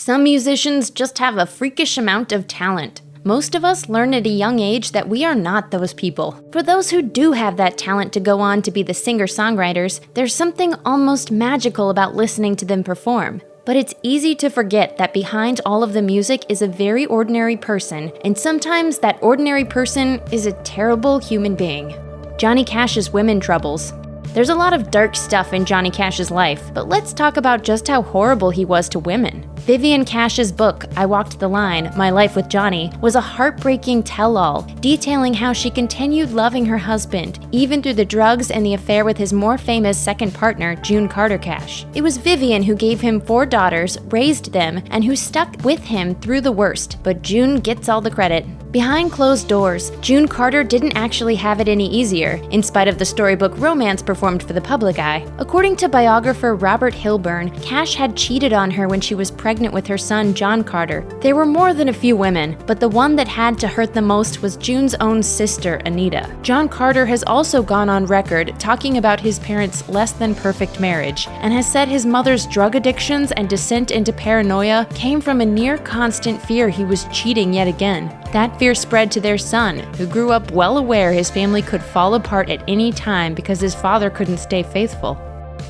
Some musicians just have a freakish amount of talent. Most of us learn at a young age that we are not those people. For those who do have that talent to go on to be the singer-songwriters, there's something almost magical about listening to them perform. But it's easy to forget that behind all of the music is a very ordinary person, and sometimes that ordinary person is a terrible human being. Johnny Cash's women troubles. There's a lot of dark stuff in Johnny Cash's life, but let's talk about just how horrible he was to women. Vivian Cash's book, I Walked the Line, My Life with Johnny, was a heartbreaking tell-all, detailing how she continued loving her husband, even through the drugs and the affair with his more famous second partner, June Carter Cash. It was Vivian who gave him 4 daughters, raised them, and who stuck with him through the worst, but June gets all the credit. Behind closed doors, June Carter didn't actually have it any easier, in spite of the storybook romance performed for the public eye. According to biographer Robert Hilburn, Cash had cheated on her when she was pregnant with her son John Carter. There were more than a few women, but the one that had to hurt the most was June's own sister, Anita. John Carter has also gone on record talking about his parents' less-than-perfect marriage, and has said his mother's drug addictions and descent into paranoia came from a near-constant fear he was cheating yet again. That fear spread to their son, who grew up well aware his family could fall apart at any time because his father couldn't stay faithful.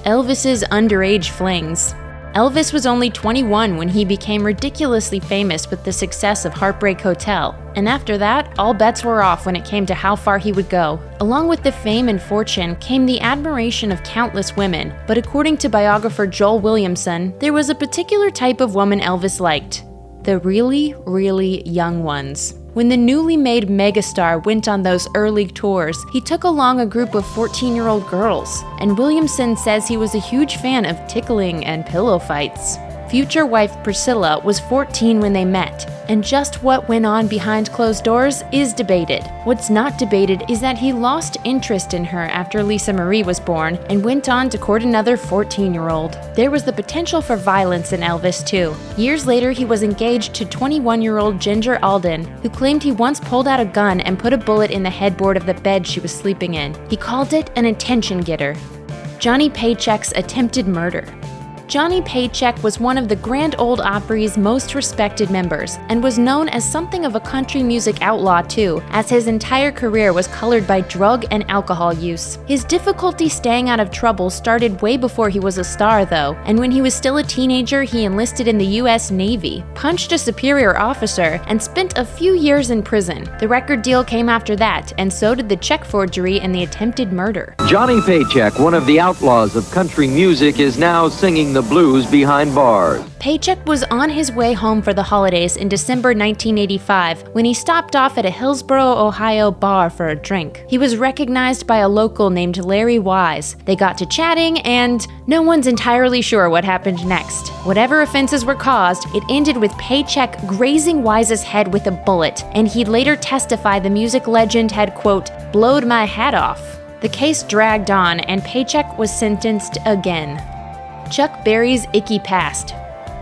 Elvis's underage flings. Elvis was only 21 when he became ridiculously famous with the success of Heartbreak Hotel, and after that, all bets were off when it came to how far he would go. Along with the fame and fortune came the admiration of countless women, but according to biographer Joel Williamson, there was a particular type of woman Elvis liked. The really, really young ones. When the newly made megastar went on those early tours, he took along a group of 14-year-old girls, and Williamson says he was a huge fan of tickling and pillow fights. Future wife Priscilla was 14 when they met, and just what went on behind closed doors is debated. What's not debated is that he lost interest in her after Lisa Marie was born and went on to court another 14-year-old. There was the potential for violence in Elvis, too. Years later, he was engaged to 21-year-old Ginger Alden, who claimed he once pulled out a gun and put a bullet in the headboard of the bed she was sleeping in. He called it an attention getter. Johnny Paycheck's attempted murder. Johnny Paycheck was one of the Grand Ole Opry's most respected members, and was known as something of a country music outlaw too, as his entire career was colored by drug and alcohol use. His difficulty staying out of trouble started way before he was a star though, and when he was still a teenager he enlisted in the US Navy, punched a superior officer, and spent a few years in prison. The record deal came after that, and so did the check forgery and the attempted murder. Johnny Paycheck, one of the outlaws of country music, is now singing the blues behind bars. Paycheck was on his way home for the holidays in December 1985 when he stopped off at a Hillsboro, Ohio bar for a drink. He was recognized by a local named Larry Wise. They got to chatting, and no one's entirely sure what happened next. Whatever offenses were caused, it ended with Paycheck grazing Wise's head with a bullet, and he'd later testify the music legend had, quote, blowed my hat off. The case dragged on, and Paycheck was sentenced again. Chuck Berry's icky past.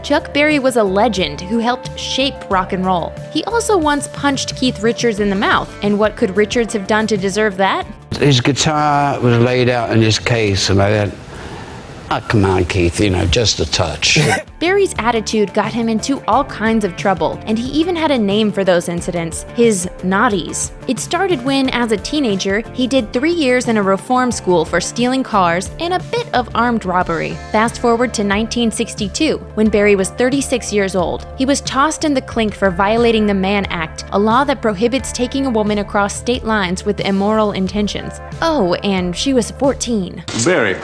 Chuck Berry was a legend who helped shape rock and roll. He also once punched Keith Richards in the mouth, and what could Richards have done to deserve that? His guitar was laid out in his case, and I thought, oh, come on, Keith, just a touch. Berry's attitude got him into all kinds of trouble, and he even had a name for those incidents, his naughties. It started when, as a teenager, he did 3 years in a reform school for stealing cars and a bit of armed robbery. Fast forward to 1962, when Berry was 36 years old. He was tossed in the clink for violating the Mann Act, a law that prohibits taking a woman across state lines with immoral intentions. Oh, and she was 14. Berry,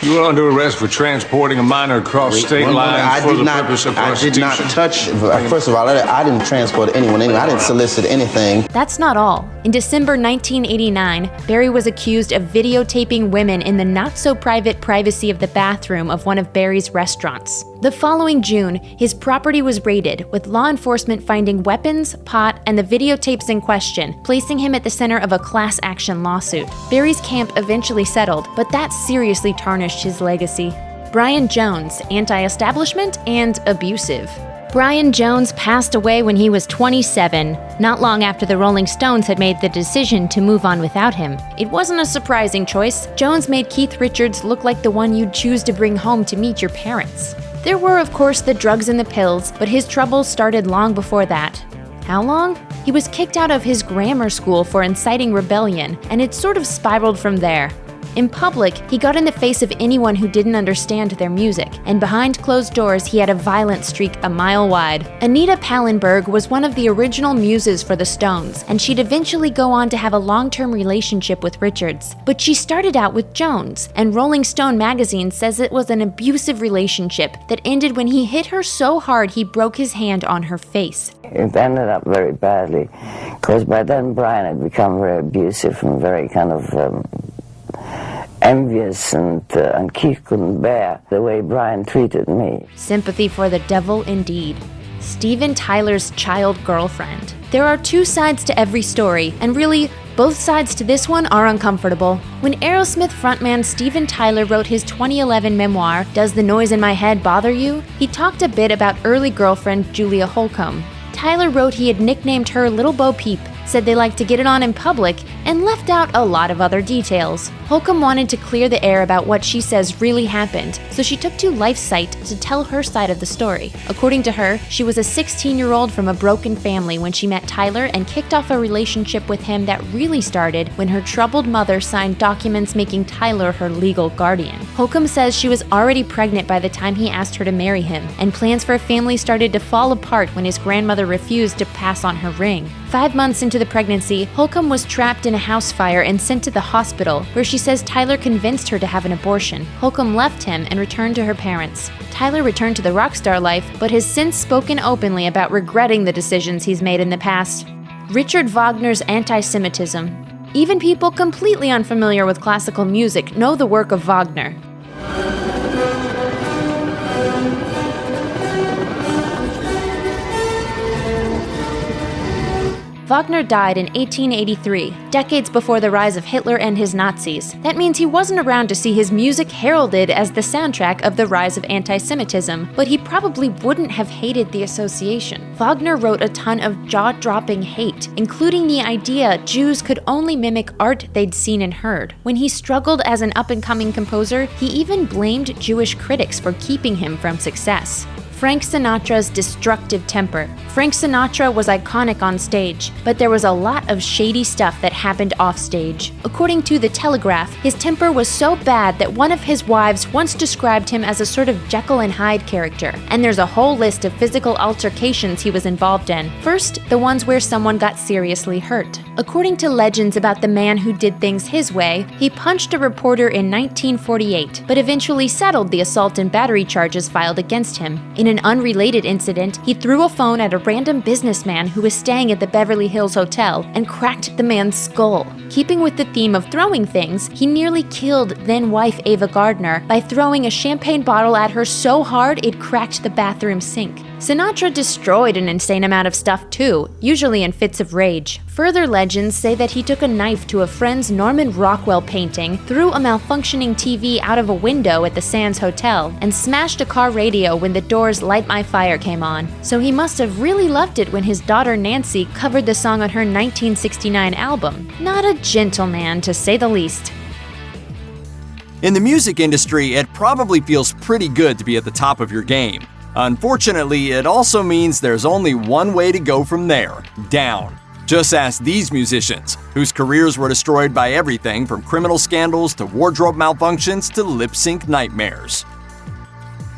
you are under arrest for transporting a minor across state lines for the purpose of prostitution. I did not touch. First of all, I didn't transport anyone anyway. I didn't solicit anything. That's not all. In December 1989, Berry was accused of videotaping women in the not-so-private privacy of the bathroom of one of Berry's restaurants. The following June, his property was raided, with law enforcement finding weapons, pot, and the videotapes in question, placing him at the center of a class action lawsuit. Berry's camp eventually settled, but that seriously tarnished his legacy. Brian Jones, anti-establishment and abusive. Brian Jones passed away when he was 27, not long after the Rolling Stones had made the decision to move on without him. It wasn't a surprising choice. Jones made Keith Richards look like the one you'd choose to bring home to meet your parents. There were, of course, the drugs and the pills, but his troubles started long before that. How long? He was kicked out of his grammar school for inciting rebellion, and it sort of spiraled from there. In public, he got in the face of anyone who didn't understand their music, and behind closed doors, he had a violent streak a mile wide. Anita Pallenberg was one of the original muses for the Stones, and she'd eventually go on to have a long-term relationship with Richards. But she started out with Jones, and Rolling Stone magazine says it was an abusive relationship that ended when he hit her so hard he broke his hand on her face. It ended up very badly, because by then Brian had become very abusive and very kind of envious, and Keith couldn't bear the way Brian treated me. Sympathy for the devil indeed. Steven Tyler's child girlfriend. There are two sides to every story, and really, both sides to this one are uncomfortable. When Aerosmith frontman Steven Tyler wrote his 2011 memoir, Does the Noise in My Head Bother You?, he talked a bit about early girlfriend Julia Holcomb. Tyler wrote he had nicknamed her Little Bo Peep, said they liked to get it on in public, and left out a lot of other details. Holcomb wanted to clear the air about what she says really happened, so she took to LifeSite to tell her side of the story. According to her, she was a 16-year-old from a broken family when she met Tyler and kicked off a relationship with him that really started when her troubled mother signed documents making Tyler her legal guardian. Holcomb says she was already pregnant by the time he asked her to marry him, and plans for a family started to fall apart when his grandmother refused to pass on her ring. 5 months into the pregnancy, Holcomb was trapped in a house fire and sent to the hospital, where she says Tyler convinced her to have an abortion. Holcomb left him and returned to her parents. Tyler returned to the rock star life, but has since spoken openly about regretting the decisions he's made in the past. Richard Wagner's anti-Semitism. Even people completely unfamiliar with classical music know the work of Wagner. Wagner died in 1883, decades before the rise of Hitler and his Nazis. That means he wasn't around to see his music heralded as the soundtrack of the rise of anti-Semitism, but he probably wouldn't have hated the association. Wagner wrote a ton of jaw-dropping hate, including the idea Jews could only mimic art they'd seen and heard. When he struggled as an up-and-coming composer, he even blamed Jewish critics for keeping him from success. Frank Sinatra's destructive temper. Frank Sinatra was iconic on stage, but there was a lot of shady stuff that happened offstage. According to The Telegraph, his temper was so bad that one of his wives once described him as a sort of Jekyll and Hyde character, and there's a whole list of physical altercations he was involved in. First, the ones where someone got seriously hurt. According to legends about the man who did things his way, he punched a reporter in 1948, but eventually settled the assault and battery charges filed against him. In an unrelated incident, he threw a phone at a random businessman who was staying at the Beverly Hills Hotel and cracked the man's skull. Keeping with the theme of throwing things, he nearly killed then-wife Ava Gardner by throwing a champagne bottle at her so hard it cracked the bathroom sink. Sinatra destroyed an insane amount of stuff too, usually in fits of rage. Further legends say that he took a knife to a friend's Norman Rockwell painting, threw a malfunctioning TV out of a window at the Sands Hotel, and smashed a car radio when the Doors' Light My Fire came on. So he must have really loved it when his daughter Nancy covered the song on her 1969 album. Not a gentleman, to say the least. In the music industry, it probably feels pretty good to be at the top of your game. Unfortunately, it also means there's only one way to go from there, down. Just ask these musicians, whose careers were destroyed by everything from criminal scandals to wardrobe malfunctions to lip-sync nightmares.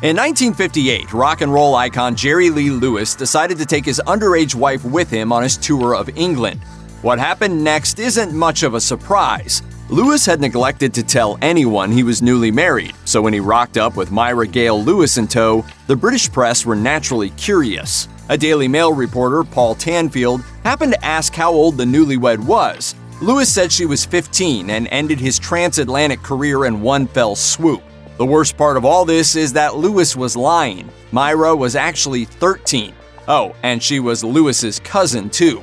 In 1958, rock and roll icon Jerry Lee Lewis decided to take his underage wife with him on his tour of England. What happened next isn't much of a surprise. Lewis had neglected to tell anyone he was newly married, so when he rocked up with Myra Gale Lewis in tow, the British press were naturally curious. A Daily Mail reporter, Paul Tanfield, happened to ask how old the newlywed was. Lewis said she was 15 and ended his transatlantic career in one fell swoop. The worst part of all this is that Lewis was lying. Myra was actually 13. Oh, and she was Lewis's cousin too.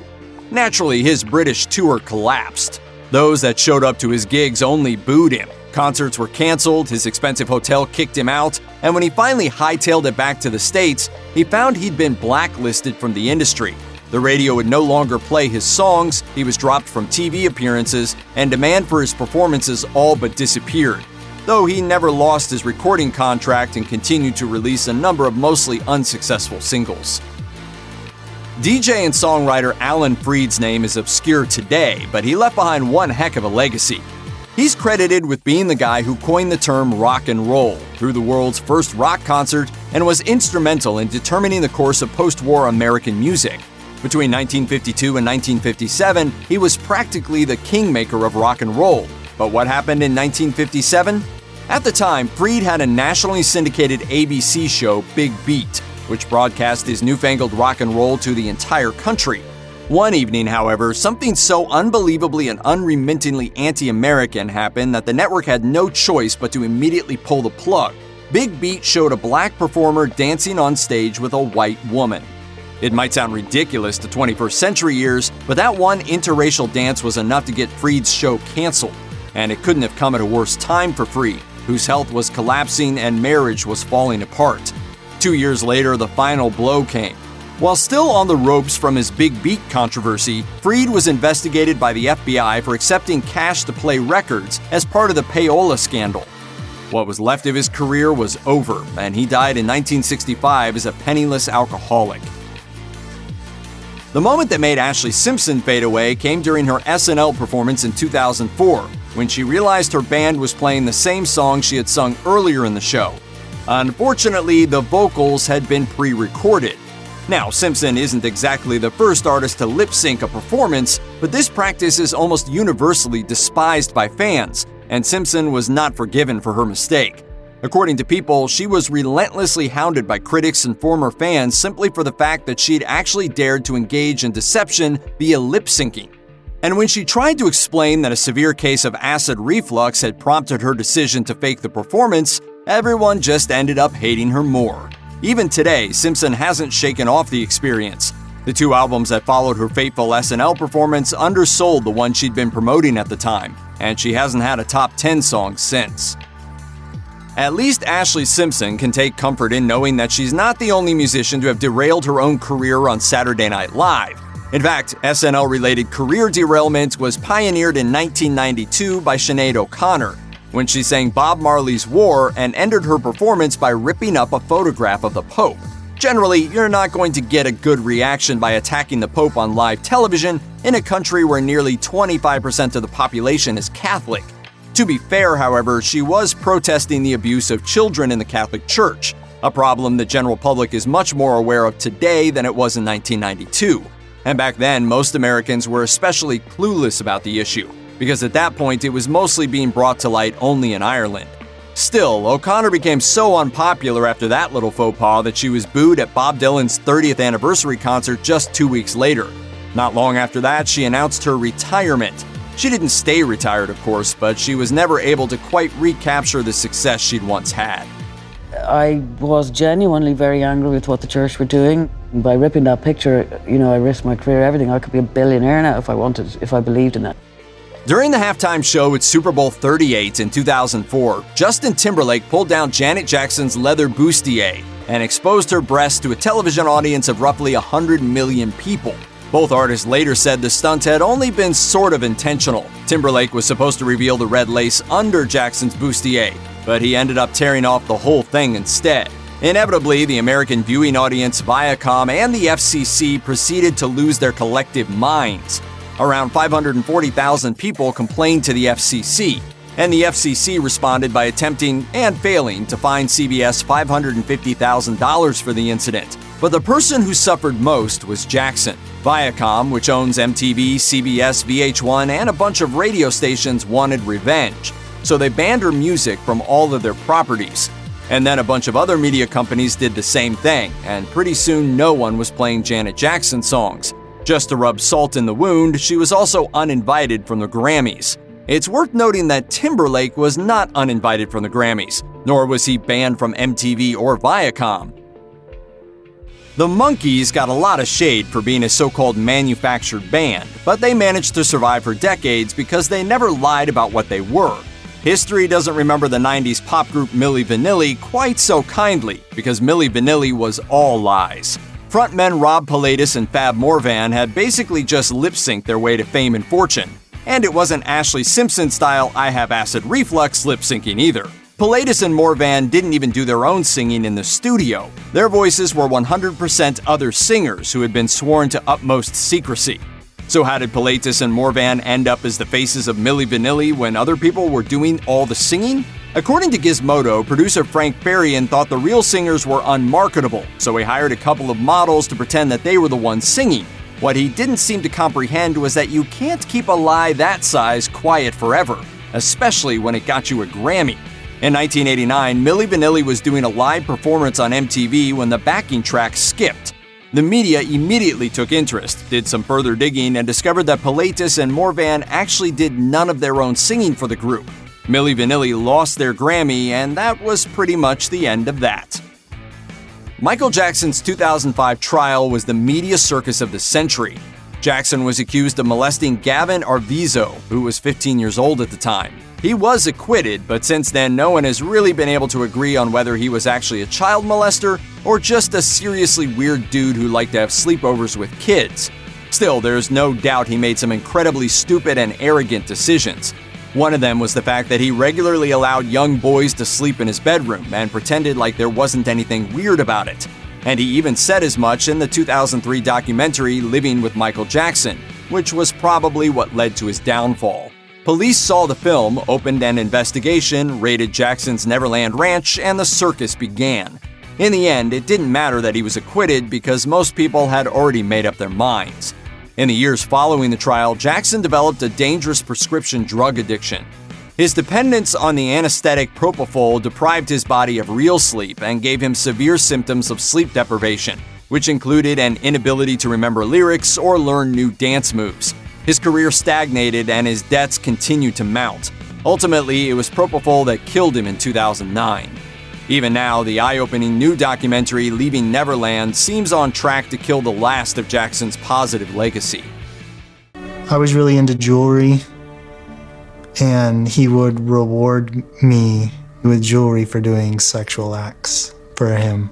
Naturally, his British tour collapsed. Those that showed up to his gigs only booed him. Concerts were canceled, his expensive hotel kicked him out, and when he finally hightailed it back to the States, he found he'd been blacklisted from the industry. The radio would no longer play his songs, he was dropped from TV appearances, and demand for his performances all but disappeared. though he never lost his recording contract and continued to release a number of mostly unsuccessful singles. DJ and songwriter Alan Freed's name is obscure today, but he left behind one heck of a legacy. He's credited with being the guy who coined the term rock and roll through the world's first rock concert and was instrumental in determining the course of post-war American music. Between 1952 and 1957, he was practically the kingmaker of rock and roll. But what happened in 1957? At the time, Freed had a nationally syndicated ABC show, Big Beat, which broadcast his newfangled rock and roll to the entire country. One evening, however, something so unbelievably and unremittingly anti-American happened that the network had no choice but to immediately pull the plug. Big Beat showed a black performer dancing on stage with a white woman. It might sound ridiculous to 21st century ears, but that one interracial dance was enough to get Freed's show canceled. And it couldn't have come at a worse time for Freed, whose health was collapsing and marriage was falling apart. 2 years later, the final blow came. While still on the ropes from his Big Beat controversy, Freed was investigated by the FBI for accepting cash to play records as part of the payola scandal. What was left of his career was over, and he died in 1965 as a penniless alcoholic. The moment that made Ashlee Simpson fade away came during her SNL performance in 2004, when she realized her band was playing the same song she had sung earlier in the show. Unfortunately, the vocals had been pre-recorded. Now, Simpson isn't exactly the first artist to lip-sync a performance, but this practice is almost universally despised by fans, and Simpson was not forgiven for her mistake. According to People, she was relentlessly hounded by critics and former fans simply for the fact that she'd actually dared to engage in deception via lip-syncing. And when she tried to explain that a severe case of acid reflux had prompted her decision to fake the performance, everyone just ended up hating her more. Even today, Simpson hasn't shaken off the experience. The two albums that followed her fateful SNL performance undersold the one she'd been promoting at the time, and she hasn't had a top 10 song since. At least Ashlee Simpson can take comfort in knowing that she's not the only musician to have derailed her own career on Saturday Night Live. In fact, SNL-related career derailment was pioneered in 1992 by Sinead O'Connor, when she sang Bob Marley's War and ended her performance by ripping up a photograph of the Pope. Generally, you're not going to get a good reaction by attacking the Pope on live television in a country where nearly 25% of the population is Catholic. To be fair, however, she was protesting the abuse of children in the Catholic Church, a problem the general public is much more aware of today than it was in 1992. And back then, most Americans were especially clueless about the issue, because at that point it was mostly being brought to light only in Ireland. Still, O'Connor became so unpopular after that little faux pas that she was booed at Bob Dylan's 30th anniversary concert just 2 weeks later. Not long after that, she announced her retirement. She didn't stay retired, of course, but she was never able to quite recapture the success she'd once had. I was genuinely very angry with what the church were doing. By ripping that picture, I risked my career, everything. I could be a billionaire now if I wanted, if I believed in that. During the halftime show at Super Bowl 38 in 2004, Justin Timberlake pulled down Janet Jackson's leather bustier and exposed her breasts to a television audience of roughly 100 million people. Both artists later said the stunt had only been sort of intentional. Timberlake was supposed to reveal the red lace under Jackson's bustier, but he ended up tearing off the whole thing instead. Inevitably, the American viewing audience, Viacom, and the FCC proceeded to lose their collective minds. Around 540,000 people complained to the FCC, and the FCC responded by attempting and failing to fine CBS $550,000 for the incident. But the person who suffered most was Jackson. Viacom, which owns MTV, CBS, VH1, and a bunch of radio stations, wanted revenge, so they banned her music from all of their properties. And then a bunch of other media companies did the same thing, and pretty soon no one was playing Janet Jackson songs. Just to rub salt in the wound, she was also uninvited from the Grammys. It's worth noting that Timberlake was not uninvited from the Grammys, nor was he banned from MTV or Viacom. The Monkees got a lot of shade for being a so-called manufactured band, but they managed to survive for decades because they never lied about what they were. History doesn't remember the 90s pop group Milli Vanilli quite so kindly, because Milli Vanilli was all lies. Frontmen Rob Pilatus and Fab Morvan had basically just lip-synced their way to fame and fortune. And it wasn't Ashley Simpson-style I have acid reflux lip-syncing either. Pilatus and Morvan didn't even do their own singing in the studio. Their voices were 100% other singers who had been sworn to utmost secrecy. So how did Pilatus and Morvan end up as the faces of Milli Vanilli when other people were doing all the singing? According to Gizmodo, producer Frank Farian thought the real singers were unmarketable, so he hired a couple of models to pretend that they were the ones singing. What he didn't seem to comprehend was that you can't keep a lie that size quiet forever, especially when it got you a Grammy. In 1989, Milli Vanilli was doing a live performance on MTV when the backing track skipped. The media immediately took interest, did some further digging, and discovered that Pilatus and Morvan actually did none of their own singing for the group. Milli Vanilli lost their Grammy, and that was pretty much the end of that. Michael Jackson's 2005 trial was the media circus of the century. Jackson was accused of molesting Gavin Arvizo, who was 15 years old at the time. He was acquitted, but since then no one has really been able to agree on whether he was actually a child molester or just a seriously weird dude who liked to have sleepovers with kids. Still, there's no doubt he made some incredibly stupid and arrogant decisions. One of them was the fact that he regularly allowed young boys to sleep in his bedroom and pretended like there wasn't anything weird about it. And he even said as much in the 2003 documentary Living with Michael Jackson, which was probably what led to his downfall. Police saw the film, opened an investigation, raided Jackson's Neverland Ranch, and the circus began. In the end, it didn't matter that he was acquitted because most people had already made up their minds. In the years following the trial, Jackson developed a dangerous prescription drug addiction. His dependence on the anesthetic propofol deprived his body of real sleep and gave him severe symptoms of sleep deprivation, which included an inability to remember lyrics or learn new dance moves. His career stagnated and his debts continued to mount. Ultimately, it was propofol that killed him in 2009. Even now, the eye-opening new documentary Leaving Neverland seems on track to kill the last of Jackson's positive legacy. I was really into jewelry, and he would reward me with jewelry for doing sexual acts for him.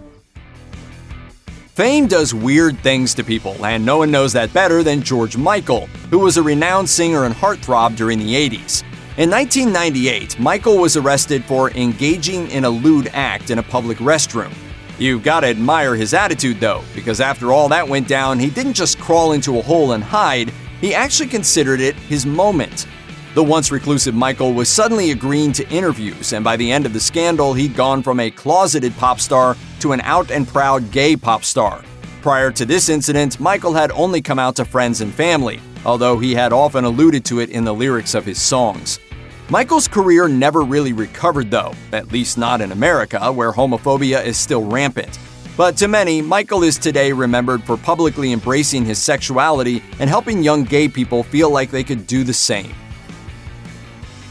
Fame does weird things to people, and no one knows that better than George Michael, who was a renowned singer and heartthrob during the 80s. In 1998, Michael was arrested for engaging in a lewd act in a public restroom. You've got to admire his attitude though, because after all that went down, he didn't just crawl into a hole and hide, he actually considered it his moment. The once reclusive Michael was suddenly agreeing to interviews, and by the end of the scandal, he'd gone from a closeted pop star to an out and proud gay pop star. Prior to this incident, Michael had only come out to friends and family, although he had often alluded to it in the lyrics of his songs. Michael's career never really recovered though, at least not in America, where homophobia is still rampant. But to many, Michael is today remembered for publicly embracing his sexuality and helping young gay people feel like they could do the same.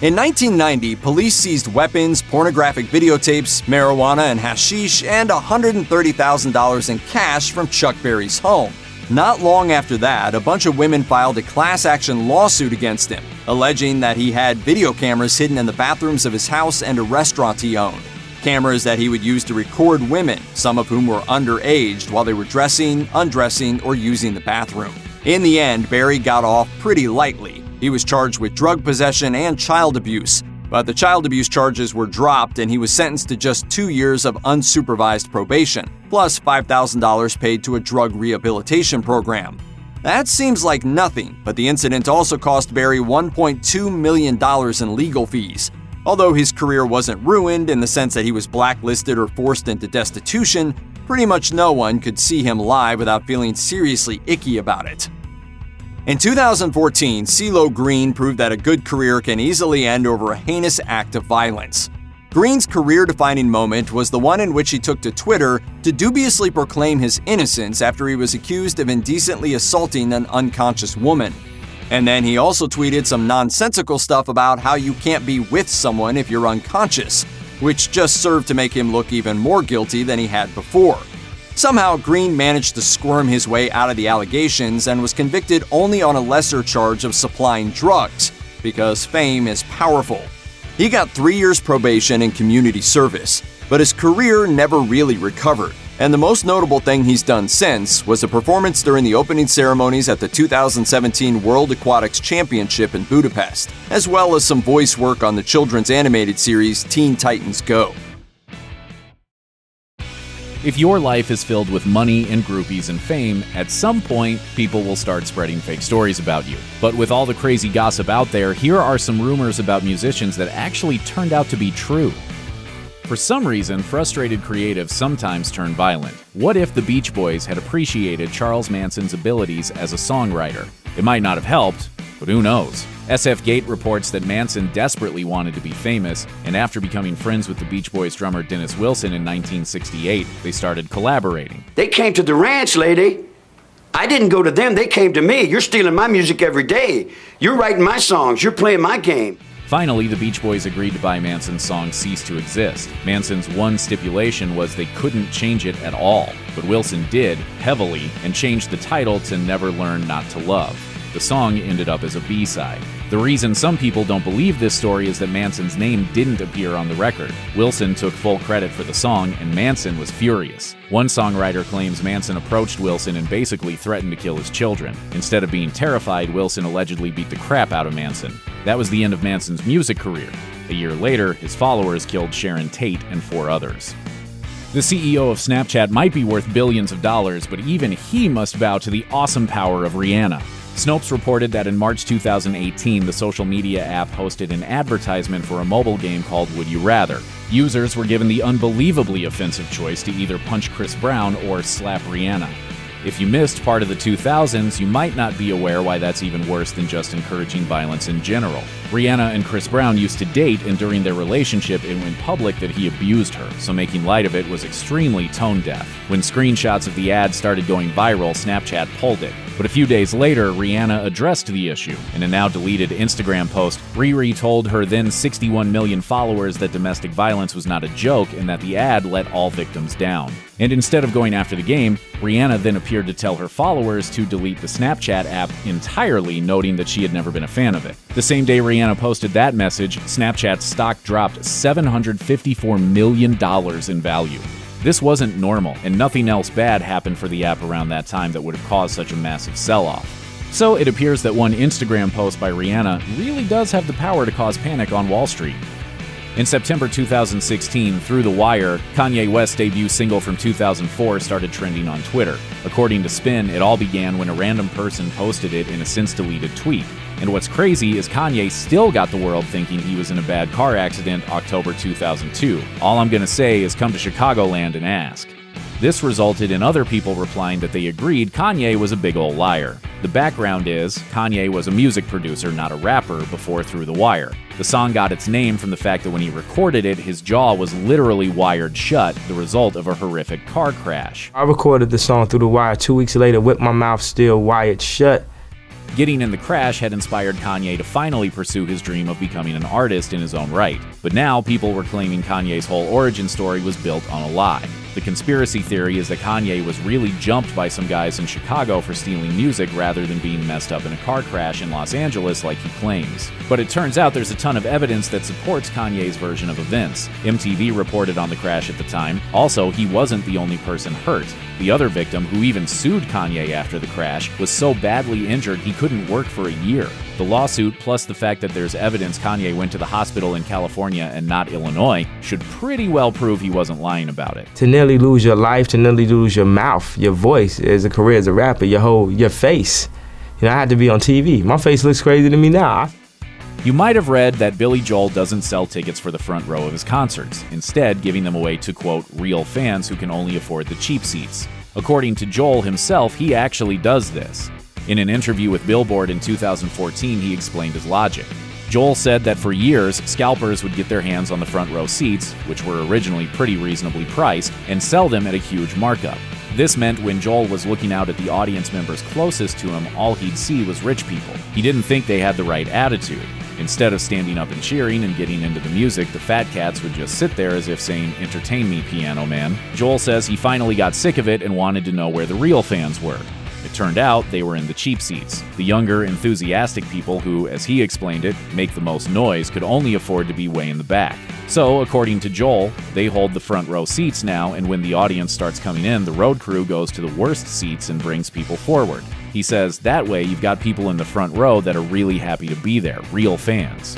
In 1990, police seized weapons, pornographic videotapes, marijuana and hashish, and $130,000 in cash from Chuck Berry's home. Not long after that, a bunch of women filed a class-action lawsuit against him, alleging that he had video cameras hidden in the bathrooms of his house and a restaurant he owned. Cameras that he would use to record women, some of whom were underage, while they were dressing, undressing, or using the bathroom. In the end, Berry got off pretty lightly. He was charged with drug possession and child abuse, but the child abuse charges were dropped and he was sentenced to just 2 years of unsupervised probation, plus $5,000 paid to a drug rehabilitation program. That seems like nothing, but the incident also cost Berry $1.2 million in legal fees. Although his career wasn't ruined in the sense that he was blacklisted or forced into destitution, pretty much no one could see him live without feeling seriously icky about it. In 2014, CeeLo Green proved that a good career can easily end over a heinous act of violence. Green's career-defining moment was the one in which he took to Twitter to dubiously proclaim his innocence after he was accused of indecently assaulting an unconscious woman. And then he also tweeted some nonsensical stuff about how you can't be with someone if you're unconscious, which just served to make him look even more guilty than he had before. Somehow, Green managed to squirm his way out of the allegations and was convicted only on a lesser charge of supplying drugs, because fame is powerful. He got 3 years probation and community service, but his career never really recovered. And the most notable thing he's done since was a performance during the opening ceremonies at the 2017 World Aquatics Championship in Budapest, as well as some voice work on the children's animated series Teen Titans Go. If your life is filled with money and groupies and fame, at some point, people will start spreading fake stories about you. But with all the crazy gossip out there, here are some rumors about musicians that actually turned out to be true. For some reason, frustrated creatives sometimes turn violent. What if the Beach Boys had appreciated Charles Manson's abilities as a songwriter? It might not have helped, but who knows? SF Gate reports that Manson desperately wanted to be famous, and after becoming friends with the Beach Boys drummer Dennis Wilson in 1968, they started collaborating. They came to the ranch, lady. I didn't go to them, they came to me. You're stealing my music every day. You're writing my songs, you're playing my game. Finally, the Beach Boys agreed to buy Manson's song Cease to Exist. Manson's one stipulation was they couldn't change it at all, but Wilson did, heavily, and changed the title to Never Learn Not to Love. The song ended up as a B-side. The reason some people don't believe this story is that Manson's name didn't appear on the record. Wilson took full credit for the song, and Manson was furious. One songwriter claims Manson approached Wilson and basically threatened to kill his children. Instead of being terrified, Wilson allegedly beat the crap out of Manson. That was the end of Manson's music career. A year later, his followers killed Sharon Tate and 4 others. The CEO of Snapchat might be worth billions of dollars, but even he must bow to the awesome power of Rihanna. Snopes reported that in March 2018, the social media app hosted an advertisement for a mobile game called Would You Rather. Users were given the unbelievably offensive choice to either punch Chris Brown or slap Rihanna. If you missed part of the 2000s, you might not be aware why that's even worse than just encouraging violence in general. Rihanna and Chris Brown used to date, and during their relationship, it went public that he abused her, so making light of it was extremely tone-deaf. When screenshots of the ad started going viral, Snapchat pulled it. But a few days later, Rihanna addressed the issue. In a now-deleted Instagram post, Riri told her then 61 million followers that domestic violence was not a joke and that the ad let all victims down. And instead of going after the game, Rihanna then appeared to tell her followers to delete the Snapchat app entirely, noting that she had never been a fan of it. The same day Rihanna posted that message, Snapchat's stock dropped $754 million in value. This wasn't normal, and nothing else bad happened for the app around that time that would have caused such a massive sell-off. So it appears that one Instagram post by Rihanna really does have the power to cause panic on Wall Street. In September 2016, Through the Wire, Kanye West's debut single from 2004 started trending on Twitter. According to Spin, it all began when a random person posted it in a since-deleted tweet. And what's crazy is Kanye still got the world thinking he was in a bad car accident October 2002. All I'm gonna say is come to Chicagoland and ask. This resulted in other people replying that they agreed Kanye was a big ol' liar. The background is, Kanye was a music producer, not a rapper, before Through the Wire. The song got its name from the fact that when he recorded it, his jaw was literally wired shut, the result of a horrific car crash. I recorded the song Through the Wire 2 weeks later with my mouth still wired shut. Getting in the crash had inspired Kanye to finally pursue his dream of becoming an artist in his own right. But now people were claiming Kanye's whole origin story was built on a lie. The conspiracy theory is that Kanye was really jumped by some guys in Chicago for stealing music rather than being messed up in a car crash in Los Angeles like he claims. But it turns out there's a ton of evidence that supports Kanye's version of events. MTV reported on the crash at the time. Also, he wasn't the only person hurt. The other victim, who even sued Kanye after the crash, was so badly injured he couldn't work for a year. The lawsuit, plus the fact that there's evidence Kanye went to the hospital in California and not Illinois, should pretty well prove he wasn't lying about it. To nearly lose your life, to nearly lose your mouth, your voice as a career as a rapper, your face. You know, I had to be on TV. My face looks crazy to me now. You might have read that Billy Joel doesn't sell tickets for the front row of his concerts, instead giving them away to, quote, real fans who can only afford the cheap seats. According to Joel himself, he actually does this. In an interview with Billboard in 2014, he explained his logic. Joel said that for years, scalpers would get their hands on the front row seats, which were originally pretty reasonably priced, and sell them at a huge markup. This meant when Joel was looking out at the audience members closest to him, all he'd see was rich people. He didn't think they had the right attitude. Instead of standing up and cheering and getting into the music, the fat cats would just sit there as if saying, "Entertain me, piano man." Joel says he finally got sick of it and wanted to know where the real fans were. It turned out they were in the cheap seats. The younger, enthusiastic people who, as he explained it, make the most noise could only afford to be way in the back. So, according to Joel, they hold the front row seats now, and when the audience starts coming in, the road crew goes to the worst seats and brings people forward. He says that way you've got people in the front row that are really happy to be there, real fans.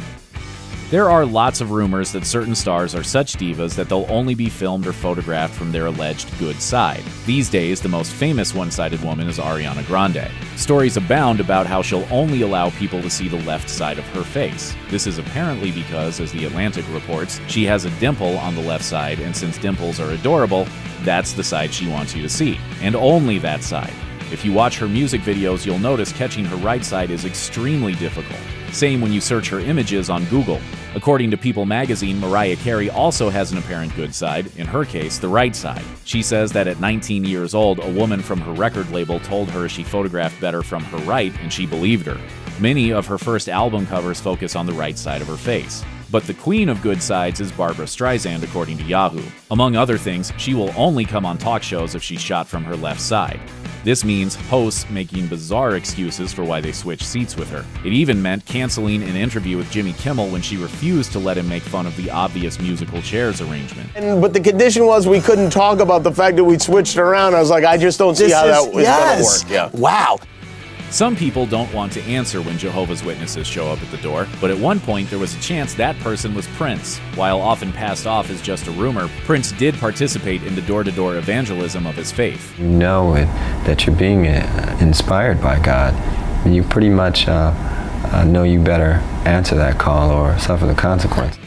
There are lots of rumors that certain stars are such divas that they'll only be filmed or photographed from their alleged good side. These days, the most famous one-sided woman is Ariana Grande. Stories abound about how she'll only allow people to see the left side of her face. This is apparently because, as The Atlantic reports, she has a dimple on the left side, and since dimples are adorable, that's the side she wants you to see. And only that side. If you watch her music videos, you'll notice catching her right side is extremely difficult. Same when you search her images on Google. According to People magazine, Mariah Carey also has an apparent good side, in her case, the right side. She says that at 19 years old, a woman from her record label told her she photographed better from her right, and she believed her. Many of her first album covers focus on the right side of her face. But the queen of good sides is Barbra Streisand, according to Yahoo. Among other things, she will only come on talk shows if she's shot from her left side. This means hosts making bizarre excuses for why they switch seats with her. It even meant canceling an interview with Jimmy Kimmel when she refused to let him make fun of the obvious musical chairs arrangement. But the condition was we couldn't talk about the fact that we switched around. I was like, I just don't see how that was going to work. Yeah. Wow. Some people don't want to answer when Jehovah's Witnesses show up at the door, but at one point there was a chance that person was Prince. While often passed off as just a rumor, Prince did participate in the door-to-door evangelism of his faith. You know that you're being inspired by God, and you pretty much know you better answer that call or suffer the consequence.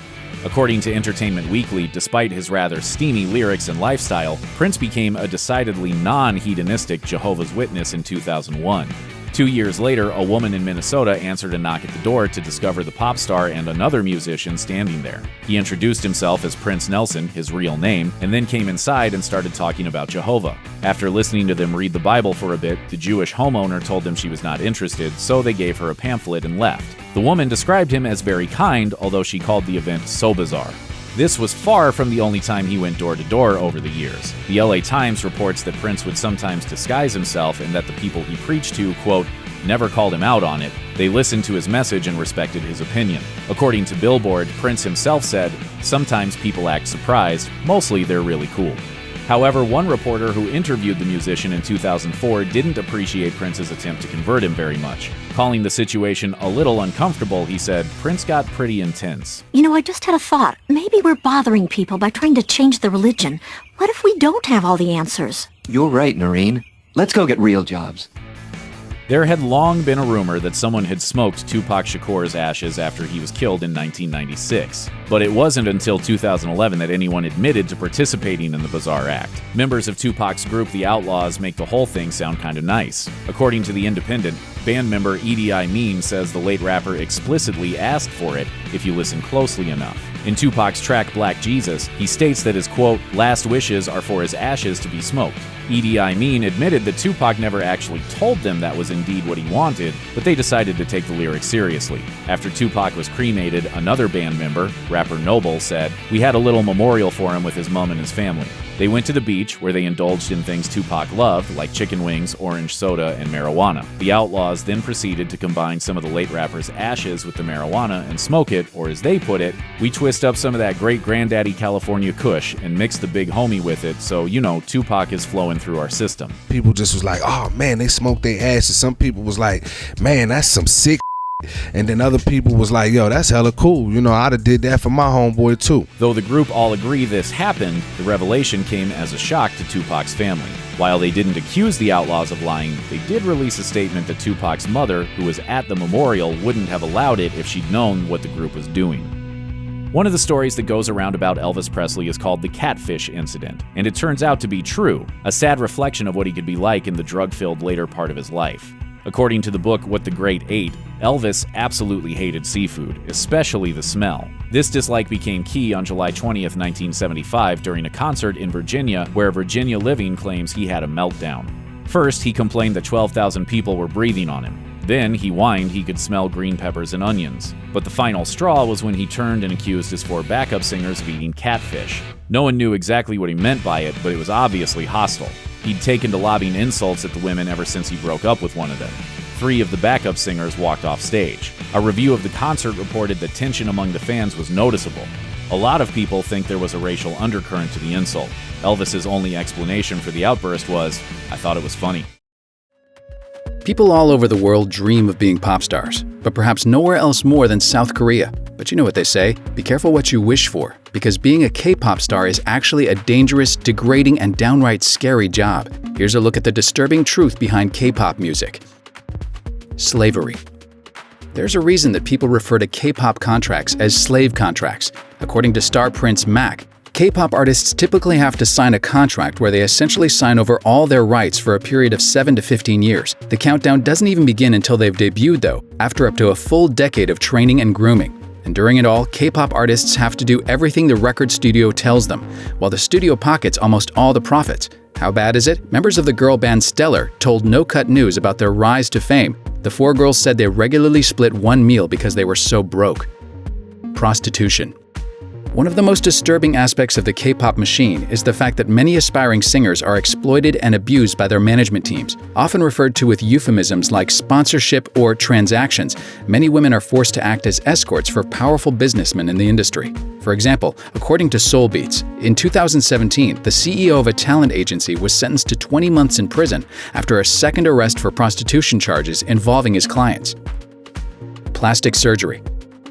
According to Entertainment Weekly, despite his rather steamy lyrics and lifestyle, Prince became a decidedly non-hedonistic Jehovah's Witness in 2001. 2 years later, a woman in Minnesota answered a knock at the door to discover the pop star and another musician standing there. He introduced himself as Prince Nelson, his real name, and then came inside and started talking about Jehovah. After listening to them read the Bible for a bit, the Jewish homeowner told them she was not interested, so they gave her a pamphlet and left. The woman described him as very kind, although she called the event so bizarre. This was far from the only time he went door-to-door over the years. The LA Times reports that Prince would sometimes disguise himself and that the people he preached to, quote, never called him out on it. They listened to his message and respected his opinion. According to Billboard, Prince himself said, sometimes people act surprised, mostly they're really cool. However, one reporter who interviewed the musician in 2004 didn't appreciate Prince's attempt to convert him very much. Calling the situation a little uncomfortable, he said, Prince got pretty intense. You know, I just had a thought. Maybe we're bothering people by trying to change the religion. What if we don't have all the answers? You're right, Noreen. Let's go get real jobs. There had long been a rumor that someone had smoked Tupac Shakur's ashes after he was killed in 1996. But it wasn't until 2011 that anyone admitted to participating in the bizarre act. Members of Tupac's group, The Outlaws, make the whole thing sound kinda nice. According to The Independent, band member Edie Amin says the late rapper explicitly asked for it if you listen closely enough. In Tupac's track Black Jesus, he states that his, quote, last wishes are for his ashes to be smoked. Edie Amin admitted that Tupac never actually told them that was indeed what he wanted, but they decided to take the lyrics seriously. After Tupac was cremated, another band member, rapper Noble, said, we had a little memorial for him with his mom and his family. They went to the beach, where they indulged in things Tupac loved, like chicken wings, orange soda, and marijuana. The Outlaws then proceeded to combine some of the late rapper's ashes with the marijuana and smoke it, or as they put it, we twist up some of that great granddaddy California kush and mix the big homie with it, so, you know, Tupac is flowing through our system. People just was like, oh man, they smoked their ashes. Some people was like, man, that's some sick. And then other people was like, yo, that's hella cool. You know, I'd have did that for my homeboy too. Though the group all agree this happened, the revelation came as a shock to Tupac's family. While they didn't accuse the Outlaws of lying, they did release a statement that Tupac's mother, who was at the memorial, wouldn't have allowed it if she'd known what the group was doing. One of the stories that goes around about Elvis Presley is called the Catfish Incident, and it turns out to be true, a sad reflection of what he could be like in the drug-filled later part of his life. According to the book What the Great Ate, Elvis absolutely hated seafood, especially the smell. This dislike became key on July 20th, 1975, during a concert in Virginia, where Virginia Living claims he had a meltdown. First, he complained that 12,000 people were breathing on him. Then he whined he could smell green peppers and onions. But the final straw was when he turned and accused his 4 backup singers of eating catfish. No one knew exactly what he meant by it, but it was obviously hostile. He'd taken to lobbing insults at the women ever since he broke up with one of them. 3 of the backup singers walked off stage. A review of the concert reported that tension among the fans was noticeable. A lot of people think there was a racial undercurrent to the insult. Elvis's only explanation for the outburst was, "I thought it was funny." People all over the world dream of being pop stars, but perhaps nowhere else more than South Korea. But you know what they say, be careful what you wish for, because being a K-pop star is actually a dangerous, degrading, and downright scary job. Here's a look at the disturbing truth behind K-pop music. Slavery. There's a reason that people refer to K-pop contracts as slave contracts. According to star prince Mac, K-pop artists typically have to sign a contract where they essentially sign over all their rights for a period of 7 to 15 years. The countdown doesn't even begin until they've debuted, though, after up to a full decade of training and grooming. And during it all, K-pop artists have to do everything the record studio tells them, while the studio pockets almost all the profits. How bad is it? Members of the girl band Stellar told No Cut News about their rise to fame. The 4 girls said they regularly split one meal because they were so broke. Prostitution. One of the most disturbing aspects of the K-pop machine is the fact that many aspiring singers are exploited and abused by their management teams. Often referred to with euphemisms like sponsorship or transactions, many women are forced to act as escorts for powerful businessmen in the industry. For example, according to Soul Beats, in 2017, the CEO of a talent agency was sentenced to 20 months in prison after a second arrest for prostitution charges involving his clients. Plastic surgery.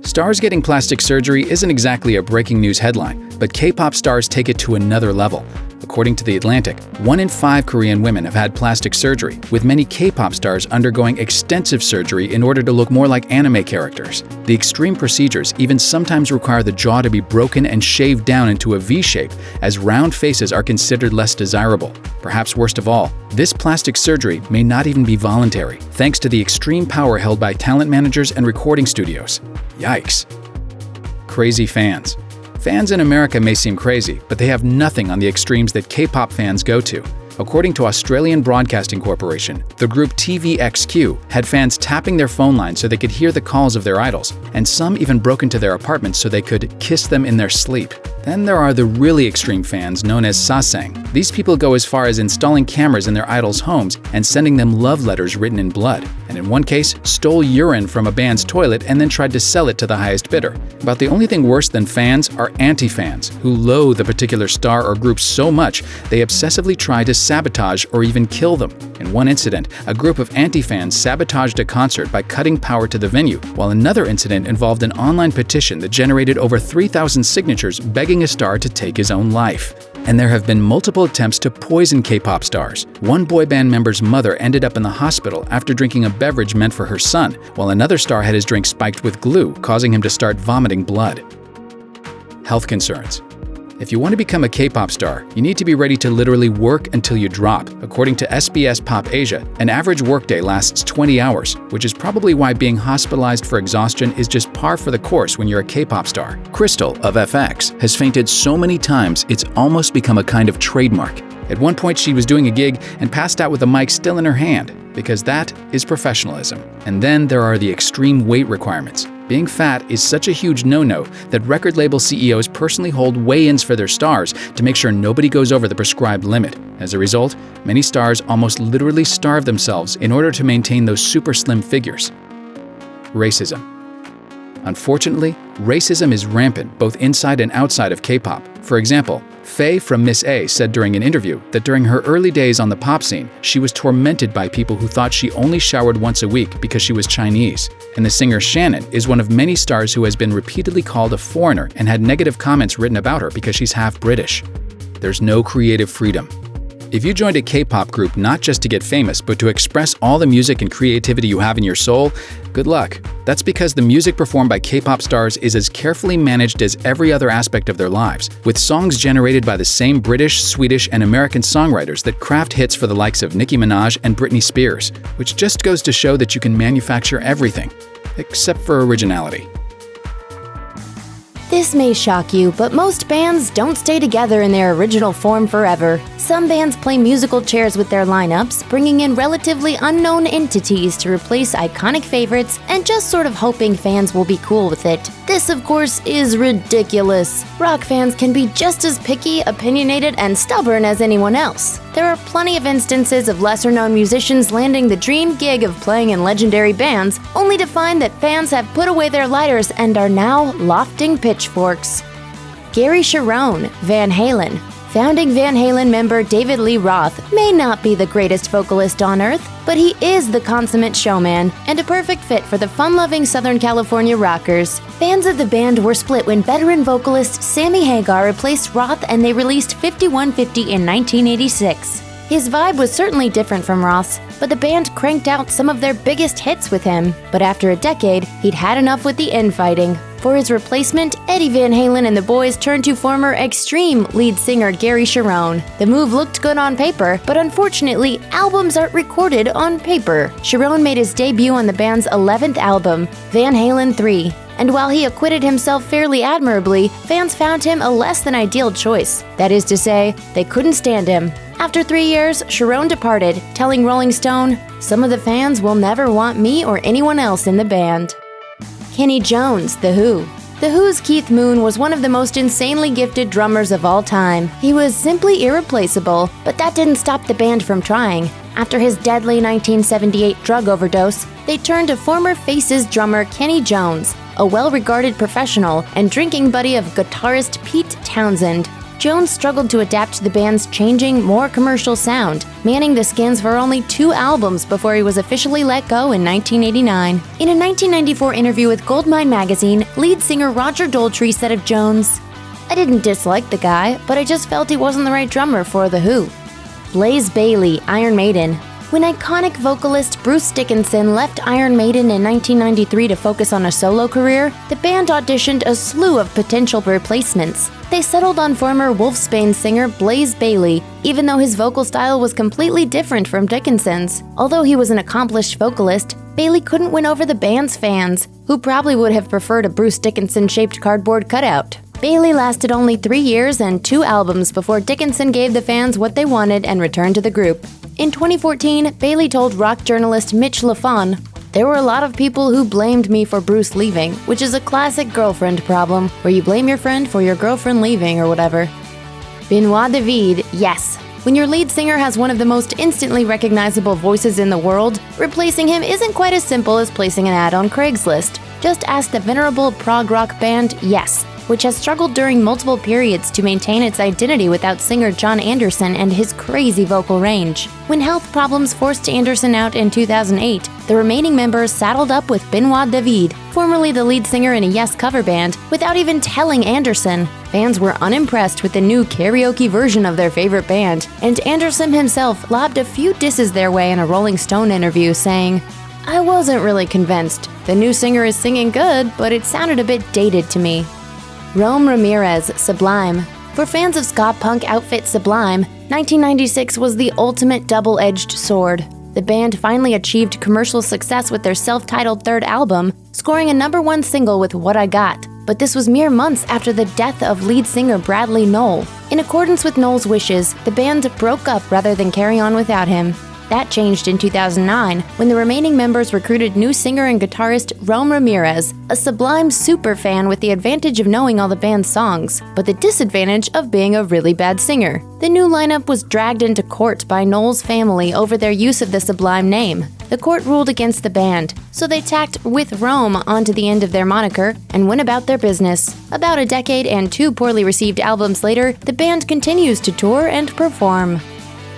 Stars getting plastic surgery isn't exactly a breaking news headline, but K-pop stars take it to another level. According to The Atlantic, 1 in 5 Korean women have had plastic surgery, with many K-pop stars undergoing extensive surgery in order to look more like anime characters. The extreme procedures even sometimes require the jaw to be broken and shaved down into a V shape, as round faces are considered less desirable. Perhaps worst of all, this plastic surgery may not even be voluntary, thanks to the extreme power held by talent managers and recording studios. Yikes. Crazy fans. Fans in America may seem crazy, but they have nothing on the extremes that K-pop fans go to. According to Australian Broadcasting Corporation, the group TVXQ had fans tapping their phone lines so they could hear the calls of their idols, and some even broke into their apartments so they could kiss them in their sleep. Then there are the really extreme fans known as sasang. These people go as far as installing cameras in their idols' homes and sending them love letters written in blood, and in one case, stole urine from a band's toilet and then tried to sell it to the highest bidder. About the only thing worse than fans are anti-fans, who loathe a particular star or group so much they obsessively try to sabotage or even kill them. In one incident, a group of anti-fans sabotaged a concert by cutting power to the venue, while another incident involved an online petition that generated over 3,000 signatures begging a star to take his own life. And there have been multiple attempts to poison K-pop stars. One boy band member's mother ended up in the hospital after drinking a beverage meant for her son, while another star had his drink spiked with glue, causing him to start vomiting blood. Health concerns. If you want to become a K-pop star, you need to be ready to literally work until you drop. According to SBS Pop Asia, an average workday lasts 20 hours, which is probably why being hospitalized for exhaustion is just par for the course when you're a K-pop star. Crystal of FX has fainted so many times it's almost become a kind of trademark. At one point, she was doing a gig and passed out with the mic still in her hand, because that is professionalism. And then there are the extreme weight requirements. Being fat is such a huge no-no that record label CEOs personally hold weigh-ins for their stars to make sure nobody goes over the prescribed limit. As a result, many stars almost literally starve themselves in order to maintain those super slim figures. Racism. Unfortunately, racism is rampant both inside and outside of K-pop. For example, Faye from Miss A said during an interview that during her early days on the pop scene, she was tormented by people who thought she only showered once a week because she was Chinese. And the singer Shannon is one of many stars who has been repeatedly called a foreigner and had negative comments written about her because she's half British. There's no creative freedom. If you joined a K-pop group not just to get famous, but to express all the music and creativity you have in your soul, good luck. That's because the music performed by K-pop stars is as carefully managed as every other aspect of their lives, with songs generated by the same British, Swedish, and American songwriters that craft hits for the likes of Nicki Minaj and Britney Spears, which just goes to show that you can manufacture everything, except for originality. This may shock you, but most bands don't stay together in their original form forever. Some bands play musical chairs with their lineups, bringing in relatively unknown entities to replace iconic favorites and just sort of hoping fans will be cool with it. This, of course, is ridiculous. Rock fans can be just as picky, opinionated, and stubborn as anyone else. There are plenty of instances of lesser-known musicians landing the dream gig of playing in legendary bands, only to find that fans have put away their lighters and are now lofting pitchforks. Gary Cherone, Van Halen. Founding Van Halen member David Lee Roth may not be the greatest vocalist on earth, but he is the consummate showman and a perfect fit for the fun-loving Southern California rockers. Fans of the band were split when veteran vocalist Sammy Hagar replaced Roth and they released 5150 in 1986. His vibe was certainly different from Roth's, but the band cranked out some of their biggest hits with him. But after a decade, he'd had enough with the infighting. For his replacement, Eddie Van Halen and the boys turned to former Extreme lead singer Gary Cherone. The move looked good on paper, but unfortunately, albums aren't recorded on paper. Cherone made his debut on the band's 11th album, Van Halen 3. And while he acquitted himself fairly admirably, fans found him a less than ideal choice. That is to say, they couldn't stand him. After 3 years, Cherone departed, telling Rolling Stone, "Some of the fans will never want me or anyone else in the band." Kenny Jones, The Who. The Who's Keith Moon was one of the most insanely gifted drummers of all time. He was simply irreplaceable, but that didn't stop the band from trying. After his deadly 1978 drug overdose, they turned to former Faces drummer Kenny Jones, a well-regarded professional and drinking buddy of guitarist Pete Townsend. Jones struggled to adapt to the band's changing, more commercial sound, manning the Skins for only 2 albums before he was officially let go in 1989. In a 1994 interview with Goldmine magazine, lead singer Roger Daltrey said of Jones, "I didn't dislike the guy, but I just felt he wasn't the right drummer for The Who." Blaze Bayley, Iron Maiden. When iconic vocalist Bruce Dickinson left Iron Maiden in 1993 to focus on a solo career, the band auditioned a slew of potential replacements. They settled on former Wolfsbane singer Blaze Bayley, even though his vocal style was completely different from Dickinson's. Although he was an accomplished vocalist, Bayley couldn't win over the band's fans, who probably would have preferred a Bruce Dickinson-shaped cardboard cutout. Bayley lasted only 3 years and 2 albums before Dickinson gave the fans what they wanted and returned to the group. In 2014, Bayley told rock journalist Mitch LaFon, "There were a lot of people who blamed me for Bruce leaving, which is a classic girlfriend problem, where you blame your friend for your girlfriend leaving or whatever." Benoit David, yes. When your lead singer has one of the most instantly recognizable voices in the world, replacing him isn't quite as simple as placing an ad on Craigslist. Just ask the venerable prog rock band Yes, which has struggled during multiple periods to maintain its identity without singer John Anderson and his crazy vocal range. When health problems forced Anderson out in 2008, the remaining members saddled up with Benoit David, formerly the lead singer in a Yes cover band, without even telling Anderson. Fans were unimpressed with the new karaoke version of their favorite band, and Anderson himself lobbed a few disses their way in a Rolling Stone interview, saying, "I wasn't really convinced. The new singer is singing good, but it sounded a bit dated to me." Rome Ramirez, Sublime. For fans of ska punk outfit Sublime, 1996 was the ultimate double-edged sword. The band finally achieved commercial success with their self-titled 3rd album, scoring a #1 single with What I Got. But this was mere months after the death of lead singer Bradley Nowell. In accordance with Nowell's wishes, the band broke up rather than carry on without him. That changed in 2009, when the remaining members recruited new singer and guitarist Rome Ramirez, a Sublime superfan with the advantage of knowing all the band's songs, but the disadvantage of being a really bad singer. The new lineup was dragged into court by Nowell's family over their use of the Sublime name. The court ruled against the band, so they tacked "with Rome" onto the end of their moniker and went about their business. About a decade and 2 poorly received albums later, the band continues to tour and perform.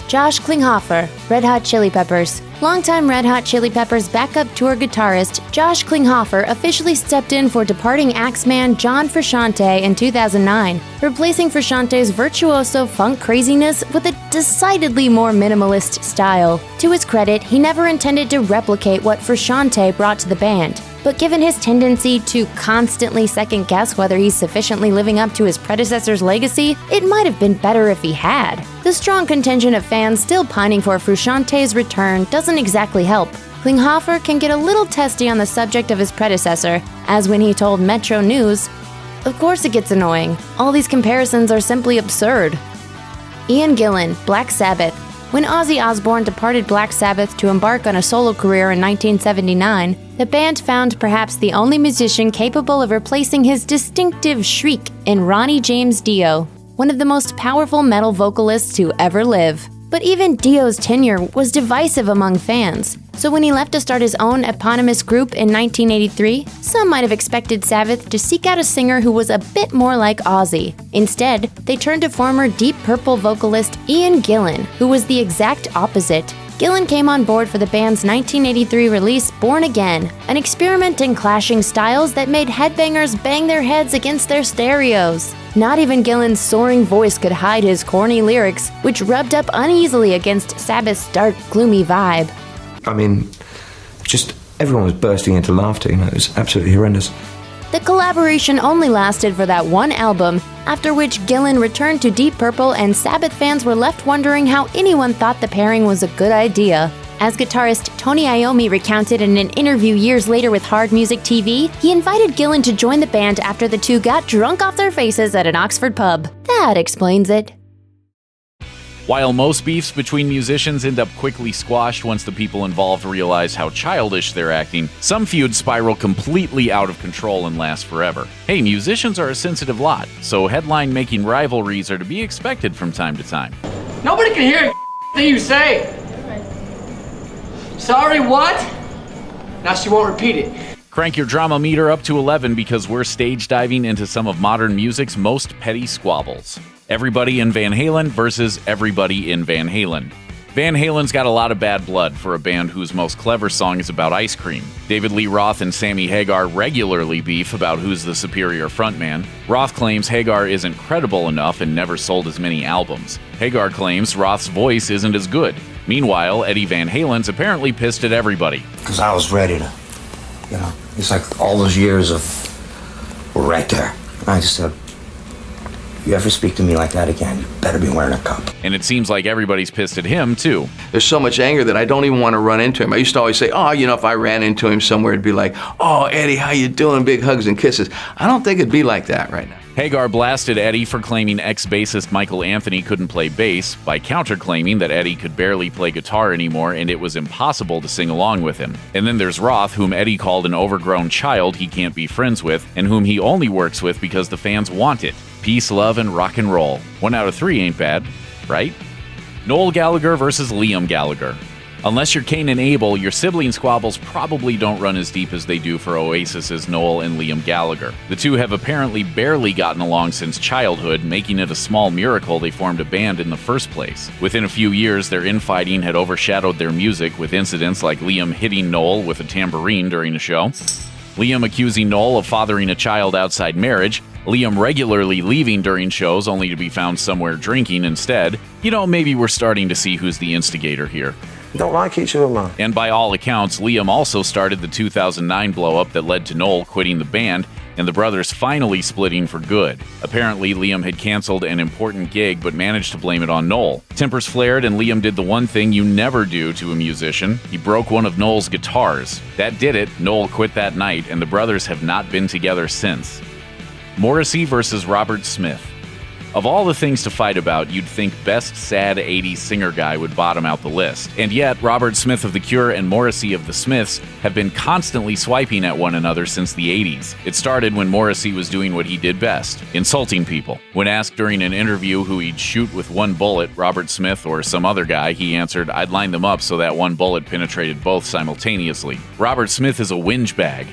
Josh Klinghoffer, Red Hot Chili Peppers. Longtime Red Hot Chili Peppers backup tour guitarist Josh Klinghoffer officially stepped in for departing Axeman John Frusciante in 2009, replacing Frusciante's virtuoso funk craziness with a decidedly more minimalist style. To his credit, he never intended to replicate what Frusciante brought to the band, but given his tendency to constantly second-guess whether he's sufficiently living up to his predecessor's legacy, it might have been better if he had. The strong contingent of fans still pining for Frusciante's return doesn't exactly help. Klinghoffer can get a little testy on the subject of his predecessor, as when he told Metro News, "Of course it gets annoying. All these comparisons are simply absurd." Ian Gillan, Black Sabbath. When Ozzy Osbourne departed Black Sabbath to embark on a solo career in 1979, the band found perhaps the only musician capable of replacing his distinctive shriek in Ronnie James Dio, one of the most powerful metal vocalists to ever live. But even Dio's tenure was divisive among fans, so when he left to start his own eponymous group in 1983, some might have expected Sabbath to seek out a singer who was a bit more like Ozzy. Instead, they turned to former Deep Purple vocalist Ian Gillan, who was the exact opposite. Gillan came on board for the band's 1983 release Born Again, an experiment in clashing styles that made headbangers bang their heads against their stereos. Not even Gillan's soaring voice could hide his corny lyrics, which rubbed up uneasily against Sabbath's dark, gloomy vibe. I mean, just everyone was bursting into laughter, it was absolutely horrendous. The collaboration only lasted for that one album, after which Gillan returned to Deep Purple and Sabbath fans were left wondering how anyone thought the pairing was a good idea. As guitarist Tony Iommi recounted in an interview years later with Hard Music TV, he invited Gillan to join the band after the two got drunk off their faces at an Oxford pub. That explains it. While most beefs between musicians end up quickly squashed once the people involved realize how childish they're acting, some feuds spiral completely out of control and last forever. Hey, musicians are a sensitive lot, so headline-making rivalries are to be expected from time to time. Nobody can hear a thing you say. Sorry, what? Now she won't repeat it. Crank your drama meter up to 11 because we're stage diving into some of modern music's most petty squabbles. Everybody in Van Halen versus everybody in Van Halen. Van Halen's got a lot of bad blood for a band whose most clever song is about ice cream. David Lee Roth and Sammy Hagar regularly beef about who's the superior frontman. Roth claims Hagar isn't credible enough and never sold as many albums. Hagar claims Roth's voice isn't as good. Meanwhile, Eddie Van Halen's apparently pissed at everybody. Because I was ready to, it's like all those years were right there. I just said, you ever speak to me like that again, you better be wearing a cup. And it seems like everybody's pissed at him, too. There's so much anger that I don't even want to run into him. I used to always say, if I ran into him somewhere, it'd be like, oh, Eddie, how you doing? Big hugs and kisses. I don't think it'd be like that right now. Hagar blasted Eddie for claiming ex-bassist Michael Anthony couldn't play bass by counter-claiming that Eddie could barely play guitar anymore and it was impossible to sing along with him. And then there's Roth, whom Eddie called an overgrown child he can't be friends with and whom he only works with because the fans want it. Peace, love, and rock and roll. 1 out of 3 ain't bad, right? Noel Gallagher versus Liam Gallagher. Unless you're Cain and Abel, your sibling squabbles probably don't run as deep as they do for Oasis's Noel and Liam Gallagher. The two have apparently barely gotten along since childhood, making it a small miracle they formed a band in the first place. Within a few years, their infighting had overshadowed their music, with incidents like Liam hitting Noel with a tambourine during a show, Liam accusing Noel of fathering a child outside marriage, Liam regularly leaving during shows only to be found somewhere drinking instead. Maybe we're starting to see who's the instigator here. Don't like each other, man. And by all accounts, Liam also started the 2009 blow-up that led to Noel quitting the band and the brothers finally splitting for good. Apparently, Liam had canceled an important gig but managed to blame it on Noel. Tempers flared and Liam did the one thing you never do to a musician. He broke one of Noel's guitars. That did it. Noel quit that night and the brothers have not been together since. Morrissey versus Robert Smith. Of all the things to fight about, you'd think best sad 80s singer guy would bottom out the list. And yet, Robert Smith of The Cure and Morrissey of The Smiths have been constantly swiping at one another since the 80s. It started when Morrissey was doing what he did best, insulting people. When asked during an interview who he'd shoot with one bullet, Robert Smith or some other guy, he answered, "I'd line them up so that one bullet penetrated both simultaneously." Robert Smith is a whinge bag.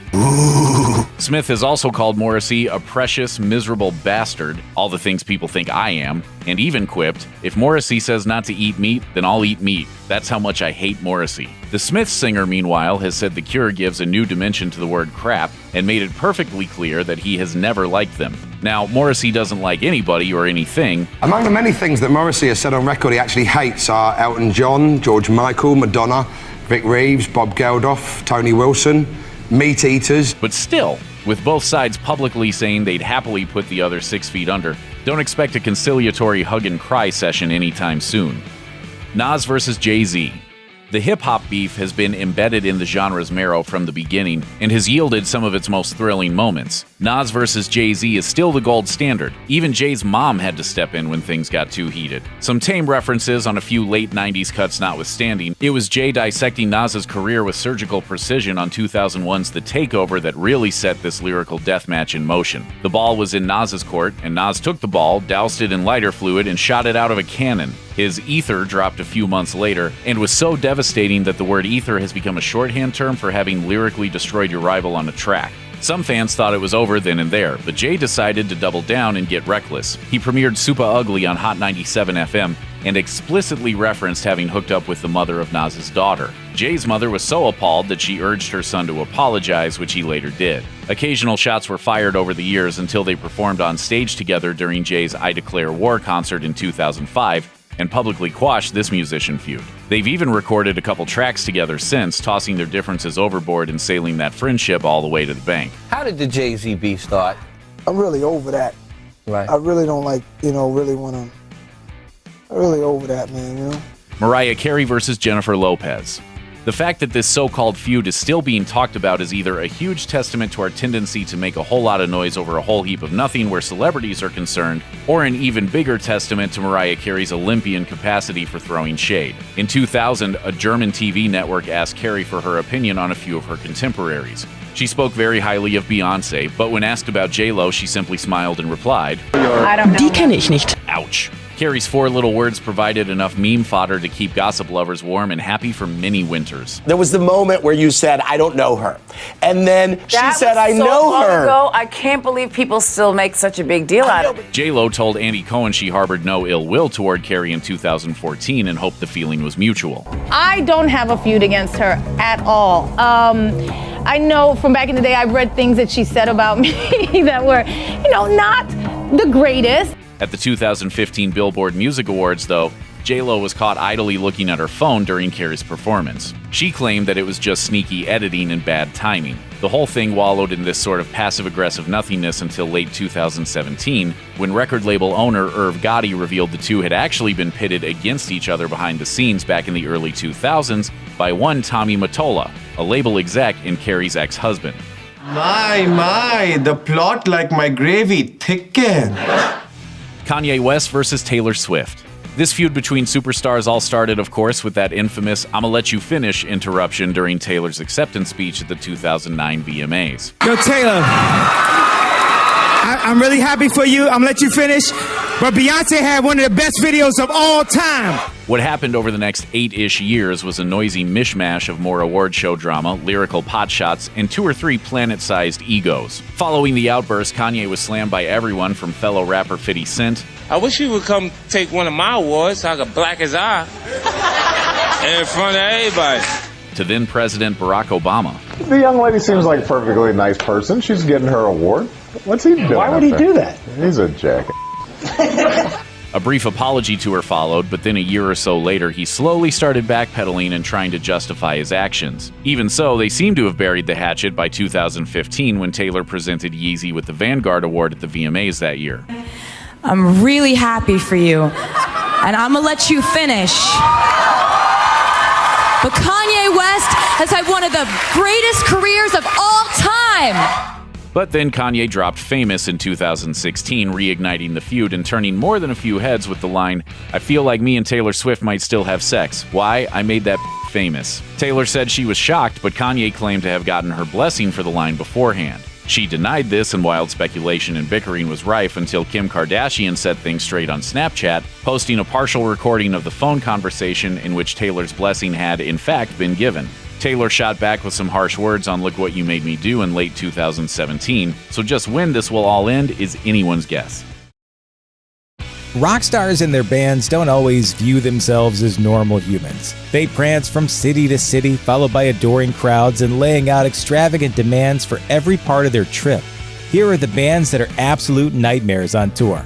Smith has also called Morrissey a precious, miserable bastard, all the things people think I am, and even quipped, "If Morrissey says not to eat meat, then I'll eat meat. That's how much I hate Morrissey." The Smiths singer, meanwhile, has said The Cure gives a new dimension to the word crap and made it perfectly clear that he has never liked them. Now, Morrissey doesn't like anybody or anything. Among the many things that Morrissey has said on record he actually hates are Elton John, George Michael, Madonna, Vic Reeves, Bob Geldof, Tony Wilson, meat eaters. But still, with both sides publicly saying they'd happily put the other 6 feet under, don't expect a conciliatory hug and cry session anytime soon. Nas versus Jay-Z. The hip-hop beef has been embedded in the genre's marrow from the beginning and has yielded some of its most thrilling moments. Nas versus Jay-Z is still the gold standard. Even Jay's mom had to step in when things got too heated. Some tame references on a few late 90s cuts notwithstanding, it was Jay dissecting Nas's career with surgical precision on 2001's The Takeover that really set this lyrical deathmatch in motion. The ball was in Nas's court, and Nas took the ball, doused it in lighter fluid, and shot it out of a cannon. His ether dropped a few months later, and was so devastating that the word ether has become a shorthand term for having lyrically destroyed your rival on a track. Some fans thought it was over then and there, but Jay decided to double down and get reckless. He premiered Super Ugly on Hot 97 FM and explicitly referenced having hooked up with the mother of Nas's daughter. Jay's mother was so appalled that she urged her son to apologize, which he later did. Occasional shots were fired over the years until they performed on stage together during Jay's I Declare War concert in 2005, and publicly quashed this musician feud. They've even recorded a couple tracks together since, tossing their differences overboard and sailing that friendship all the way to the bank. How did the Jay-Z beef start? I'm really over that. Right. I really don't like, really want to, I'm really over that, man, Mariah Carey versus Jennifer Lopez. The fact that this so-called feud is still being talked about is either a huge testament to our tendency to make a whole lot of noise over a whole heap of nothing where celebrities are concerned, or an even bigger testament to Mariah Carey's Olympian capacity for throwing shade. In 2000, a German TV network asked Carey for her opinion on a few of her contemporaries. She spoke very highly of Beyoncé, but when asked about J-Lo, she simply smiled and replied, I don't know. Die kenne ich nicht. Ouch. Carey's 4 little words provided enough meme fodder to keep gossip lovers warm and happy for many winters. There was the moment where you said, I don't know her. And then she said, I know her. Ago, I can't believe people still make such a big deal out of it. J-Lo told Andy Cohen she harbored no ill will toward Carey in 2014 and hoped the feeling was mutual. I don't have a feud against her at all. I know from back in the day, I read things that she said about me that were, not the greatest. At the 2015 Billboard Music Awards, though, J-Lo was caught idly looking at her phone during Carey's performance. She claimed that it was just sneaky editing and bad timing. The whole thing wallowed in this sort of passive-aggressive nothingness until late 2017, when record label owner Irv Gotti revealed the two had actually been pitted against each other behind the scenes back in the early 2000s by one Tommy Mottola, a label exec and Carey's ex-husband. My, the plot like my gravy thicken. Kanye West versus Taylor Swift. This feud between superstars all started, of course, with that infamous "I'ma let you finish" interruption during Taylor's acceptance speech at the 2009 VMAs. Yo, Taylor, I'm really happy for you. I'm gonna let you finish. But Beyonce had one of the best videos of all time. What happened over the next 8-ish years was a noisy mishmash of more award show drama, lyrical potshots, and 2 or 3 planet-sized egos. Following the outburst, Kanye was slammed by everyone from fellow rapper 50 Cent. I wish you would come take one of my awards so I could black his eye in front of everybody. To then President Barack Obama. The young lady seems like a perfectly nice person. She's getting her award. What's he doing? Why would he do that? He's a jackass. A brief apology tour followed, but then a year or so later, he slowly started backpedaling and trying to justify his actions. Even so, they seem to have buried the hatchet by 2015 when Taylor presented Yeezy with the Vanguard Award at the VMAs that year. I'm really happy for you, and I'm gonna let you finish. But Kanye West has had one of the greatest careers of all time. But then Kanye dropped Famous in 2016, reigniting the feud and turning more than a few heads with the line, "I feel like me and Taylor Swift might still have sex. Why? I made that famous." Taylor said she was shocked, but Kanye claimed to have gotten her blessing for the line beforehand. She denied this, and wild speculation and bickering was rife until Kim Kardashian set things straight on Snapchat, posting a partial recording of the phone conversation in which Taylor's blessing had, in fact, been given. Taylor shot back with some harsh words on "Look What You Made Me Do" in late 2017, so just when this will all end is anyone's guess. Rock stars and their bands don't always view themselves as normal humans. They prance from city to city, followed by adoring crowds and laying out extravagant demands for every part of their trip. Here are the bands that are absolute nightmares on tour.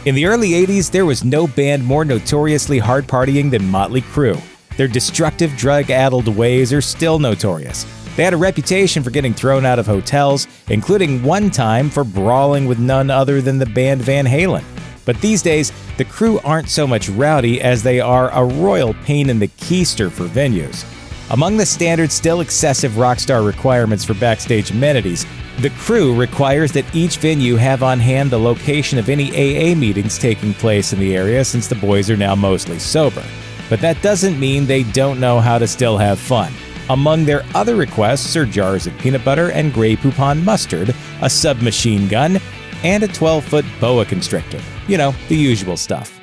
In the early 80s, there was no band more notoriously hard partying than Motley Crue. Their destructive, drug-addled ways are still notorious. They had a reputation for getting thrown out of hotels, including one time for brawling with none other than the band Van Halen. But these days, the crew aren't so much rowdy as they are a royal pain in the keister for venues. Among the standard, still excessive rockstar requirements for backstage amenities, the crew requires that each venue have on hand the location of any AA meetings taking place in the area, since the boys are now mostly sober. But that doesn't mean they don't know how to still have fun. Among their other requests are jars of peanut butter and Grey Poupon mustard, a submachine gun, and a 12-foot boa constrictor. You know, the usual stuff.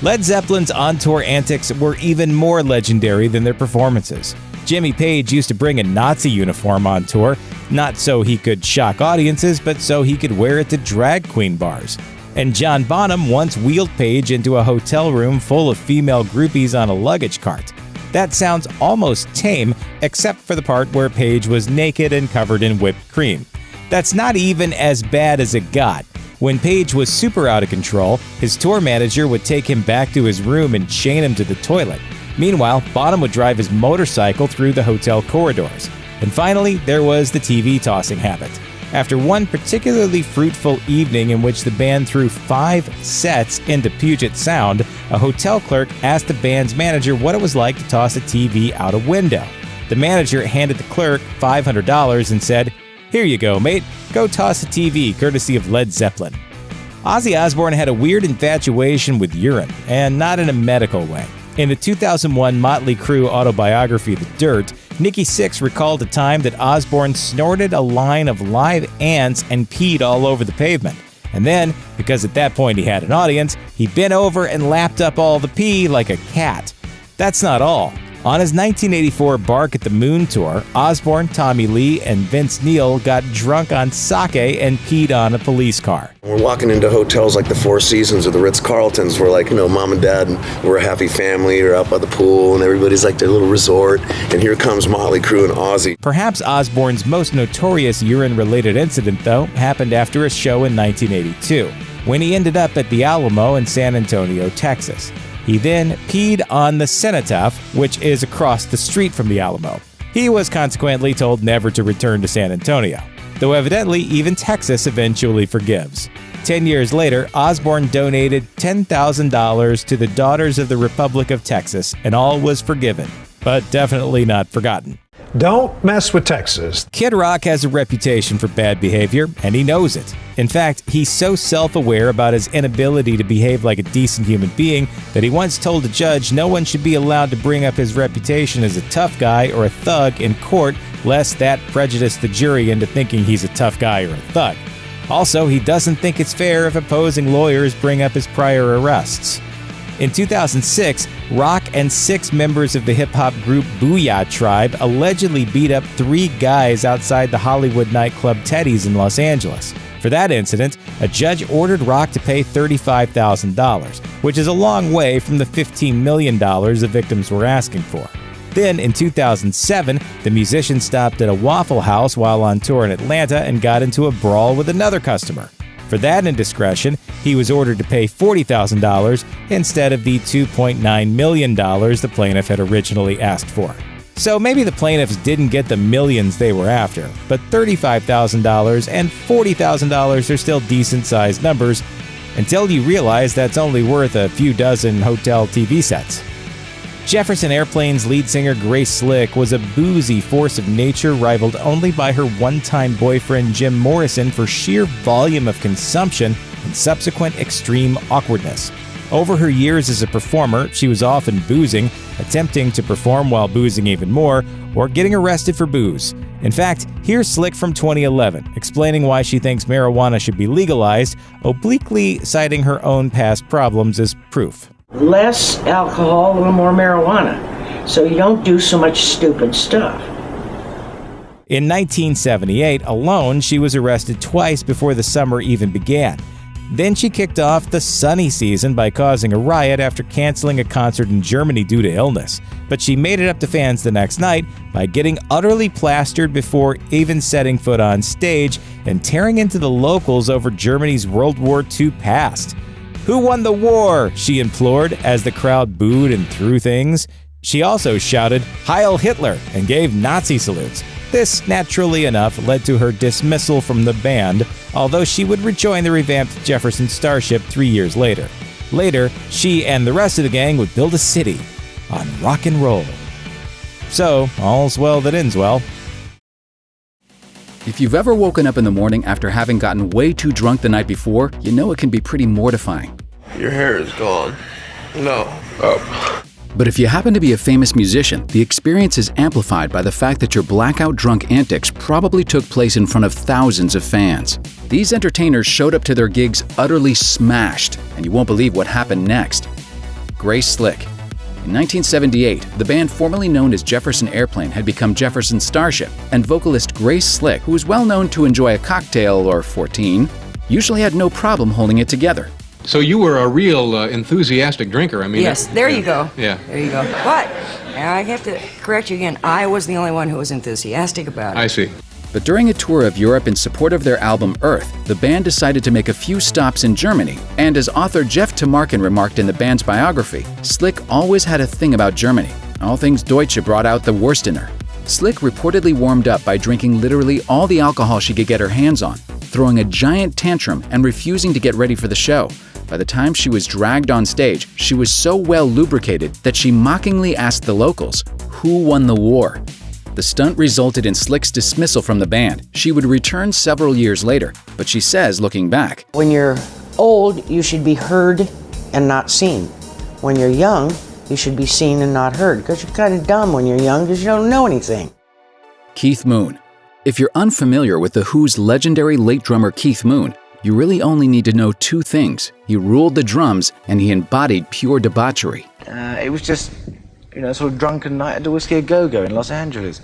Led Zeppelin's on-tour antics were even more legendary than their performances. Jimmy Page used to bring a Nazi uniform on tour, not so he could shock audiences, but so he could wear it to drag queen bars. And John Bonham once wheeled Page into a hotel room full of female groupies on a luggage cart. That sounds almost tame, except for the part where Page was naked and covered in whipped cream. That's not even as bad as it got. When Page was super out of control, his tour manager would take him back to his room and chain him to the toilet. Meanwhile, Bonham would drive his motorcycle through the hotel corridors. And finally, there was the TV tossing habit. After one particularly fruitful evening in which the band threw 5 sets into Puget Sound, a hotel clerk asked the band's manager what it was like to toss a TV out a window. The manager handed the clerk $500 and said, "Here you go, mate. Go toss a TV, courtesy of Led Zeppelin." Ozzy Osbourne had a weird infatuation with urine, and not in a medical way. In the 2001 Motley Crue autobiography, The Dirt, Nikki Sixx recalled a time that Osbourne snorted a line of live ants and peed all over the pavement. And then, because at that point he had an audience, he bent over and lapped up all the pee like a cat. That's not all. On his 1984 Bark at the Moon tour, Osbourne, Tommy Lee, and Vince Neil got drunk on sake and peed on a police car. We're walking into hotels like the Four Seasons or the Ritz-Carltons where, like, you know, mom and dad, and we're a happy family, or out by the pool, and everybody's like their little resort, and here comes Motley Crue and Ozzy. Perhaps Osbourne's most notorious urine-related incident, though, happened after a show in 1982, when he ended up at the Alamo in San Antonio, Texas. He then peed on the cenotaph, which is across the street from the Alamo. He was consequently told never to return to San Antonio, though evidently even Texas eventually forgives. 10 years later, Osbourne donated $10,000 to the Daughters of the Republic of Texas, and all was forgiven, but definitely not forgotten. Don't mess with Texas. Kid Rock has a reputation for bad behavior, and he knows it. In fact, he's so self-aware about his inability to behave like a decent human being that he once told a judge no one should be allowed to bring up his reputation as a tough guy or a thug in court, lest that prejudice the jury into thinking he's a tough guy or a thug. Also, he doesn't think it's fair if opposing lawyers bring up his prior arrests. In 2006, Rock and 6 members of the hip-hop group Booyah Tribe allegedly beat up 3 guys outside the Hollywood nightclub Teddy's in Los Angeles. For that incident, a judge ordered Rock to pay $35,000, which is a long way from the $15 million the victims were asking for. Then, in 2007, the musician stopped at a Waffle House while on tour in Atlanta and got into a brawl with another customer. For that indiscretion, he was ordered to pay $40,000 instead of the $2.9 million the plaintiff had originally asked for. So maybe the plaintiffs didn't get the millions they were after, but $35,000 and $40,000 are still decent-sized numbers until you realize that's only worth a few dozen hotel TV sets. Jefferson Airplane's lead singer Grace Slick was a boozy force of nature rivaled only by her one-time boyfriend Jim Morrison for sheer volume of consumption and subsequent extreme awkwardness. Over her years as a performer, she was often boozing, attempting to perform while boozing even more, or getting arrested for booze. In fact, here's Slick from 2011, explaining why she thinks marijuana should be legalized, obliquely citing her own past problems as proof. Less alcohol, a little more marijuana, so you don't do so much stupid stuff. In 1978 alone, she was arrested twice before the summer even began. Then she kicked off the sunny season by causing a riot after canceling a concert in Germany due to illness. But she made it up to fans the next night by getting utterly plastered before even setting foot on stage and tearing into the locals over Germany's World War II past. "Who won the war?" she implored as the crowd booed and threw things. She also shouted, "Heil Hitler," and gave Nazi salutes. This, naturally enough, led to her dismissal from the band, although she would rejoin the revamped Jefferson Starship 3 years later. Later, she and the rest of the gang would build a city on rock and roll. So, all's well that ends well. If you've ever woken up in the morning after having gotten way too drunk the night before, you know it can be pretty mortifying. Your hair is gone. No. Oh. But if you happen to be a famous musician, the experience is amplified by the fact that your blackout drunk antics probably took place in front of thousands of fans. These entertainers showed up to their gigs utterly smashed, and you won't believe what happened next. Grace Slick. In 1978, the band formerly known as Jefferson Airplane had become Jefferson Starship, and vocalist Grace Slick, who was well known to enjoy a cocktail or 14, usually had no problem holding it together. So you were a real enthusiastic drinker, I mean. Yes, there you go. Yeah. There you go. But I have to correct you again. I was the only one who was enthusiastic about it. I see. But during a tour of Europe in support of their album Earth, the band decided to make a few stops in Germany, and as author Jeff Tamarkin remarked in the band's biography, Slick always had a thing about Germany. All things Deutsche brought out the worst in her. Slick reportedly warmed up by drinking literally all the alcohol she could get her hands on, throwing a giant tantrum and refusing to get ready for the show. By the time she was dragged on stage, she was so well lubricated that she mockingly asked the locals, "Who won the war?" The stunt resulted in Slick's dismissal from the band. She would return several years later, but she says, looking back, When you're old, you should be heard and not seen. When you're young, you should be seen and not heard, because you're kind of dumb when you're young because you don't know anything. Keith Moon. If you're unfamiliar with The Who's legendary late drummer Keith Moon, you really only need to know two things. He ruled the drums and he embodied pure debauchery. It was just, sort of drunken night at the Whiskey A Go-Go in Los Angeles.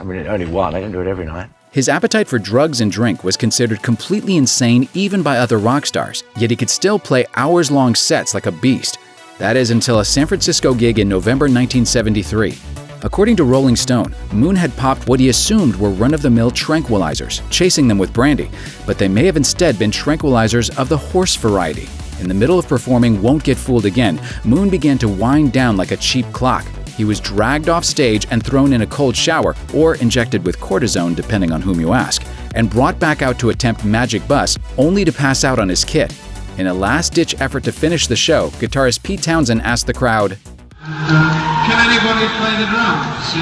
I mean, only one. I don't do it every night. His appetite for drugs and drink was considered completely insane even by other rock stars, yet he could still play hours-long sets like a beast. That is until a San Francisco gig in November 1973. According to Rolling Stone, Moon had popped what he assumed were run-of-the-mill tranquilizers, chasing them with brandy, but they may have instead been tranquilizers of the horse variety. In the middle of performing Won't Get Fooled Again, Moon began to wind down like a cheap clock. He was dragged off stage and thrown in a cold shower, or injected with cortisone depending on whom you ask, and brought back out to attempt Magic Bus, only to pass out on his kit. In a last-ditch effort to finish the show, guitarist Pete Townsend asked the crowd, "Can anybody play the drums?"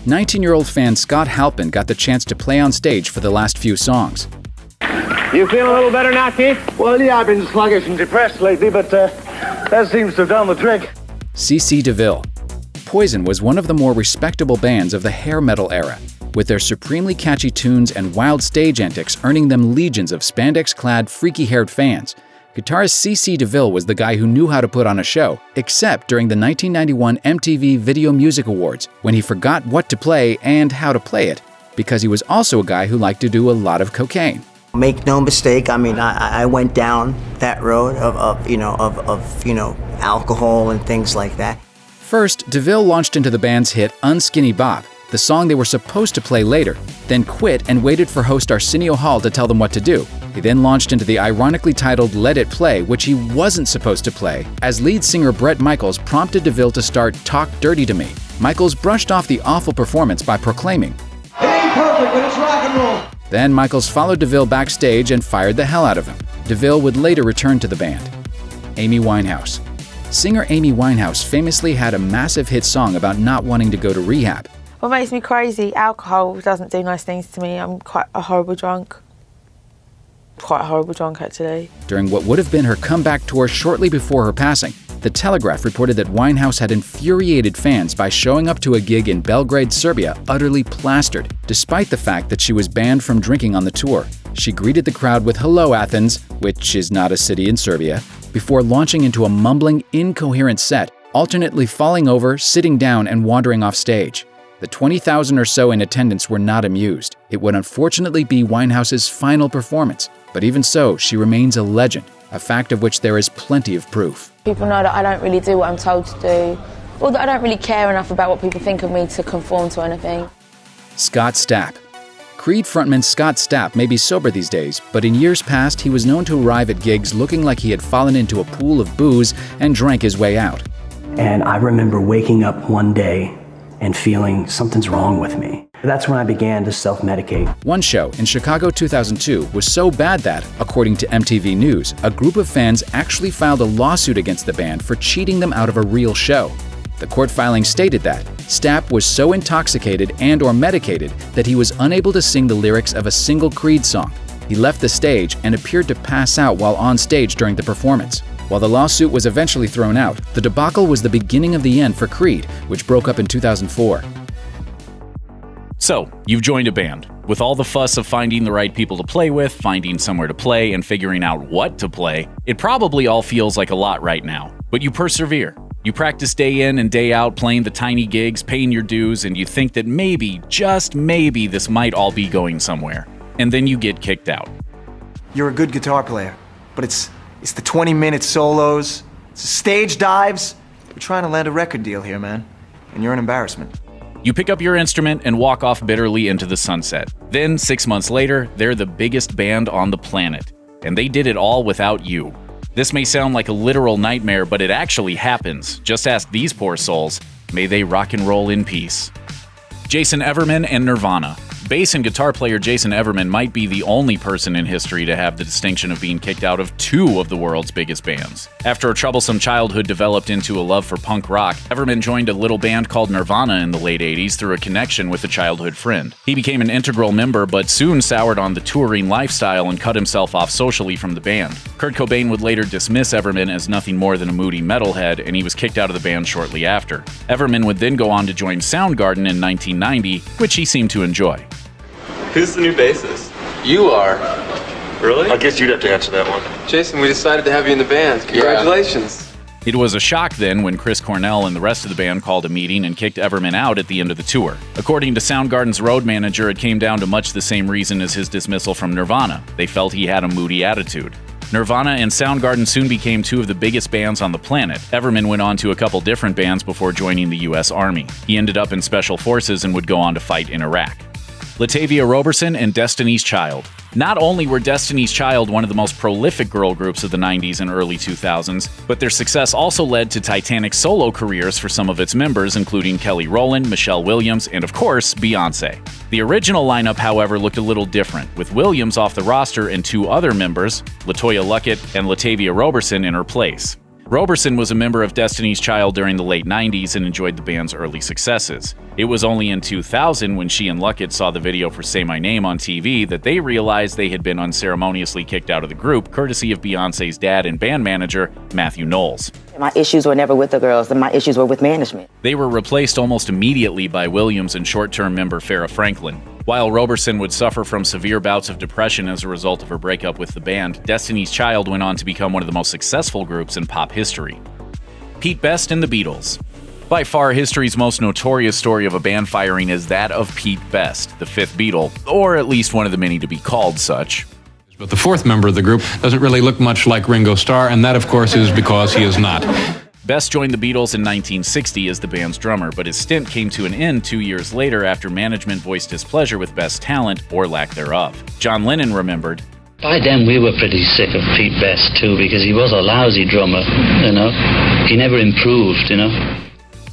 19-year-old fan Scott Halpin got the chance to play on stage for the last few songs. You feeling a little better now, Keith? Well, yeah, I've been sluggish and depressed lately, but that seems to have done the trick. C.C. DeVille. Poison was one of the more respectable bands of the hair metal era, with their supremely catchy tunes and wild stage antics earning them legions of spandex-clad, freaky-haired fans. Guitarist C.C. DeVille was the guy who knew how to put on a show, except during the 1991 MTV Video Music Awards, when he forgot what to play and how to play it, because he was also a guy who liked to do a lot of cocaine. Make no mistake, I mean, I went down that road of alcohol and things like that. First, DeVille launched into the band's hit Unskinny Bob, the song they were supposed to play later, then quit and waited for host Arsenio Hall to tell them what to do. He then launched into the ironically titled Let It Play, which he wasn't supposed to play, as lead singer Bret Michaels prompted DeVille to start Talk Dirty to Me. Michaels brushed off the awful performance by proclaiming, "It ain't perfect, but it's rock and roll." Then Michaels followed DeVille backstage and fired the hell out of him. DeVille would later return to the band. Amy Winehouse. Singer Amy Winehouse famously had a massive hit song about not wanting to go to rehab. What makes me crazy? Alcohol doesn't do nice things to me. I'm quite a horrible drunk. Quite a horrible drunk, actually. During what would have been her comeback tour shortly before her passing, The Telegraph reported that Winehouse had infuriated fans by showing up to a gig in Belgrade, Serbia, utterly plastered, despite the fact that she was banned from drinking on the tour. She greeted the crowd with "Hello, Athens," which is not a city in Serbia, before launching into a mumbling, incoherent set, alternately falling over, sitting down, and wandering off stage. The 20,000 or so in attendance were not amused. It would unfortunately be Winehouse's final performance, but even so, she remains a legend, a fact of which there is plenty of proof. People know that I don't really do what I'm told to do, or that I don't really care enough about what people think of me to conform to anything. Scott Stapp. Creed frontman Scott Stapp may be sober these days, but in years past he was known to arrive at gigs looking like he had fallen into a pool of booze and drank his way out. And I remember waking up one day and feeling something's wrong with me. That's when I began to self-medicate. One show in Chicago 2002 was so bad that, according to MTV News, a group of fans actually filed a lawsuit against the band for cheating them out of a real show. The court filing stated that Stapp was so intoxicated and/or medicated that he was unable to sing the lyrics of a single Creed song. He left the stage and appeared to pass out while on stage during the performance. While the lawsuit was eventually thrown out, the debacle was the beginning of the end for Creed, which broke up in 2004. So, you've joined a band. With all the fuss of finding the right people to play with, finding somewhere to play, and figuring out what to play, it probably all feels like a lot right now. But you persevere. You practice day in and day out, playing the tiny gigs, paying your dues, and you think that maybe, just maybe, this might all be going somewhere. And then you get kicked out. You're a good guitar player, but it's the 20-minute solos, it's the stage dives. We're trying to land a record deal here, man, and you're an embarrassment. You pick up your instrument and walk off bitterly into the sunset. Then, 6 months later, they're the biggest band on the planet. And they did it all without you. This may sound like a literal nightmare, but it actually happens. Just ask these poor souls. May they rock and roll in peace. Jason Everman and Nirvana. Bass and guitar player Jason Everman might be the only person in history to have the distinction of being kicked out of two of the world's biggest bands. After a troublesome childhood developed into a love for punk rock, Everman joined a little band called Nirvana in the late 80s through a connection with a childhood friend. He became an integral member, but soon soured on the touring lifestyle and cut himself off socially from the band. Kurt Cobain would later dismiss Everman as nothing more than a moody metalhead, and he was kicked out of the band shortly after. Everman would then go on to join Soundgarden in 1990, which he seemed to enjoy. Who's the new bassist? You are. Really? I guess you'd have to answer that one. Jason, we decided to have you in the band. Congratulations. It was a shock then when Chris Cornell and the rest of the band called a meeting and kicked Everman out at the end of the tour. According to Soundgarden's road manager, it came down to much the same reason as his dismissal from Nirvana. They felt he had a moody attitude. Nirvana and Soundgarden soon became two of the biggest bands on the planet. Everman went on to a couple different bands before joining the U.S. Army. He ended up in Special Forces and would go on to fight in Iraq. Latavia Roberson and Destiny's Child. Not only were Destiny's Child one of the most prolific girl groups of the 90s and early 2000s, but their success also led to titanic solo careers for some of its members, including Kelly Rowland, Michelle Williams, and of course, Beyoncé. The original lineup, however, looked a little different, with Williams off the roster and two other members, LaToya Luckett and Latavia Roberson, in her place. Roberson was a member of Destiny's Child during the late 90s and enjoyed the band's early successes. It was only in 2000 when she and Luckett saw the video for Say My Name on TV that they realized they had been unceremoniously kicked out of the group, courtesy of Beyoncé's dad and band manager, Matthew Knowles. My issues were never with the girls, my issues were with management. They were replaced almost immediately by Williams and short-term member Farrah Franklin. While Roberson would suffer from severe bouts of depression as a result of her breakup with the band, Destiny's Child went on to become one of the most successful groups in pop history. Pete Best and the Beatles. By far, history's most notorious story of a band firing is that of Pete Best, the fifth Beatle, or at least one of the many to be called such. But the fourth member of the group doesn't really look much like Ringo Starr, and that, of course, is because he is not. Best joined the Beatles in 1960 as the band's drummer, but his stint came to an end 2 years later after management voiced displeasure with Best's talent, or lack thereof. John Lennon remembered, "By then we were pretty sick of Pete Best too, because he was a lousy drummer, you know. He never improved, you know."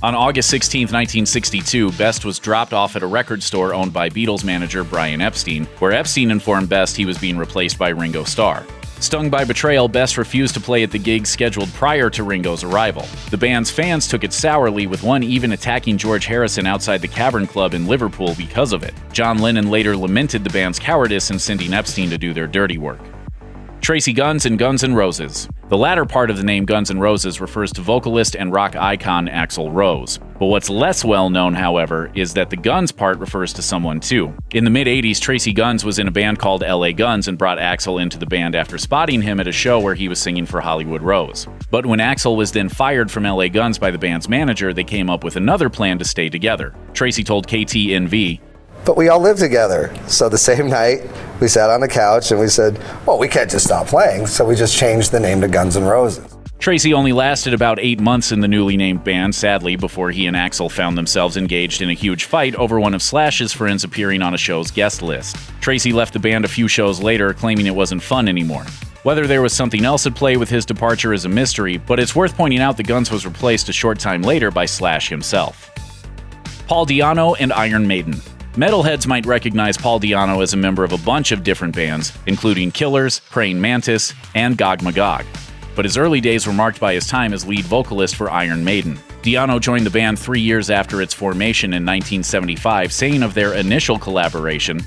On August 16, 1962, Best was dropped off at a record store owned by Beatles manager Brian Epstein, where Epstein informed Best he was being replaced by Ringo Starr. Stung by betrayal, Best refused to play at the gigs scheduled prior to Ringo's arrival. The band's fans took it sourly, with one even attacking George Harrison outside the Cavern Club in Liverpool because of it. John Lennon later lamented the band's cowardice in sending Epstein to do their dirty work. Tracy Guns and Guns N' Roses. The latter part of the name Guns N' Roses refers to vocalist and rock icon Axl Rose. But what's less well known, however, is that the Guns part refers to someone too. In the mid-80s, Tracy Guns was in a band called LA Guns and brought Axl into the band after spotting him at a show where he was singing for Hollywood Rose. But when Axl was then fired from LA Guns by the band's manager, they came up with another plan to stay together. Tracy told KTNV, "But we all live together. So the same night, we sat on the couch and we said, well, we can't just stop playing. So we just changed the name to Guns N' Roses." Tracy only lasted about 8 months in the newly named band, sadly, before he and Axl found themselves engaged in a huge fight over one of Slash's friends appearing on a show's guest list. Tracy left the band a few shows later, claiming it wasn't fun anymore. Whether there was something else at play with his departure is a mystery, but it's worth pointing out the Guns was replaced a short time later by Slash himself. Paul Di'Anno and Iron Maiden. Metalheads might recognize Paul Di'Anno as a member of a bunch of different bands, including Killers, Praying Mantis, and Gog Magog. But his early days were marked by his time as lead vocalist for Iron Maiden. Di'Anno joined the band 3 years after its formation in 1975, saying of their initial collaboration,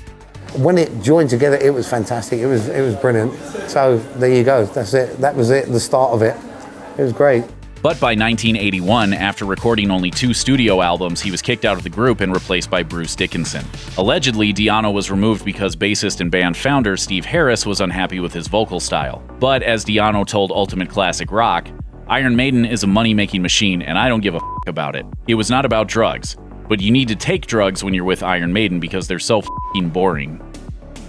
"When it joined together, it was fantastic. It was brilliant. So there you go. That's it. That was it. The start of it. It was great." But by 1981, after recording only 2 studio albums, he was kicked out of the group and replaced by Bruce Dickinson. Allegedly, Di'Anno was removed because bassist and band founder Steve Harris was unhappy with his vocal style. But as Di'Anno told Ultimate Classic Rock, "Iron Maiden is a money-making machine, and I don't give a f*** about it. It was not about drugs. But you need to take drugs when you're with Iron Maiden because they're so f***ing boring."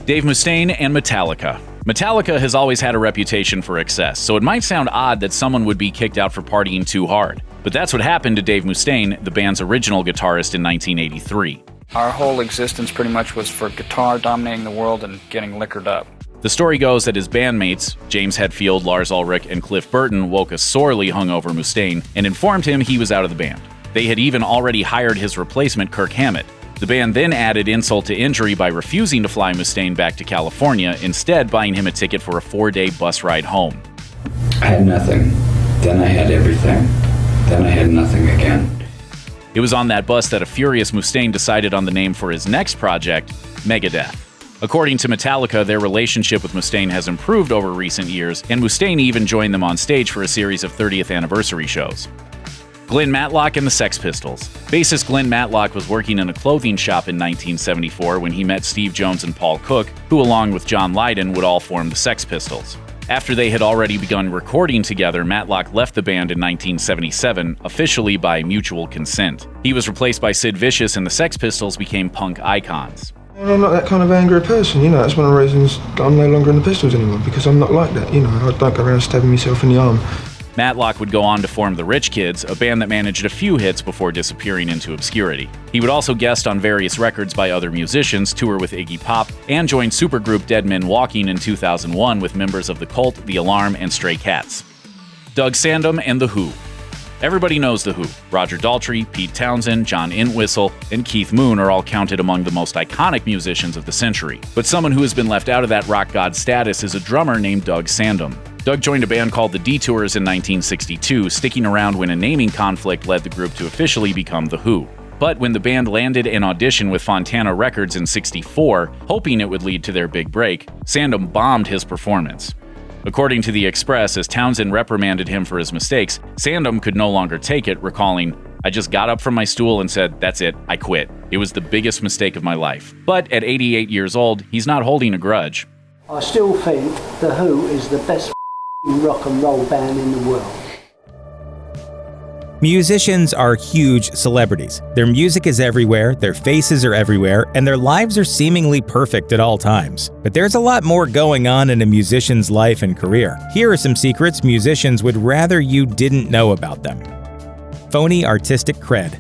Dave Mustaine and Metallica. Metallica has always had a reputation for excess, so it might sound odd that someone would be kicked out for partying too hard. But that's what happened to Dave Mustaine, the band's original guitarist, in 1983. Our whole existence pretty much was for guitar dominating the world and getting liquored up. The story goes that his bandmates, James Hetfield, Lars Ulrich, and Cliff Burton, woke a sorely hungover Mustaine and informed him he was out of the band. They had even already hired his replacement, Kirk Hammett. The band then added insult to injury by refusing to fly Mustaine back to California, instead buying him a ticket for a 4-day bus ride home. I had nothing. Then I had everything. Then I had nothing again. It was on that bus that a furious Mustaine decided on the name for his next project, Megadeth. According to Metallica, their relationship with Mustaine has improved over recent years, and Mustaine even joined them on stage for a series of 30th anniversary shows. Glenn Matlock and the Sex Pistols. Bassist Glenn Matlock was working in a clothing shop in 1974 when he met Steve Jones and Paul Cook, who along with John Lydon would all form the Sex Pistols. After they had already begun recording together, Matlock left the band in 1977, officially by mutual consent. He was replaced by Sid Vicious, and the Sex Pistols became punk icons. I'm not that kind of angry person, that's one of the reasons I'm no longer in the Pistols anymore, because I'm not like that, I don't go around stabbing myself in the arm. Matlock would go on to form the Rich Kids, a band that managed a few hits before disappearing into obscurity. He would also guest on various records by other musicians, tour with Iggy Pop, and join supergroup Dead Men Walking in 2001 with members of The Cult, The Alarm, and Stray Cats. Doug Sandom and The Who. Everybody knows The Who. Roger Daltrey, Pete Townsend, John Entwistle, and Keith Moon are all counted among the most iconic musicians of the century. But someone who has been left out of that rock god status is a drummer named Doug Sandom. Doug joined a band called the Detours in 1962, sticking around when a naming conflict led the group to officially become The Who. But when the band landed an audition with Fontana Records in '64, hoping it would lead to their big break, Sandom bombed his performance. According to The Express, as Townsend reprimanded him for his mistakes, Sandom could no longer take it, recalling, "I just got up from my stool and said, 'That's it, I quit. It was the biggest mistake of my life.'" But at 88 years old, he's not holding a grudge. I still think The Who is the best rock and roll band in the world. Musicians are huge celebrities. Their music is everywhere, their faces are everywhere, and their lives are seemingly perfect at all times. But there's a lot more going on in a musician's life and career. Here are some secrets musicians would rather you didn't know about them. Phony artistic cred.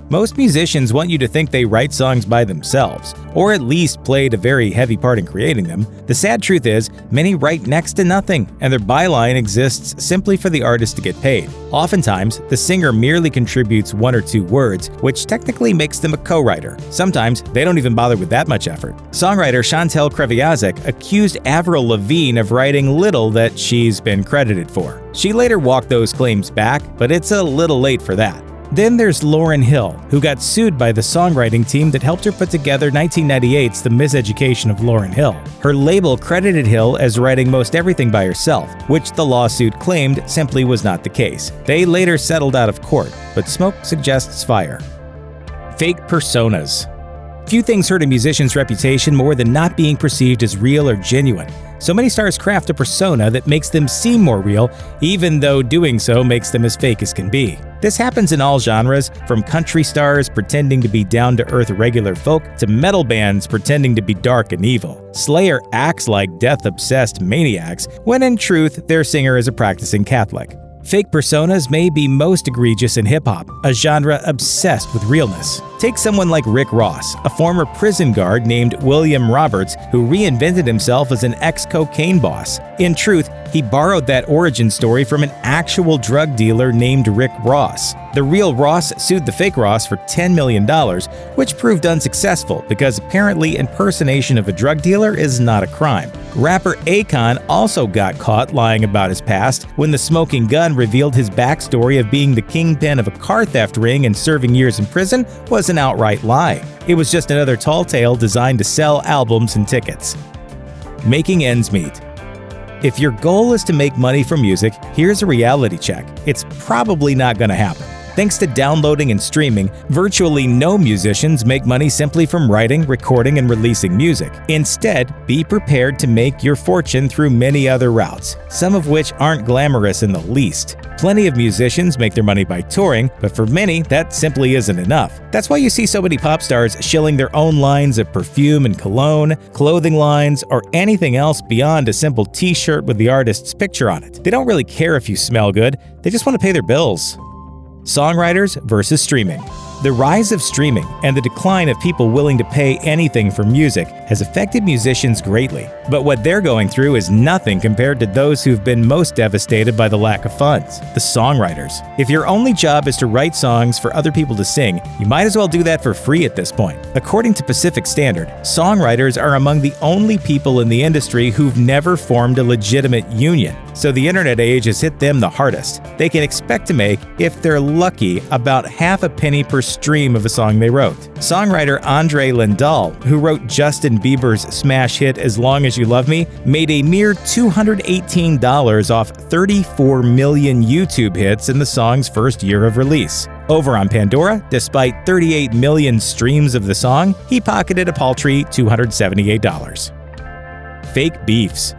Most musicians want you to think they write songs by themselves, or at least played a very heavy part in creating them. The sad truth is, many write next to nothing, and their byline exists simply for the artist to get paid. Oftentimes, the singer merely contributes 1 or 2 words, which technically makes them a co-writer. Sometimes, they don't even bother with that much effort. Songwriter Chantal Kreviazek accused Avril Lavigne of writing little that she's been credited for. She later walked those claims back, but it's a little late for that. Then there's Lauryn Hill, who got sued by the songwriting team that helped her put together 1998's The Miseducation of Lauryn Hill. Her label credited Hill as writing most everything by herself, which the lawsuit claimed simply was not the case. They later settled out of court, but smoke suggests fire. Fake personas. Few things hurt a musician's reputation more than not being perceived as real or genuine. So many stars craft a persona that makes them seem more real, even though doing so makes them as fake as can be. This happens in all genres, from country stars pretending to be down-to-earth regular folk to metal bands pretending to be dark and evil. Slayer acts like death-obsessed maniacs, when in truth, their singer is a practicing Catholic. Fake personas may be most egregious in hip-hop, a genre obsessed with realness. Take someone like Rick Ross, a former prison guard named William Roberts who reinvented himself as an ex-cocaine boss. In truth, He borrowed that origin story from an actual drug dealer named Rick Ross. The real Ross sued the fake Ross for $10 million, which proved unsuccessful because apparently impersonation of a drug dealer is not a crime. Rapper Akon also got caught lying about his past when the Smoking Gun revealed his backstory of being the kingpin of a car theft ring and serving years in prison was an outright lie. It was just another tall tale designed to sell albums and tickets. Making ends meet. If your goal is to make money from music, here's a reality check. It's probably not going to happen. Thanks to downloading and streaming, virtually no musicians make money simply from writing, recording, and releasing music. Instead, be prepared to make your fortune through many other routes, some of which aren't glamorous in the least. Plenty of musicians make their money by touring, but for many, that simply isn't enough. That's why you see so many pop stars shilling their own lines of perfume and cologne, clothing lines, or anything else beyond a simple t-shirt with the artist's picture on it. They don't really care if you smell good, they just want to pay their bills. Songwriters versus streaming. The rise of streaming and the decline of people willing to pay anything for music has affected musicians greatly. But what they're going through is nothing compared to those who've been most devastated by the lack of funds, the songwriters. If your only job is to write songs for other people to sing, you might as well do that for free at this point. According to Pacific Standard, songwriters are among the only people in the industry who've never formed a legitimate union. So the internet age has hit them the hardest. They can expect to make, if they're lucky, about half a penny per stream of a song they wrote. Songwriter Andre Lindahl, who wrote Justin Bieber's smash hit As Long As You Love Me, made a mere $218 off 34 million YouTube hits in the song's first year of release. Over on Pandora, despite 38 million streams of the song, he pocketed a paltry $278. Fake beefs.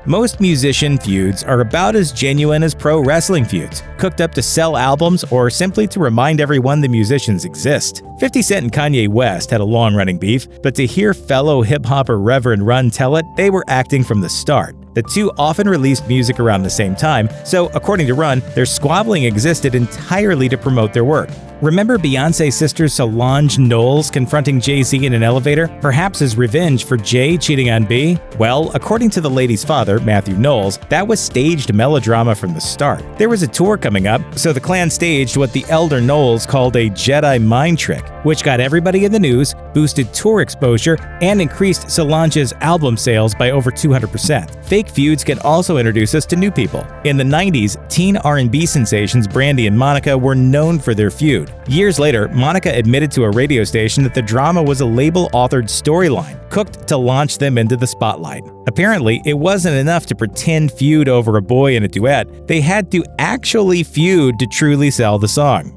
Most musician feuds are about as genuine as pro wrestling feuds, cooked up to sell albums or simply to remind everyone the musicians exist. 50 Cent and Kanye West had a long-running beef, but to hear fellow hip-hopper Reverend Run tell it, they were acting from the start. The two often released music around the same time, so according to Run, their squabbling existed entirely to promote their work. Remember Beyonce's sister Solange Knowles confronting Jay-Z in an elevator, perhaps as revenge for Jay cheating on B? Well, according to the lady's father, Matthew Knowles, that was staged melodrama from the start. There was a tour coming up, so the clan staged what the elder Knowles called a Jedi mind trick, which got everybody in the news, boosted tour exposure, and increased Solange's album sales by over 200%. Fake feuds can also introduce us to new people. In the 90s, teen R&B sensations Brandy and Monica were known for their feud. Years later, Monica admitted to a radio station that the drama was a label-authored storyline, cooked to launch them into the spotlight. Apparently, it wasn't enough to pretend feud over a boy in a duet, they had to actually feud to truly sell the song.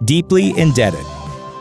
Deeply indebted.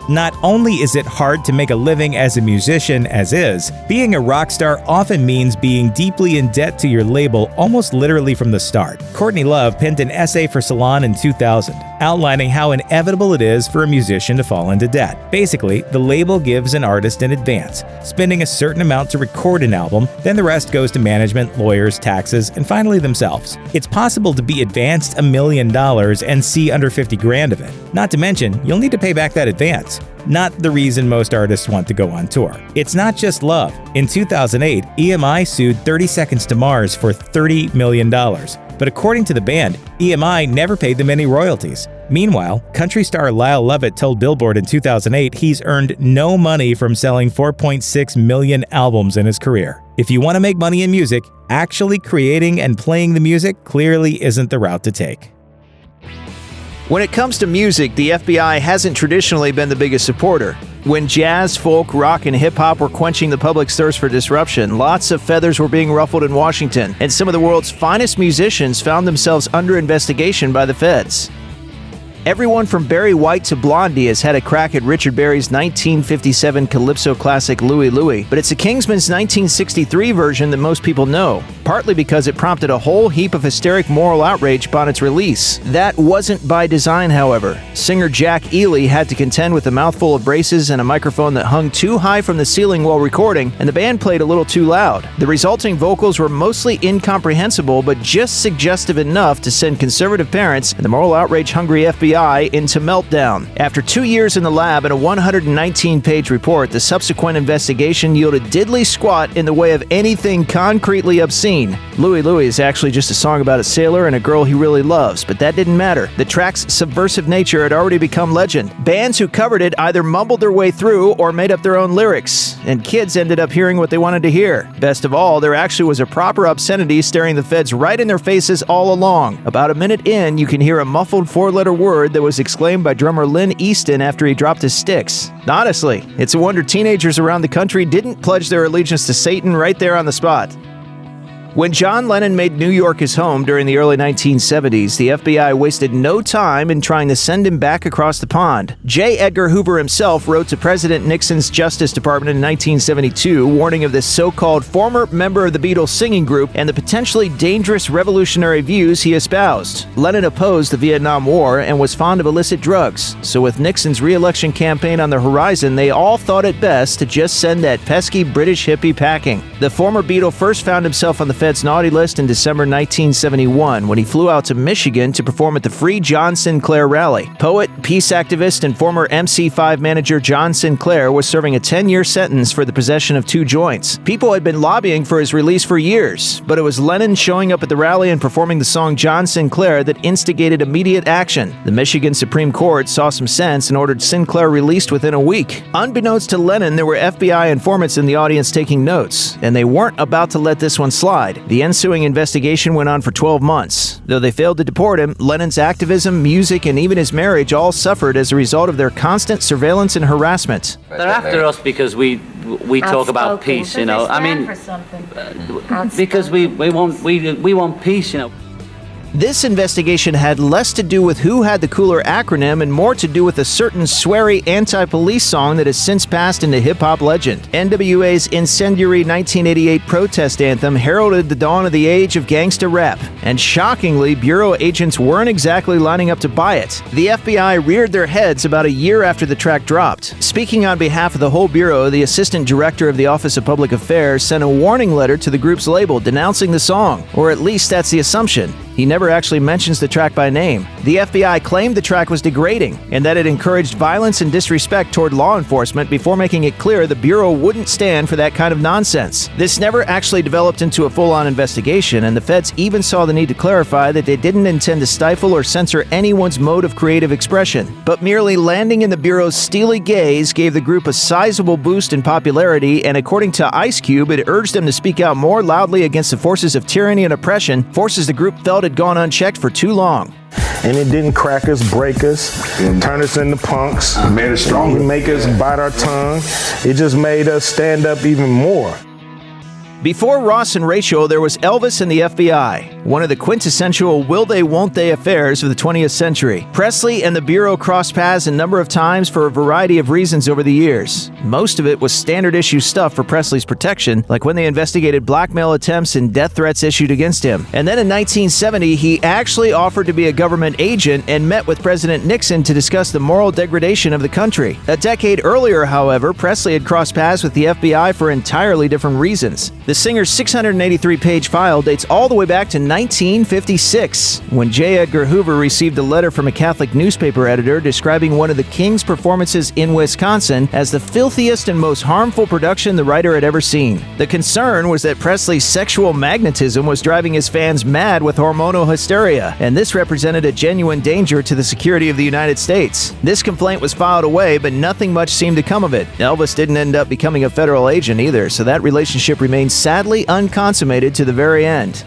Not only is it hard to make a living as a musician as is, being a rock star often means being deeply in debt to your label almost literally from the start. Courtney Love penned an essay for Salon in 2000, outlining how inevitable it is for a musician to fall into debt. Basically, the label gives an artist an advance, spending a certain amount to record an album, then the rest goes to management, lawyers, taxes, and finally themselves. It's possible to be advanced $1 million and see under 50 grand of it. Not to mention, you'll need to pay back that advance. Not the reason most artists want to go on tour. It's not just love. In 2008, EMI sued 30 Seconds to Mars for $30 million. But according to the band, EMI never paid them any royalties. Meanwhile, country star Lyle Lovett told Billboard in 2008 he's earned no money from selling 4.6 million albums in his career. If you want to make money in music, actually creating and playing the music clearly isn't the route to take. When it comes to music, the FBI hasn't traditionally been the biggest supporter. When jazz, folk, rock, and hip-hop were quenching the public's thirst for disruption, lots of feathers were being ruffled in Washington, and some of the world's finest musicians found themselves under investigation by the feds. Everyone from Barry White to Blondie has had a crack at Richard Berry's 1957 calypso classic Louie Louie, but it's the Kingsmen's 1963 version that most people know, partly because it prompted a whole heap of hysteric moral outrage upon its release. That wasn't by design, however. Singer Jack Ely had to contend with a mouthful of braces and a microphone that hung too high from the ceiling while recording, and the band played a little too loud. The resulting vocals were mostly incomprehensible, but just suggestive enough to send conservative parents and the moral outrage-hungry FBI into meltdown. After 2 years in the lab and a 119-page report, the subsequent investigation yielded diddly squat in the way of anything concretely obscene. Louie Louie is actually just a song about a sailor and a girl he really loves, but that didn't matter. The track's subversive nature had already become legend. Bands who covered it either mumbled their way through or made up their own lyrics, and kids ended up hearing what they wanted to hear. Best of all, there actually was a proper obscenity staring the feds right in their faces all along. About a minute in, you can hear a muffled 4-letter word that was exclaimed by drummer Lynn Easton after he dropped his sticks. Honestly, it's a wonder teenagers around the country didn't pledge their allegiance to Satan right there on the spot. When John Lennon made New York his home during the early 1970s, the FBI wasted no time in trying to send him back across the pond. J. Edgar Hoover himself wrote to President Nixon's Justice Department in 1972, warning of this so-called former member of the Beatles singing group and the potentially dangerous revolutionary views he espoused. Lennon opposed the Vietnam War and was fond of illicit drugs, so with Nixon's re-election campaign on the horizon, they all thought it best to just send that pesky British hippie packing. The former Beatle first found himself on the Fed's naughty list in December 1971 when he flew out to Michigan to perform at the Free John Sinclair rally. Poet, peace activist, and former MC5 manager John Sinclair was serving a 10-year sentence for the possession of 2 joints. People had been lobbying for his release for years, but it was Lennon showing up at the rally and performing the song John Sinclair that instigated immediate action. The Michigan Supreme Court saw some sense and ordered Sinclair released within a week. Unbeknownst to Lennon, there were FBI informants in the audience taking notes, and they weren't about to let this one slide. The ensuing investigation went on for 12 months. Though they failed to deport him, Lennon's activism, music, and even his marriage all suffered as a result of their constant surveillance and harassment. They're after us because we talk about peace, you know. I mean, because we want peace, you know. This investigation had less to do with who had the cooler acronym and more to do with a certain sweary anti-police song that has since passed into hip-hop legend. NWA's incendiary 1988 protest anthem heralded the dawn of the age of gangsta rap, and shockingly, Bureau agents weren't exactly lining up to buy it. The FBI reared their heads about a year after the track dropped. Speaking on behalf of the whole Bureau, the Assistant Director of the Office of Public Affairs sent a warning letter to the group's label denouncing the song, or at least that's the assumption. He never actually mentions the track by name. The FBI claimed the track was degrading and that it encouraged violence and disrespect toward law enforcement before making it clear the Bureau wouldn't stand for that kind of nonsense. This never actually developed into a full-on investigation, and the feds even saw the need to clarify that they didn't intend to stifle or censor anyone's mode of creative expression. But merely landing in the Bureau's steely gaze gave the group a sizable boost in popularity, and according to Ice Cube, it urged them to speak out more loudly against the forces of tyranny and oppression, forces the group felt had gone unchecked for too long. And it didn't crack us, break us, turn us into punks. It made us stronger. Make us bite our tongue. It just made us stand up even more. Before Ross and Rachel, there was Elvis and the FBI, one of the quintessential will-they-won't-they affairs of the 20th century. Presley and the Bureau crossed paths a number of times for a variety of reasons over the years. Most of it was standard-issue stuff for Presley's protection, like when they investigated blackmail attempts and death threats issued against him. And then in 1970, he actually offered to be a government agent and met with President Nixon to discuss the moral degradation of the country. A decade earlier, however, Presley had crossed paths with the FBI for entirely different reasons. The singer's 683-page file dates all the way back to 1956, when J. Edgar Hoover received a letter from a Catholic newspaper editor describing one of the King's performances in Wisconsin as the filthiest and most harmful production the writer had ever seen. The concern was that Presley's sexual magnetism was driving his fans mad with hormonal hysteria, and this represented a genuine danger to the security of the United States. This complaint was filed away, but nothing much seemed to come of it. Elvis didn't end up becoming a federal agent either, so that relationship remains sadly unconsummated to the very end.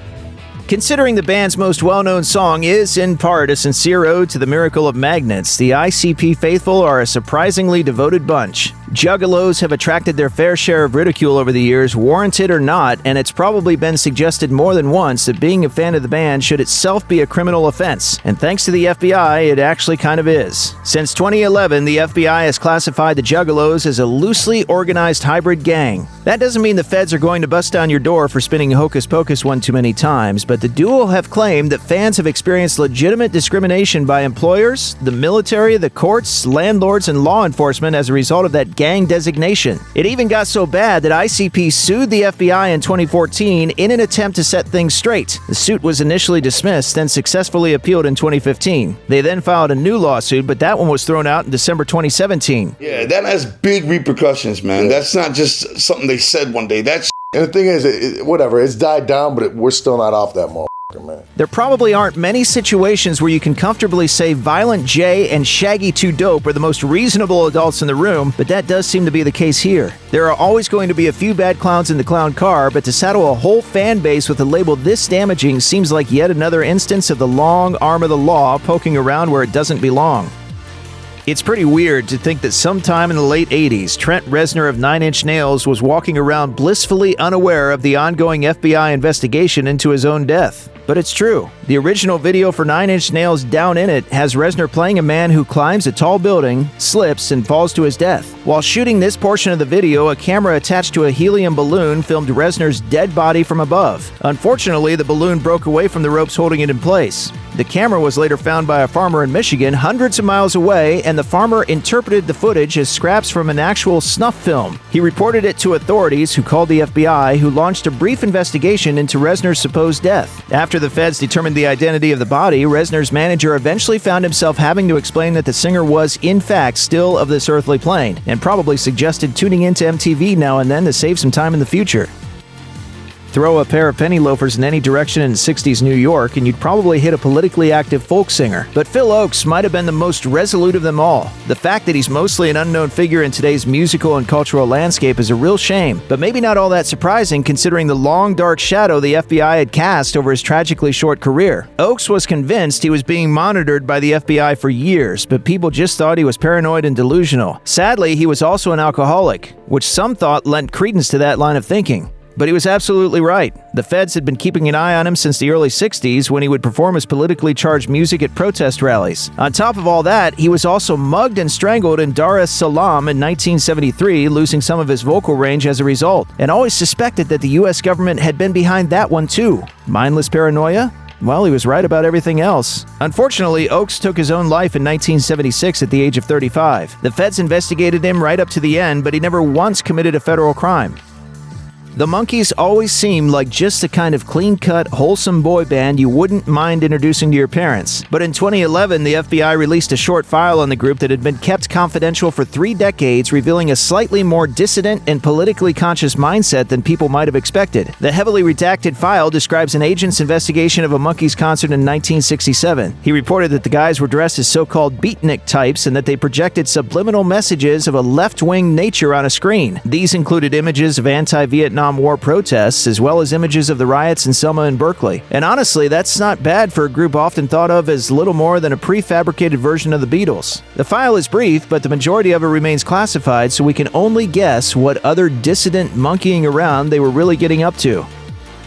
Considering the band's most well-known song is, in part, a sincere ode to the miracle of magnets, the ICP faithful are a surprisingly devoted bunch. Juggalos have attracted their fair share of ridicule over the years, warranted or not, and it's probably been suggested more than once that being a fan of the band should itself be a criminal offense, and thanks to the FBI, it actually kind of is. Since 2011, the FBI has classified the Juggalos as a loosely organized hybrid gang. That doesn't mean the feds are going to bust down your door for spinning Hocus Pocus one too many times, but the duo have claimed that fans have experienced legitimate discrimination by employers, the military, the courts, landlords, and law enforcement as a result of that gang designation. It even got so bad that ICP sued the FBI in 2014 in an attempt to set things straight. The suit was initially dismissed, then successfully appealed in 2015. They then filed a new lawsuit, but that one was thrown out in December 2017. Yeah, that has big repercussions, man. That's not just something they said one day. That's And the thing is, whatever, it's died down, but we're still not off that motherfucker, man. There probably aren't many situations where you can comfortably say Violent J and Shaggy 2 Dope are the most reasonable adults in the room, but that does seem to be the case here. There are always going to be a few bad clowns in the clown car, but to saddle a whole fan base with a label this damaging seems like yet another instance of the long arm of the law poking around where it doesn't belong. It's pretty weird to think that sometime in the late 80s, Trent Reznor of Nine Inch Nails was walking around blissfully unaware of the ongoing FBI investigation into his own death. But it's true. The original video for Nine Inch Nails' Down in It has Reznor playing a man who climbs a tall building, slips, and falls to his death. While shooting this portion of the video, a camera attached to a helium balloon filmed Reznor's dead body from above. Unfortunately, the balloon broke away from the ropes holding it in place. The camera was later found by a farmer in Michigan hundreds of miles away, and the farmer interpreted the footage as scraps from an actual snuff film. He reported it to authorities, who called the FBI, who launched a brief investigation into Reznor's supposed death. After the feds determined the identity of the body, Reznor's manager eventually found himself having to explain that the singer was, in fact, still of this earthly plane, and probably suggested tuning into MTV now and then to save some time in the future. Throw a pair of penny loafers in any direction in 60s New York and you'd probably hit a politically active folk singer. But Phil Ochs might have been the most resolute of them all. The fact that he's mostly an unknown figure in today's musical and cultural landscape is a real shame, but maybe not all that surprising considering the long dark shadow the FBI had cast over his tragically short career. Ochs was convinced he was being monitored by the FBI for years, but people just thought he was paranoid and delusional. Sadly, he was also an alcoholic, which some thought lent credence to that line of thinking. But he was absolutely right. The feds had been keeping an eye on him since the early 60s when he would perform his politically charged music at protest rallies. On top of all that, he was also mugged and strangled in Dar es Salaam in 1973, losing some of his vocal range as a result, and always suspected that the US government had been behind that one too. Mindless paranoia? Well, he was right about everything else. Unfortunately, Ochs took his own life in 1976 at the age of 35. The feds investigated him right up to the end, but he never once committed a federal crime. The Monkees always seemed like just the kind of clean-cut, wholesome boy band you wouldn't mind introducing to your parents. But in 2011, the FBI released a short file on the group that had been kept confidential for 3 decades, revealing a slightly more dissident and politically conscious mindset than people might have expected. The heavily redacted file describes an agent's investigation of a Monkees concert in 1967. He reported that the guys were dressed as so-called beatnik types and that they projected subliminal messages of a left-wing nature on a screen. These included images of anti-Vietnam War protests, as well as images of the riots in Selma and Berkeley. And honestly, that's not bad for a group often thought of as little more than a prefabricated version of the Beatles. The file is brief, but the majority of it remains classified, so we can only guess what other dissident monkeying around they were really getting up to.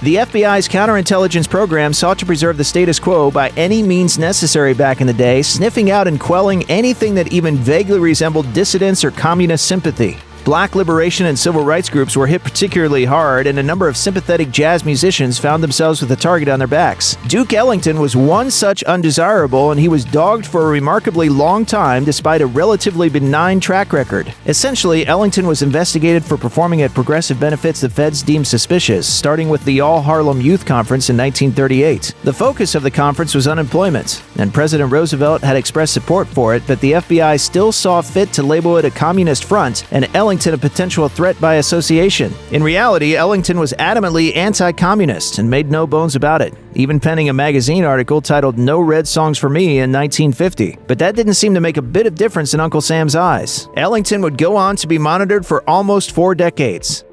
The FBI's counterintelligence program sought to preserve the status quo by any means necessary back in the day, sniffing out and quelling anything that even vaguely resembled dissidence or communist sympathy. Black liberation and civil rights groups were hit particularly hard, and a number of sympathetic jazz musicians found themselves with a target on their backs. Duke Ellington was one such undesirable, and he was dogged for a remarkably long time despite a relatively benign track record. Essentially, Ellington was investigated for performing at progressive benefits the feds deemed suspicious, starting with the All Harlem Youth Conference in 1938. The focus of the conference was unemployment, and President Roosevelt had expressed support for it, but the FBI still saw fit to label it a communist front, and Ellington a potential threat by association. In reality, Ellington was adamantly anti-communist and made no bones about it, even penning a magazine article titled "No Red Songs for Me" in 1950. But that didn't seem to make a bit of difference in Uncle Sam's eyes. Ellington would go on to be monitored for almost 4 decades.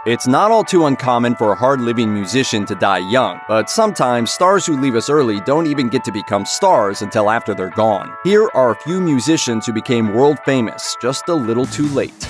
It's not all too uncommon for a hard-living musician to die young, but sometimes stars who leave us early don't even get to become stars until after they're gone. Here are a few musicians who became world famous just a little too late.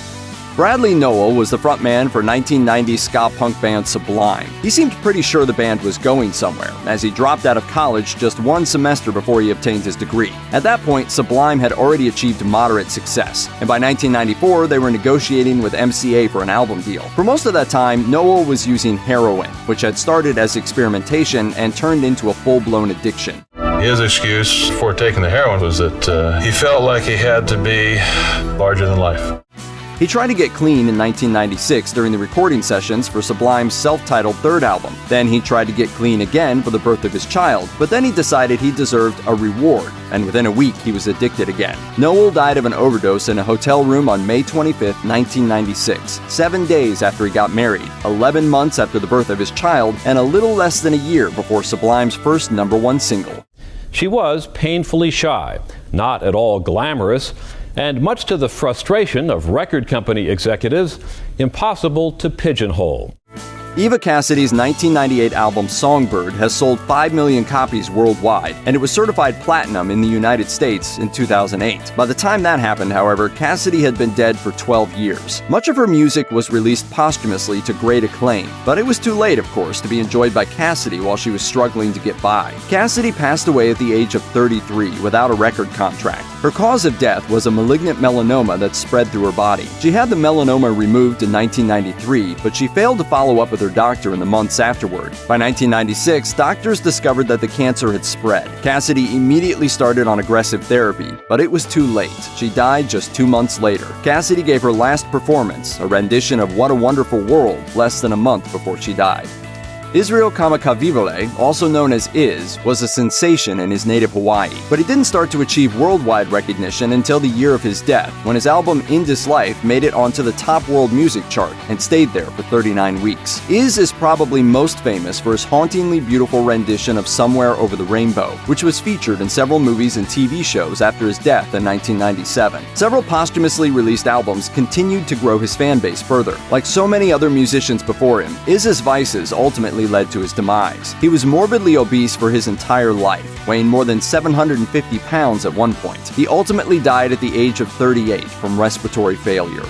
Bradley Nowell was the frontman for 1990s ska punk band Sublime. He seemed pretty sure the band was going somewhere, as he dropped out of college just 1 semester before he obtained his degree. At that point, Sublime had already achieved moderate success, and by 1994 they were negotiating with MCA for an album deal. For most of that time, Nowell was using heroin, which had started as experimentation and turned into a full-blown addiction. His excuse for taking the heroin was that he felt like he had to be larger than life. He tried to get clean in 1996 during the recording sessions for Sublime's self-titled third album. Then he tried to get clean again for the birth of his child, but then he decided he deserved a reward, and within a week he was addicted again. Noel died of an overdose in a hotel room on May 25, 1996, 7 days after he got married, 11 months after the birth of his child, and a little less than a year before Sublime's first #1 single. She was painfully shy, not at all glamorous, and much to the frustration of record company executives, impossible to pigeonhole. Eva Cassidy's 1998 album Songbird has sold 5 million copies worldwide, and it was certified platinum in the United States in 2008. By the time that happened, however, Cassidy had been dead for 12 years. Much of her music was released posthumously to great acclaim, but it was too late, of course, to be enjoyed by Cassidy while she was struggling to get by. Cassidy passed away at the age of 33 without a record contract. Her cause of death was a malignant melanoma that spread through her body. She had the melanoma removed in 1993, but she failed to follow up with her doctor in the months afterward. By 1996, doctors discovered that the cancer had spread. Cassidy immediately started on aggressive therapy, but it was too late. She died just 2 months later. Cassidy gave her last performance, a rendition of What a Wonderful World, less than a month before she died. Israel Kamakawiwo'ole, also known as Iz, was a sensation in his native Hawaii, but he didn't start to achieve worldwide recognition until the year of his death, when his album In This Life made it onto the top world music chart and stayed there for 39 weeks. Iz is probably most famous for his hauntingly beautiful rendition of Somewhere Over the Rainbow, which was featured in several movies and TV shows after his death in 1997. Several posthumously released albums continued to grow his fan base further. Like so many other musicians before him, Iz's vices ultimately led to his demise. He was morbidly obese for his entire life, weighing more than 750 pounds at one point. He ultimately died at the age of 38 from respiratory failure.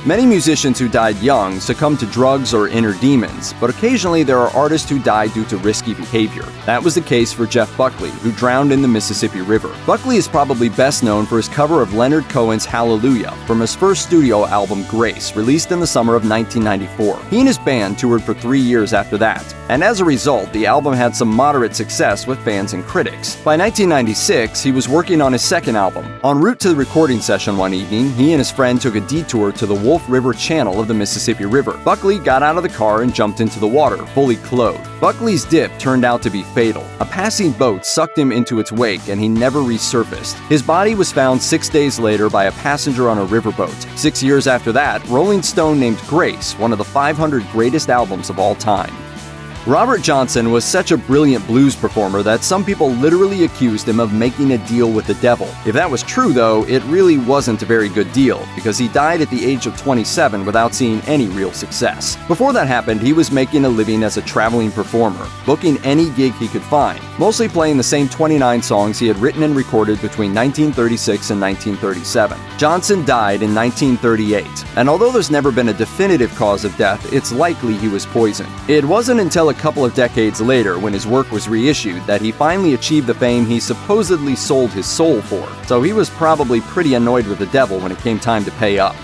Many musicians who died young succumbed to drugs or inner demons, but occasionally there are artists who die due to risky behavior. That was the case for Jeff Buckley, who drowned in the Mississippi River. Buckley is probably best known for his cover of Leonard Cohen's Hallelujah from his first studio album Grace, released in the summer of 1994. He and his band toured for 3 years after that, and as a result, the album had some moderate success with fans and critics. By 1996, he was working on his second album. En route to the recording session one evening, he and his friend took a detour to the Wolf River channel of the Mississippi River. Buckley got out of the car and jumped into the water, fully clothed. Buckley's dip turned out to be fatal. A passing boat sucked him into its wake and he never resurfaced. His body was found 6 days later by a passenger on a riverboat. 6 years after that, Rolling Stone named Grace one of the 500 greatest albums of all time. Robert Johnson was such a brilliant blues performer that some people literally accused him of making a deal with the devil. If that was true, though, it really wasn't a very good deal, because he died at the age of 27 without seeing any real success. Before that happened, he was making a living as a traveling performer, booking any gig he could find, mostly playing the same 29 songs he had written and recorded between 1936 and 1937. Johnson died in 1938, and although there's never been a definitive cause of death, it's likely he was poisoned. It wasn't until a couple of decades later, when his work was reissued, that he finally achieved the fame he supposedly sold his soul for, so he was probably pretty annoyed with the devil when it came time to pay up.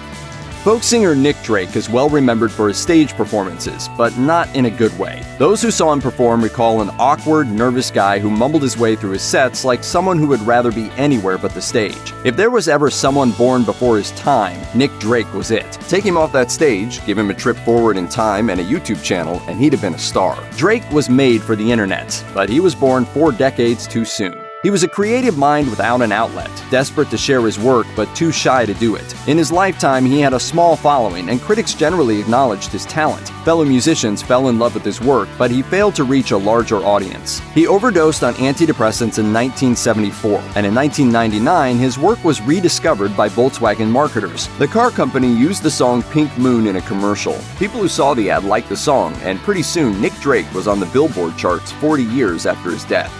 Folk singer Nick Drake is well remembered for his stage performances, but not in a good way. Those who saw him perform recall an awkward, nervous guy who mumbled his way through his sets like someone who would rather be anywhere but the stage. If there was ever someone born before his time, Nick Drake was it. Take him off that stage, give him a trip forward in time and a YouTube channel, and he'd have been a star. Drake was made for the internet, but he was born 4 decades too soon. He was a creative mind without an outlet, desperate to share his work but too shy to do it. In his lifetime, he had a small following, and critics generally acknowledged his talent. Fellow musicians fell in love with his work, but he failed to reach a larger audience. He overdosed on antidepressants in 1974, and in 1999, his work was rediscovered by Volkswagen marketers. The car company used the song Pink Moon in a commercial. People who saw the ad liked the song, and pretty soon Nick Drake was on the Billboard charts 40 years after his death.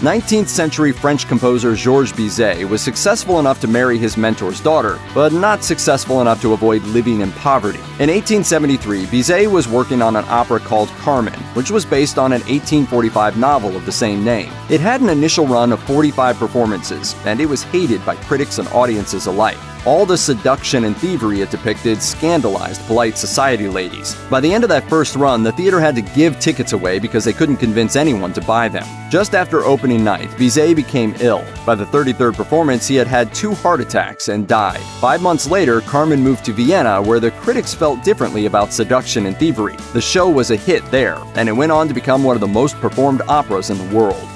19th century French composer Georges Bizet was successful enough to marry his mentor's daughter, but not successful enough to avoid living in poverty. In 1873, Bizet was working on an opera called Carmen, which was based on an 1845 novel of the same name. It had an initial run of 45 performances, and it was hated by critics and audiences alike. All the seduction and thievery it depicted scandalized polite society ladies. By the end of that first run, the theater had to give tickets away because they couldn't convince anyone to buy them. Just after opening night, Bizet became ill. By the 33rd performance, he had had 2 heart attacks and died. 5 months later, Carmen moved to Vienna, where the critics felt differently about seduction and thievery. The show was a hit there, and it went on to become one of the most performed operas in the world.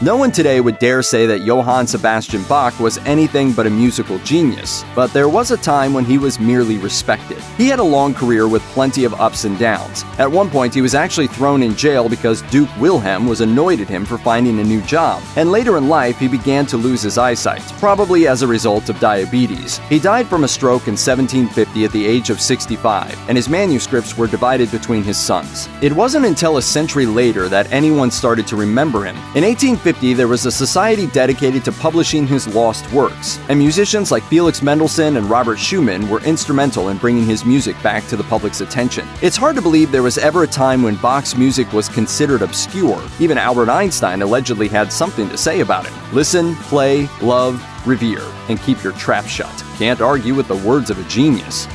No one today would dare say that Johann Sebastian Bach was anything but a musical genius, but there was a time when he was merely respected. He had a long career with plenty of ups and downs. At one point, he was actually thrown in jail because Duke Wilhelm was annoyed at him for finding a new job, and later in life, he began to lose his eyesight, probably as a result of diabetes. He died from a stroke in 1750 at the age of 65, and his manuscripts were divided between his sons. It wasn't until a century later that anyone started to remember him. In 1850, there was a society dedicated to publishing his lost works, and musicians like Felix Mendelssohn and Robert Schumann were instrumental in bringing his music back to the public's attention. It's hard to believe there was ever a time when Bach's music was considered obscure. Even Albert Einstein allegedly had something to say about it. Listen, play, love, revere, and keep your trap shut. Can't argue with the words of a genius.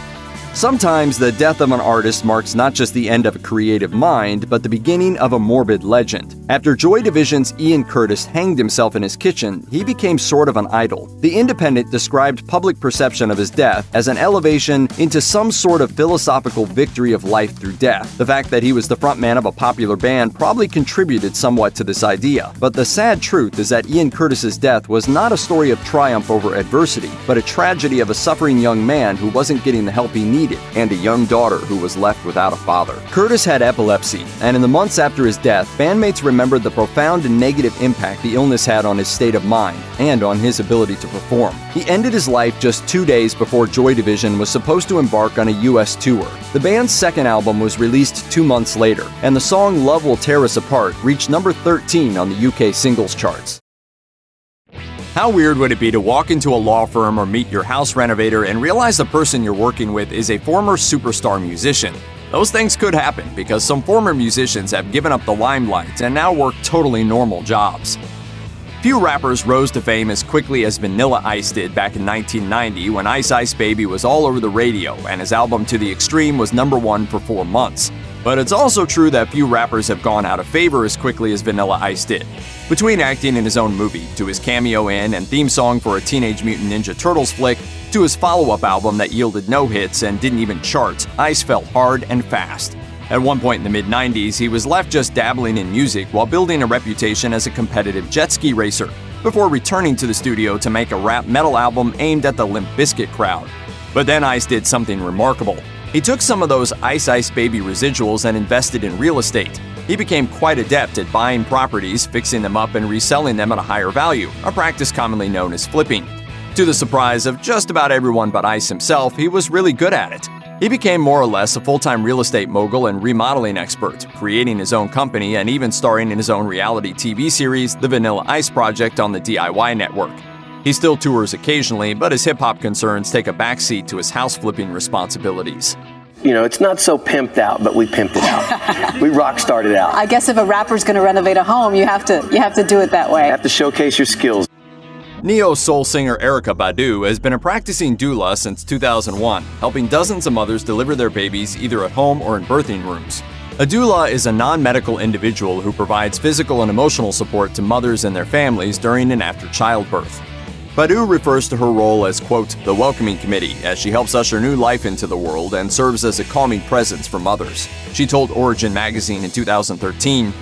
Sometimes the death of an artist marks not just the end of a creative mind, but the beginning of a morbid legend. After Joy Division's Ian Curtis hanged himself in his kitchen, he became sort of an idol. The Independent described public perception of his death as an elevation into some sort of philosophical victory of life through death. The fact that he was the frontman of a popular band probably contributed somewhat to this idea. But the sad truth is that Ian Curtis's death was not a story of triumph over adversity, but a tragedy of a suffering young man who wasn't getting the help he needed, and a young daughter who was left without a father. Curtis had epilepsy, and in the months after his death, bandmates remembered the profound and negative impact the illness had on his state of mind and on his ability to perform. He ended his life just 2 days before Joy Division was supposed to embark on a US tour. The band's second album was released 2 months later, and the song Love Will Tear Us Apart reached number 13 on the UK singles charts. How weird would it be to walk into a law firm or meet your house renovator and realize the person you're working with is a former superstar musician? Those things could happen because some former musicians have given up the limelight and now work totally normal jobs. Few rappers rose to fame as quickly as Vanilla Ice did back in 1990 when Ice Ice Baby was all over the radio and his album To the Extreme was #1 for 4 months. But it's also true that few rappers have gone out of favor as quickly as Vanilla Ice did. Between acting in his own movie, to his cameo in and theme song for a Teenage Mutant Ninja Turtles flick, to his follow-up album that yielded no hits and didn't even chart, Ice fell hard and fast. At one point in the mid-90s, he was left just dabbling in music while building a reputation as a competitive jet ski racer, before returning to the studio to make a rap metal album aimed at the Limp Bizkit crowd. But then Ice did something remarkable. He took some of those Ice Ice Baby residuals and invested in real estate. He became quite adept at buying properties, fixing them up, and reselling them at a higher value, a practice commonly known as flipping. To the surprise of just about everyone but Ice himself, he was really good at it. He became more or less a full-time real estate mogul and remodeling expert, creating his own company and even starring in his own reality TV series, The Vanilla Ice Project, on the DIY network. He still tours occasionally, but his hip-hop concerns take a backseat to his house-flipping responsibilities. You know, it's not so pimped out, but we pimped it out. We rock started out. I guess if a rapper's going to renovate a home, you have to do it that way. You have to showcase your skills. Neo-soul singer Erykah Badu has been a practicing doula since 2001, helping dozens of mothers deliver their babies either at home or in birthing rooms. A doula is a non-medical individual who provides physical and emotional support to mothers and their families during and after childbirth. Badu refers to her role as, quote, the welcoming committee, as she helps usher new life into the world and serves as a calming presence for mothers. She told Origin magazine in 2013,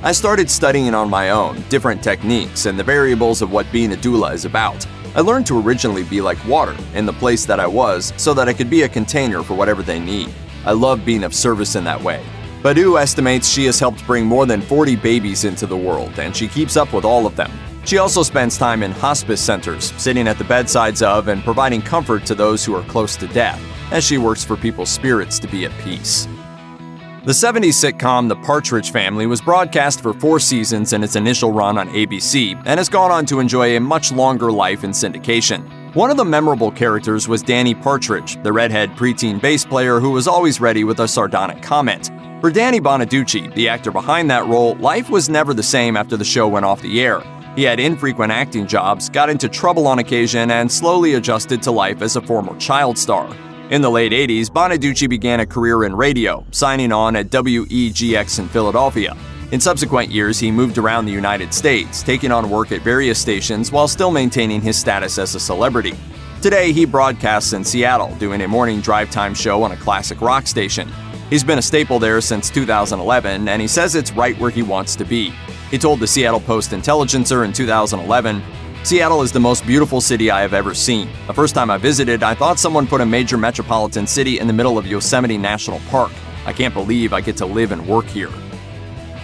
I started studying on my own, different techniques and the variables of what being a doula is about. I learned to originally be like water in the place that I was so that I could be a container for whatever they need. I love being of service in that way. Badu estimates she has helped bring more than 40 babies into the world, and she keeps up with all of them. She also spends time in hospice centers, sitting at the bedsides of and providing comfort to those who are close to death, as she works for people's spirits to be at peace. The 70s sitcom The Partridge Family was broadcast for 4 seasons in its initial run on ABC and has gone on to enjoy a much longer life in syndication. One of the memorable characters was Danny Partridge, the redhead preteen bass player who was always ready with a sardonic comment. For Danny Bonaducci, the actor behind that role, life was never the same after the show went off the air. He had infrequent acting jobs, got into trouble on occasion, and slowly adjusted to life as a former child star. In the late 80s, Bonaduce began a career in radio, signing on at WEGX in Philadelphia. In subsequent years, he moved around the United States, taking on work at various stations while still maintaining his status as a celebrity. Today, he broadcasts in Seattle, doing a morning drive time show on a classic rock station. He's been a staple there since 2011, and he says it's right where he wants to be. He told the Seattle Post-Intelligencer in 2011, "Seattle is the most beautiful city I have ever seen. The first time I visited, I thought someone put a major metropolitan city in the middle of Yosemite National Park. I can't believe I get to live and work here."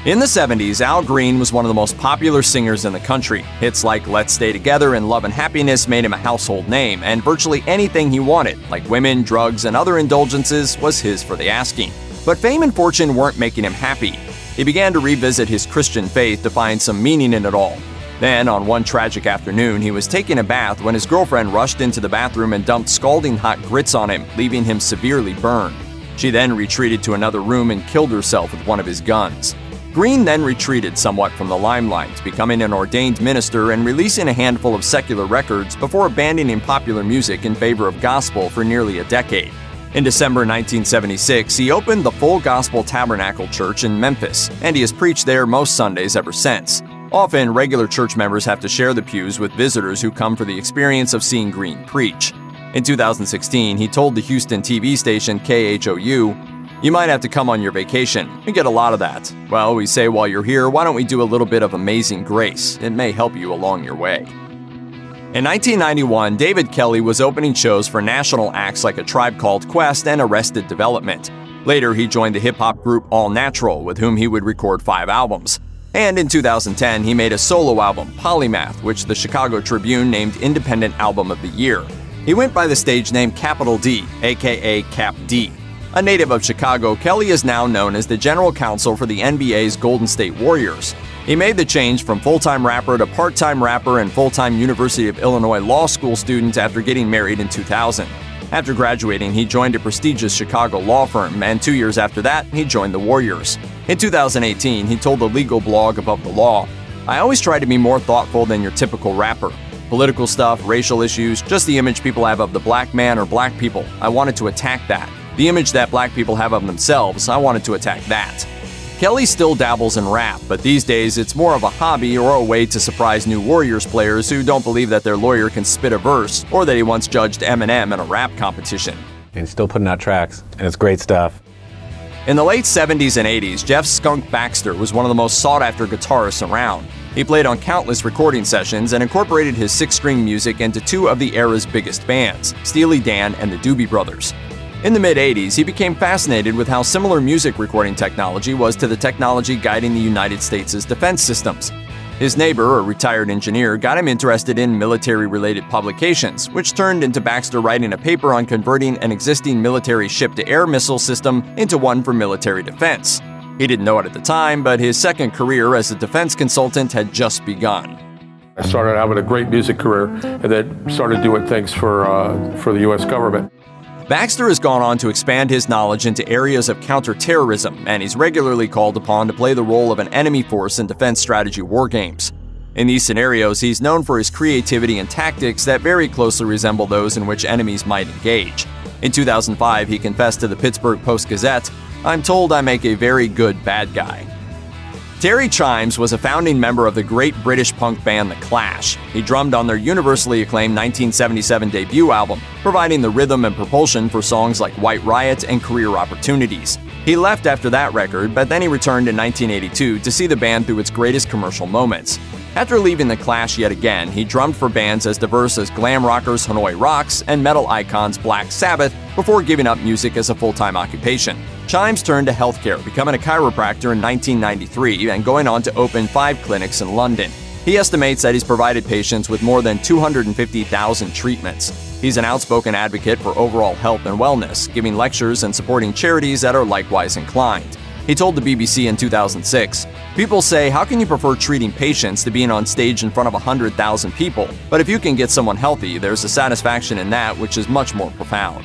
In the 70s, Al Green was one of the most popular singers in the country. Hits like Let's Stay Together and Love and Happiness made him a household name, and virtually anything he wanted, like women, drugs, and other indulgences, was his for the asking. But fame and fortune weren't making him happy. He began to revisit his Christian faith to find some meaning in it all. Then, on one tragic afternoon, he was taking a bath when his girlfriend rushed into the bathroom and dumped scalding hot grits on him, leaving him severely burned. She then retreated to another room and killed herself with one of his guns. Green then retreated somewhat from the limelight, becoming an ordained minister and releasing a handful of secular records before abandoning popular music in favor of gospel for nearly a decade. In December 1976, he opened the Full Gospel Tabernacle Church in Memphis, and he has preached there most Sundays ever since. Often, regular church members have to share the pews with visitors who come for the experience of seeing Green preach. In 2016, he told the Houston TV station KHOU, "You might have to come on your vacation. We get a lot of that. Well, we say while you're here, why don't we do a little bit of Amazing Grace? It may help you along your way." In 1991, David Kelly was opening shows for national acts like A Tribe Called Quest and Arrested Development. Later, he joined the hip-hop group All Natural, with whom he would record 5 albums. And in 2010, he made a solo album, Polymath, which the Chicago Tribune named Independent Album of the Year. He went by the stage name Capital D, aka Cap D. A native of Chicago, Kelly is now known as the general counsel for the NBA's Golden State Warriors. He made the change from full-time rapper to part-time rapper and full-time University of Illinois law school student after getting married in 2000. After graduating, he joined a prestigious Chicago law firm, and 2 years after that, he joined the Warriors. In 2018, he told the legal blog Above the Law, "I always try to be more thoughtful than your typical rapper. Political stuff, racial issues, just the image people have of the black man or black people. I wanted to attack that. The image that black people have of themselves, I wanted to attack that." Kelly still dabbles in rap, but these days it's more of a hobby or a way to surprise new Warriors players who don't believe that their lawyer can spit a verse or that he once judged Eminem in a rap competition. And he's still putting out tracks, and it's great stuff. In the late 70s and 80s, Jeff "Skunk" Baxter was one of the most sought-after guitarists around. He played on countless recording sessions and incorporated his 6-string music into 2 of the era's biggest bands, Steely Dan and the Doobie Brothers. In the mid-80s, he became fascinated with how similar music recording technology was to the technology guiding the United States' defense systems. His neighbor, a retired engineer, got him interested in military-related publications, which turned into Baxter writing a paper on converting an existing military ship-to-air missile system into one for military defense. He didn't know it at the time, but his second career as a defense consultant had just begun. I started having a great music career and then started doing things for the U.S. government. Baxter has gone on to expand his knowledge into areas of counterterrorism, and he's regularly called upon to play the role of an enemy force in defense strategy war games. In these scenarios, he's known for his creativity and tactics that very closely resemble those in which enemies might engage. In 2005, he confessed to the Pittsburgh Post-Gazette, "I'm told I make a very good bad guy." Terry Chimes was a founding member of the great British punk band The Clash. He drummed on their universally acclaimed 1977 debut album, providing the rhythm and propulsion for songs like White Riot and Career Opportunities. He left after that record, but then he returned in 1982 to see the band through its greatest commercial moments. After leaving The Clash yet again, he drummed for bands as diverse as glam rockers Hanoi Rocks and metal icons Black Sabbath before giving up music as a full-time occupation. Chimes turned to healthcare, becoming a chiropractor in 1993 and going on to open 5 clinics in London. He estimates that he's provided patients with more than 250,000 treatments. He's an outspoken advocate for overall health and wellness, giving lectures and supporting charities that are likewise inclined. He told the BBC in 2006, "People say, how can you prefer treating patients to being on stage in front of 100,000 people? But if you can get someone healthy, there's a satisfaction in that which is much more profound."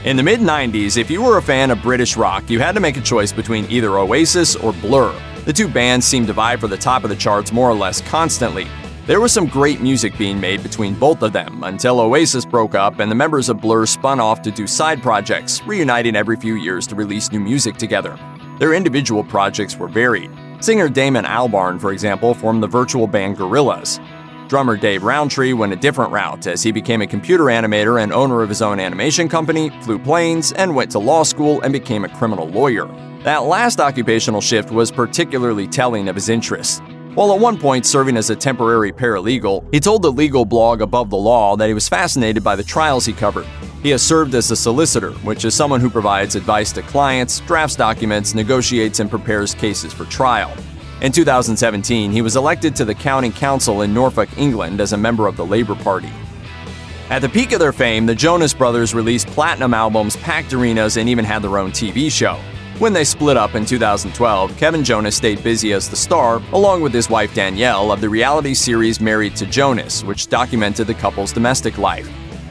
In the mid-90s, if you were a fan of British rock, you had to make a choice between either Oasis or Blur. The two bands seemed to vie for the top of the charts more or less constantly. There was some great music being made between both of them until Oasis broke up and the members of Blur spun off to do side projects, reuniting every few years to release new music together. Their individual projects were varied. Singer Damon Albarn, for example, formed the virtual band Gorillaz. Drummer Dave Rowntree went a different route as he became a computer animator and owner of his own animation company, flew planes, and went to law school and became a criminal lawyer. That last occupational shift was particularly telling of his interests. While at one point serving as a temporary paralegal, he told the legal blog Above the Law that he was fascinated by the trials he covered. He has served as a solicitor, which is someone who provides advice to clients, drafts documents, negotiates, and prepares cases for trial. In 2017, he was elected to the County Council in Norfolk, England as a member of the Labour Party. At the peak of their fame, the Jonas Brothers released platinum albums, packed arenas, and even had their own TV show. When they split up in 2012, Kevin Jonas stayed busy as the star, along with his wife Danielle, of the reality series Married to Jonas, which documented the couple's domestic life.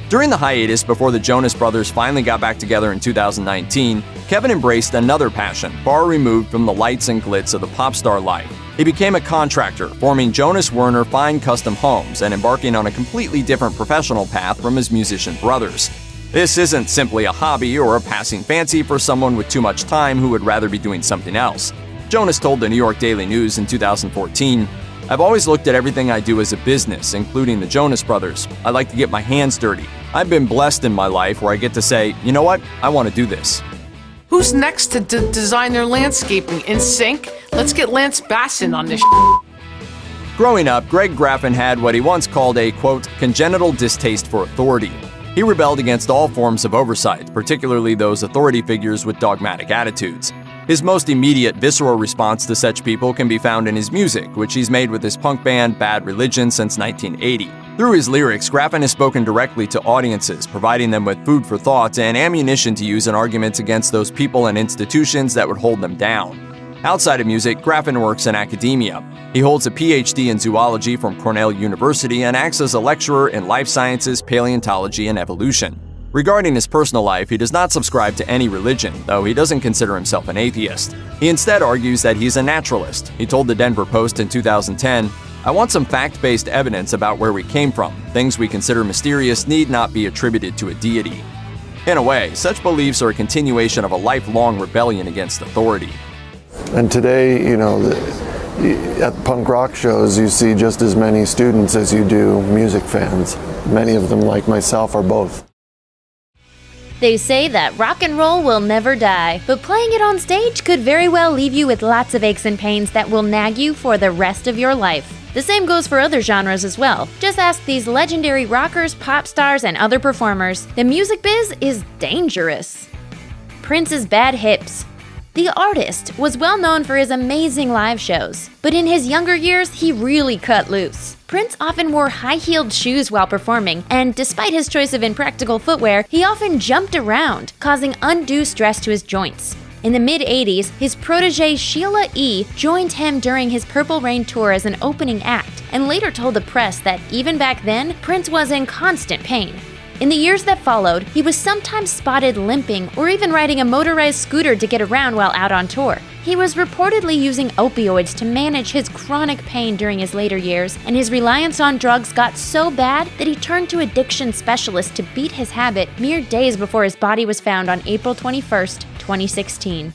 During the hiatus before the Jonas Brothers finally got back together in 2019, Kevin embraced another passion, far removed from the lights and glitz of the pop star life. He became a contractor, forming Jonas Werner Fine Custom Homes and embarking on a completely different professional path from his musician brothers. This isn't simply a hobby or a passing fancy for someone with too much time who would rather be doing something else. Jonas told the New York Daily News in 2014, "I've always looked at everything I do as a business, including the Jonas Brothers. I like to get my hands dirty. I've been blessed in my life where I get to say, you know what, I want to do this." Who's next to design their landscaping? In sync? Let's get Lance Bassin on this. Growing up, Greg Graffin had what he once called a, quote, congenital distaste for authority. He rebelled against all forms of oversight, particularly those authority figures with dogmatic attitudes. His most immediate visceral response to such people can be found in his music, which he's made with his punk band Bad Religion since 1980. Through his lyrics, Graffin has spoken directly to audiences, providing them with food for thought and ammunition to use in arguments against those people and institutions that would hold them down. Outside of music, Graffin works in academia. He holds a PhD in zoology from Cornell University and acts as a lecturer in life sciences, paleontology, and evolution. Regarding his personal life, he does not subscribe to any religion, though he doesn't consider himself an atheist. He instead argues that he's a naturalist. He told the Denver Post in 2010, "I want some fact-based evidence about where we came from. Things we consider mysterious need not be attributed to a deity." In a way, such beliefs are a continuation of a lifelong rebellion against authority. And today, at punk rock shows, you see just as many students as you do music fans. Many of them, like myself, are both. They say that rock and roll will never die, but playing it on stage could very well leave you with lots of aches and pains that will nag you for the rest of your life. The same goes for other genres as well. Just ask these legendary rockers, pop stars, and other performers. The music biz is dangerous. Prince's bad hips. The artist was well known for his amazing live shows, but in his younger years, he really cut loose. Prince often wore high-heeled shoes while performing, and despite his choice of impractical footwear, he often jumped around, causing undue stress to his joints. In the mid-80s, his protege Sheila E. joined him during his Purple Rain tour as an opening act, and later told the press that even back then, Prince was in constant pain. In the years that followed, he was sometimes spotted limping or even riding a motorized scooter to get around while out on tour. He was reportedly using opioids to manage his chronic pain during his later years, and his reliance on drugs got so bad that he turned to addiction specialists to beat his habit mere days before his body was found on April 21st, 2016.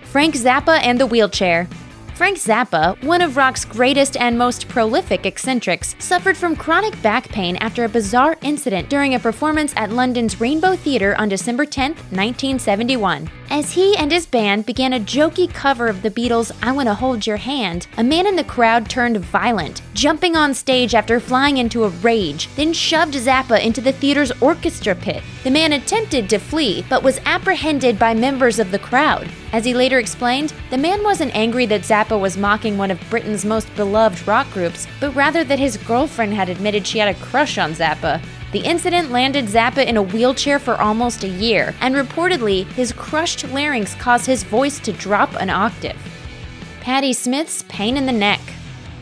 Frank Zappa and the wheelchair. Frank Zappa, one of rock's greatest and most prolific eccentrics, suffered from chronic back pain after a bizarre incident during a performance at London's Rainbow Theatre on December 10, 1971. As he and his band began a jokey cover of the Beatles' I Wanna Hold Your Hand, a man in the crowd turned violent, jumping on stage after flying into a rage, then shoved Zappa into the theater's orchestra pit. The man attempted to flee, but was apprehended by members of the crowd. As he later explained, the man wasn't angry that Zappa was mocking one of Britain's most beloved rock groups, but rather that his girlfriend had admitted she had a crush on Zappa. The incident landed Zappa in a wheelchair for almost a year, and reportedly, his crushed larynx caused his voice to drop an octave. Patti Smith's pain in the neck.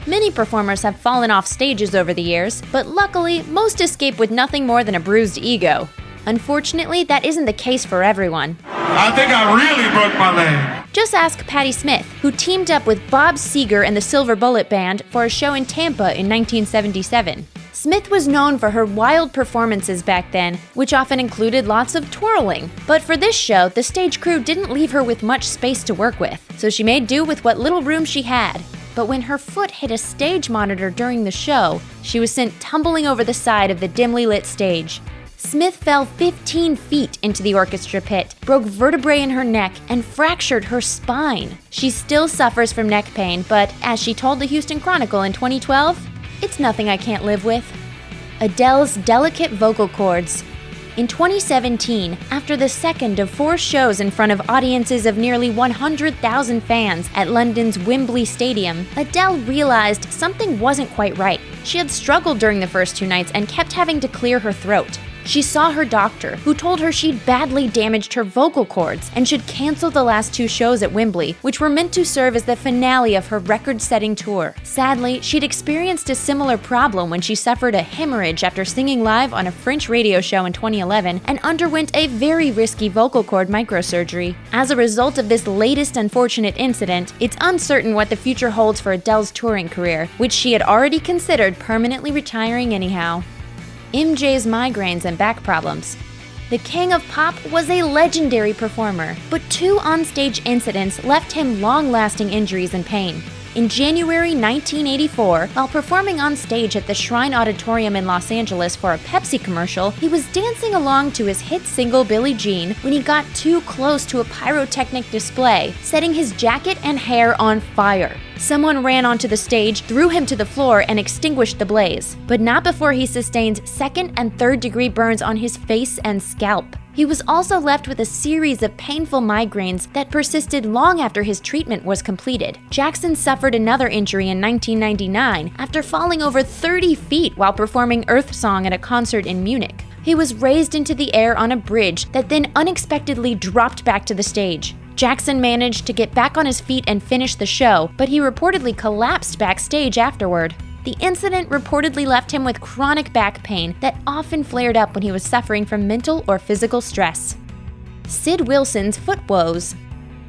Many performers have fallen off stages over the years, but luckily, most escape with nothing more than a bruised ego. Unfortunately, that isn't the case for everyone. I think I really broke my leg. Just ask Patti Smith, who teamed up with Bob Seger and the Silver Bullet Band for a show in Tampa in 1977. Smith was known for her wild performances back then, which often included lots of twirling. But for this show, the stage crew didn't leave her with much space to work with, so she made do with what little room she had. But when her foot hit a stage monitor during the show, she was sent tumbling over the side of the dimly lit stage. Smith fell 15 feet into the orchestra pit, broke vertebrae in her neck, and fractured her spine. She still suffers from neck pain, but as she told the Houston Chronicle in 2012, "It's nothing I can't live with." Adele's delicate vocal cords. In 2017, after the second of 4 shows in front of audiences of nearly 100,000 fans at London's Wembley Stadium, Adele realized something wasn't quite right. She had struggled during the first 2 nights and kept having to clear her throat. She saw her doctor, who told her she'd badly damaged her vocal cords and should cancel the last 2 shows at Wembley, which were meant to serve as the finale of her record-setting tour. Sadly, she'd experienced a similar problem when she suffered a hemorrhage after singing live on a French radio show in 2011 and underwent a very risky vocal cord microsurgery. As a result of this latest unfortunate incident, it's uncertain what the future holds for Adele's touring career, which she had already considered permanently retiring anyhow. MJ's migraines and back problems. The king of pop was a legendary performer, but 2 onstage incidents left him long-lasting injuries and pain. In January 1984, while performing on stage at the Shrine Auditorium in Los Angeles for a Pepsi commercial, he was dancing along to his hit single Billie Jean when he got too close to a pyrotechnic display, setting his jacket and hair on fire. Someone ran onto the stage, threw him to the floor, and extinguished the blaze, but not before he sustained 2nd and 3rd degree burns on his face and scalp. He was also left with a series of painful migraines that persisted long after his treatment was completed. Jackson suffered another injury in 1999 after falling over 30 feet while performing Earth Song at a concert in Munich. He was raised into the air on a bridge that then unexpectedly dropped back to the stage. Jackson managed to get back on his feet and finish the show, but he reportedly collapsed backstage afterward. The incident reportedly left him with chronic back pain that often flared up when he was suffering from mental or physical stress. Sid Wilson's foot woes.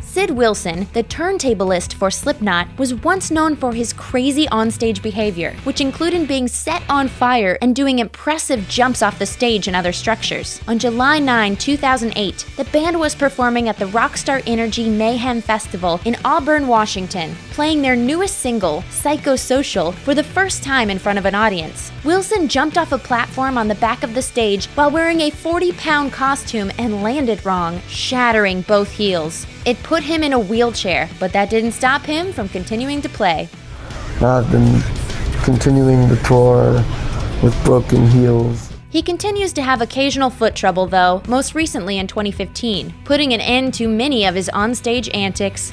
Sid Wilson, the turntablist for Slipknot, was once known for his crazy onstage behavior, which included being set on fire and doing impressive jumps off the stage and other structures. On July 9, 2008, the band was performing at the Rockstar Energy Mayhem Festival in Auburn, Washington, playing their newest single, Psychosocial, for the first time in front of an audience. Wilson jumped off a platform on the back of the stage while wearing a 40-pound costume and landed wrong, shattering both heels. It put him in a wheelchair, but that didn't stop him from continuing to play. I've been continuing the tour with broken heels. He continues to have occasional foot trouble though, most recently in 2015, putting an end to many of his onstage antics.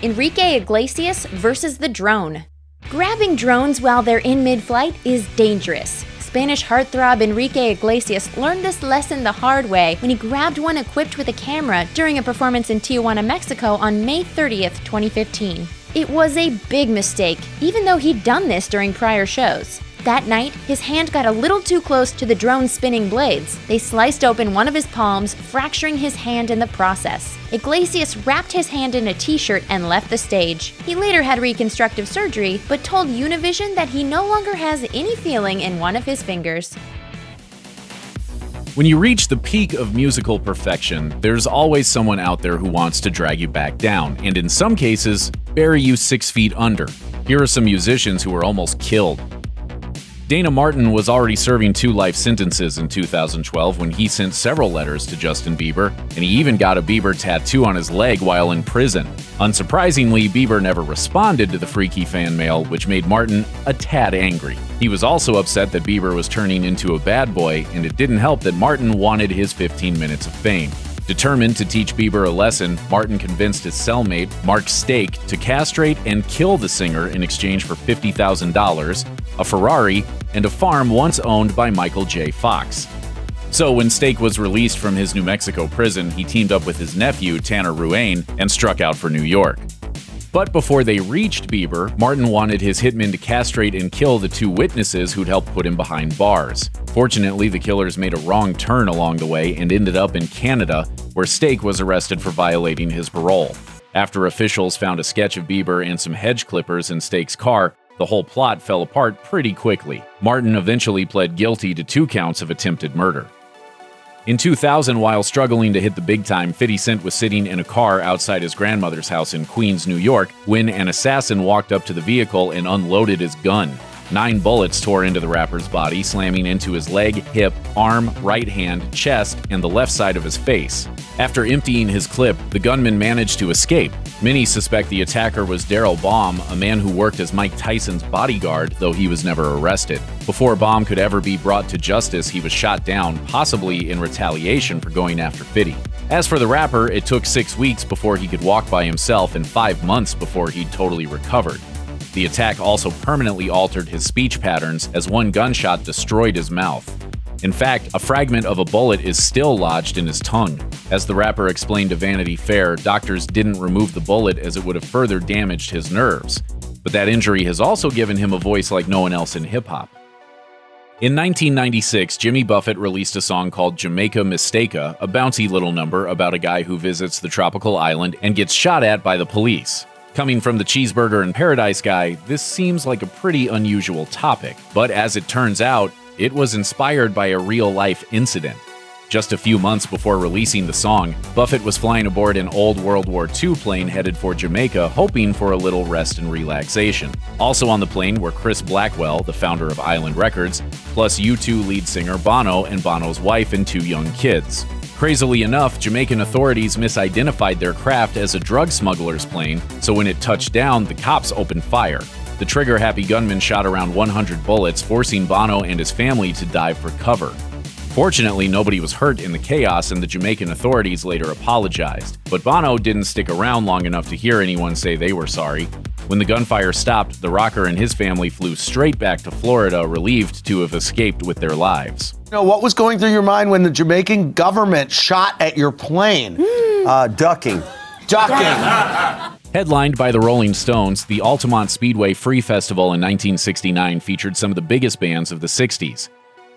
Enrique Iglesias versus the drone. Grabbing drones while they're in mid-flight is dangerous. Spanish heartthrob Enrique Iglesias learned this lesson the hard way when he grabbed one equipped with a camera during a performance in Tijuana, Mexico on May 30th, 2015. It was a big mistake, even though he'd done this during prior shows. That night, his hand got a little too close to the drone's spinning blades. They sliced open one of his palms, fracturing his hand in the process. Iglesias wrapped his hand in a t-shirt and left the stage. He later had reconstructive surgery, but told Univision that he no longer has any feeling in one of his fingers. When you reach the peak of musical perfection, there's always someone out there who wants to drag you back down, and in some cases, bury you 6 feet under. Here are some musicians who were almost killed. Dana Martin was already serving 2 life sentences in 2012 when he sent several letters to Justin Bieber, and he even got a Bieber tattoo on his leg while in prison. Unsurprisingly, Bieber never responded to the freaky fan mail, which made Martin a tad angry. He was also upset that Bieber was turning into a bad boy, and it didn't help that Martin wanted his 15 minutes of fame. Determined to teach Bieber a lesson, Martin convinced his cellmate, Mark Stake, to castrate and kill the singer in exchange for $50,000, a Ferrari, and a farm once owned by Michael J. Fox. So when Stake was released from his New Mexico prison, he teamed up with his nephew, Tanner Ruane, and struck out for New York. But before they reached Bieber, Martin wanted his hitmen to castrate and kill the 2 witnesses who'd helped put him behind bars. Fortunately, the killers made a wrong turn along the way and ended up in Canada, where Stake was arrested for violating his parole. After officials found a sketch of Bieber and some hedge clippers in Stake's car, the whole plot fell apart pretty quickly. Martin eventually pled guilty to 2 counts of attempted murder. In 2000, while struggling to hit the big time, 50 Cent was sitting in a car outside his grandmother's house in Queens, New York, when an assassin walked up to the vehicle and unloaded his gun. 9 bullets tore into the rapper's body, slamming into his leg, hip, arm, right hand, chest, and the left side of his face. After emptying his clip, the gunman managed to escape. Many suspect the attacker was Darryl Baum, a man who worked as Mike Tyson's bodyguard, though he was never arrested. Before Baum could ever be brought to justice, he was shot down, possibly in retaliation for going after 50. As for the rapper, it took 6 weeks before he could walk by himself and 5 months before he'd totally recovered. The attack also permanently altered his speech patterns, as one gunshot destroyed his mouth. In fact, a fragment of a bullet is still lodged in his tongue. As the rapper explained to Vanity Fair, doctors didn't remove the bullet as it would have further damaged his nerves. But that injury has also given him a voice like no one else in hip-hop. In 1996, Jimmy Buffett released a song called Jamaica Mistaka, a bouncy little number about a guy who visits the tropical island and gets shot at by the police. Coming from the cheeseburger in paradise guy, this seems like a pretty unusual topic, but as it turns out, it was inspired by a real-life incident. Just a few months before releasing the song, Buffett was flying aboard an old World War II plane headed for Jamaica, hoping for a little rest and relaxation. Also on the plane were Chris Blackwell, the founder of Island Records, plus U2 lead singer Bono and Bono's wife and 2 young kids. Crazily enough, Jamaican authorities misidentified their craft as a drug smuggler's plane, so when it touched down, the cops opened fire. The trigger-happy gunman shot around 100 bullets, forcing Bono and his family to dive for cover. Fortunately, nobody was hurt in the chaos, and the Jamaican authorities later apologized. But Bono didn't stick around long enough to hear anyone say they were sorry. When the gunfire stopped, the rocker and his family flew straight back to Florida, relieved to have escaped with their lives. You know, what was going through your mind when the Jamaican government shot at your plane? Ducking. Headlined by the Rolling Stones, the Altamont Speedway Free Festival in 1969 featured some of the biggest bands of the 60s.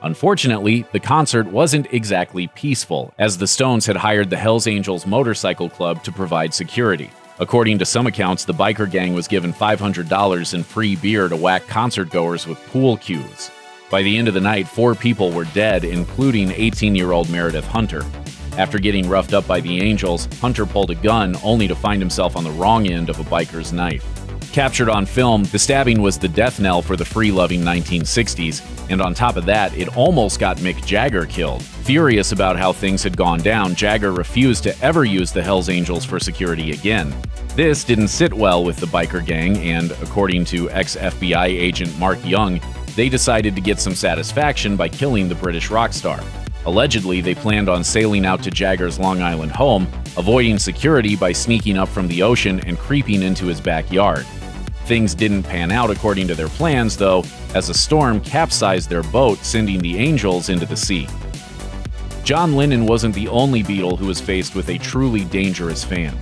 Unfortunately, the concert wasn't exactly peaceful, as the Stones had hired the Hells Angels Motorcycle Club to provide security. According to some accounts, the biker gang was given $500 in free beer to whack concertgoers with pool cues. By the end of the night, 4 people were dead, including 18-year-old Meredith Hunter. After getting roughed up by the Angels, Hunter pulled a gun only to find himself on the wrong end of a biker's knife. Captured on film, the stabbing was the death knell for the free-loving 1960s, and on top of that, it almost got Mick Jagger killed. Furious about how things had gone down, Jagger refused to ever use the Hells Angels for security again. This didn't sit well with the biker gang, and according to ex-FBI agent Mark Young, they decided to get some satisfaction by killing the British rock star. Allegedly, they planned on sailing out to Jagger's Long Island home, avoiding security by sneaking up from the ocean and creeping into his backyard. Things didn't pan out according to their plans, though, as a storm capsized their boat, sending the Angels into the sea. John Lennon wasn't the only Beatle who was faced with a truly dangerous fan.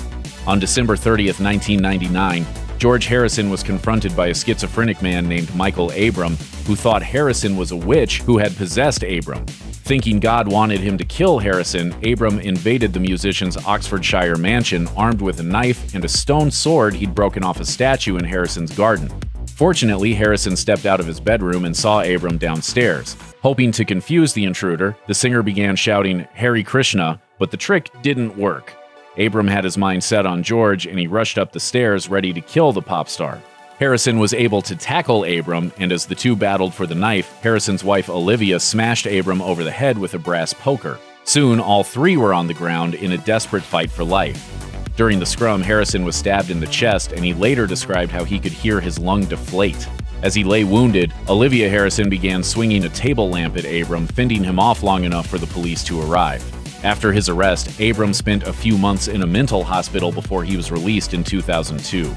On December 30th, 1999, George Harrison was confronted by a schizophrenic man named Michael Abram, who thought Harrison was a witch who had possessed Abram. Thinking God wanted him to kill Harrison, Abram invaded the musician's Oxfordshire mansion armed with a knife and a stone sword he'd broken off a statue in Harrison's garden. Fortunately, Harrison stepped out of his bedroom and saw Abram downstairs. Hoping to confuse the intruder, the singer began shouting Hare Krishna, but the trick didn't work. Abram had his mind set on George, and he rushed up the stairs ready to kill the pop star. Harrison was able to tackle Abram, and as the two battled for the knife, Harrison's wife Olivia smashed Abram over the head with a brass poker. Soon, all 3 were on the ground in a desperate fight for life. During the scrum, Harrison was stabbed in the chest, and he later described how he could hear his lung deflate. As he lay wounded, Olivia Harrison began swinging a table lamp at Abram, fending him off long enough for the police to arrive. After his arrest, Abram spent a few months in a mental hospital before he was released in 2002.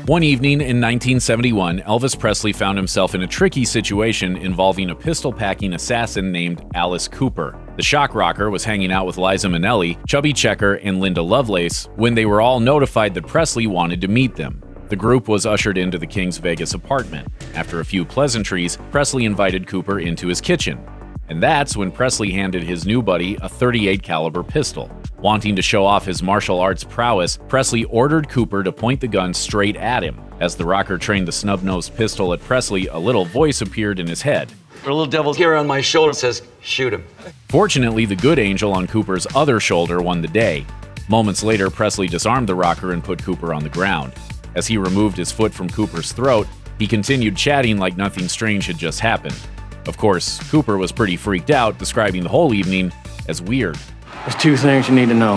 One evening in 1971, Elvis Presley found himself in a tricky situation involving a pistol-packing assassin named Alice Cooper. The shock rocker was hanging out with Liza Minnelli, Chubby Checker, and Linda Lovelace when they were all notified that Presley wanted to meet them. The group was ushered into the King's Vegas apartment. After a few pleasantries, Presley invited Cooper into his kitchen. And that's when Presley handed his new buddy a .38 caliber pistol. Wanting to show off his martial arts prowess, Presley ordered Cooper to point the gun straight at him. As the rocker trained the snub-nosed pistol at Presley, a little voice appeared in his head. A little devil's here on my shoulder says, shoot him. Fortunately, the good angel on Cooper's other shoulder won the day. Moments later, Presley disarmed the rocker and put Cooper on the ground. As he removed his foot from Cooper's throat, he continued chatting like nothing strange had just happened. Of course, Cooper was pretty freaked out, describing the whole evening as weird. There's two things you need to know.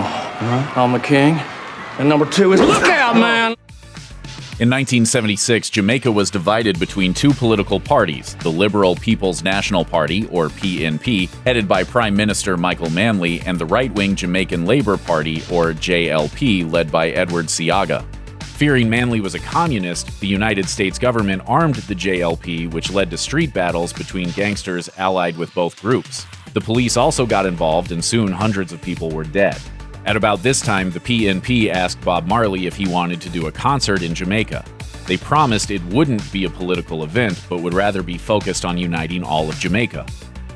I'm the king, and number two is look out, man! In 1976, Jamaica was divided between two political parties, the Liberal People's National Party, or PNP, headed by Prime Minister Michael Manley, and the right-wing Jamaican Labour Party, or JLP, led by Edward Seaga. Fearing Manley was a communist, the United States government armed the JLP, which led to street battles between gangsters allied with both groups. The police also got involved, and soon hundreds of people were dead. At about this time, the PNP asked Bob Marley if he wanted to do a concert in Jamaica. They promised it wouldn't be a political event, but would rather be focused on uniting all of Jamaica.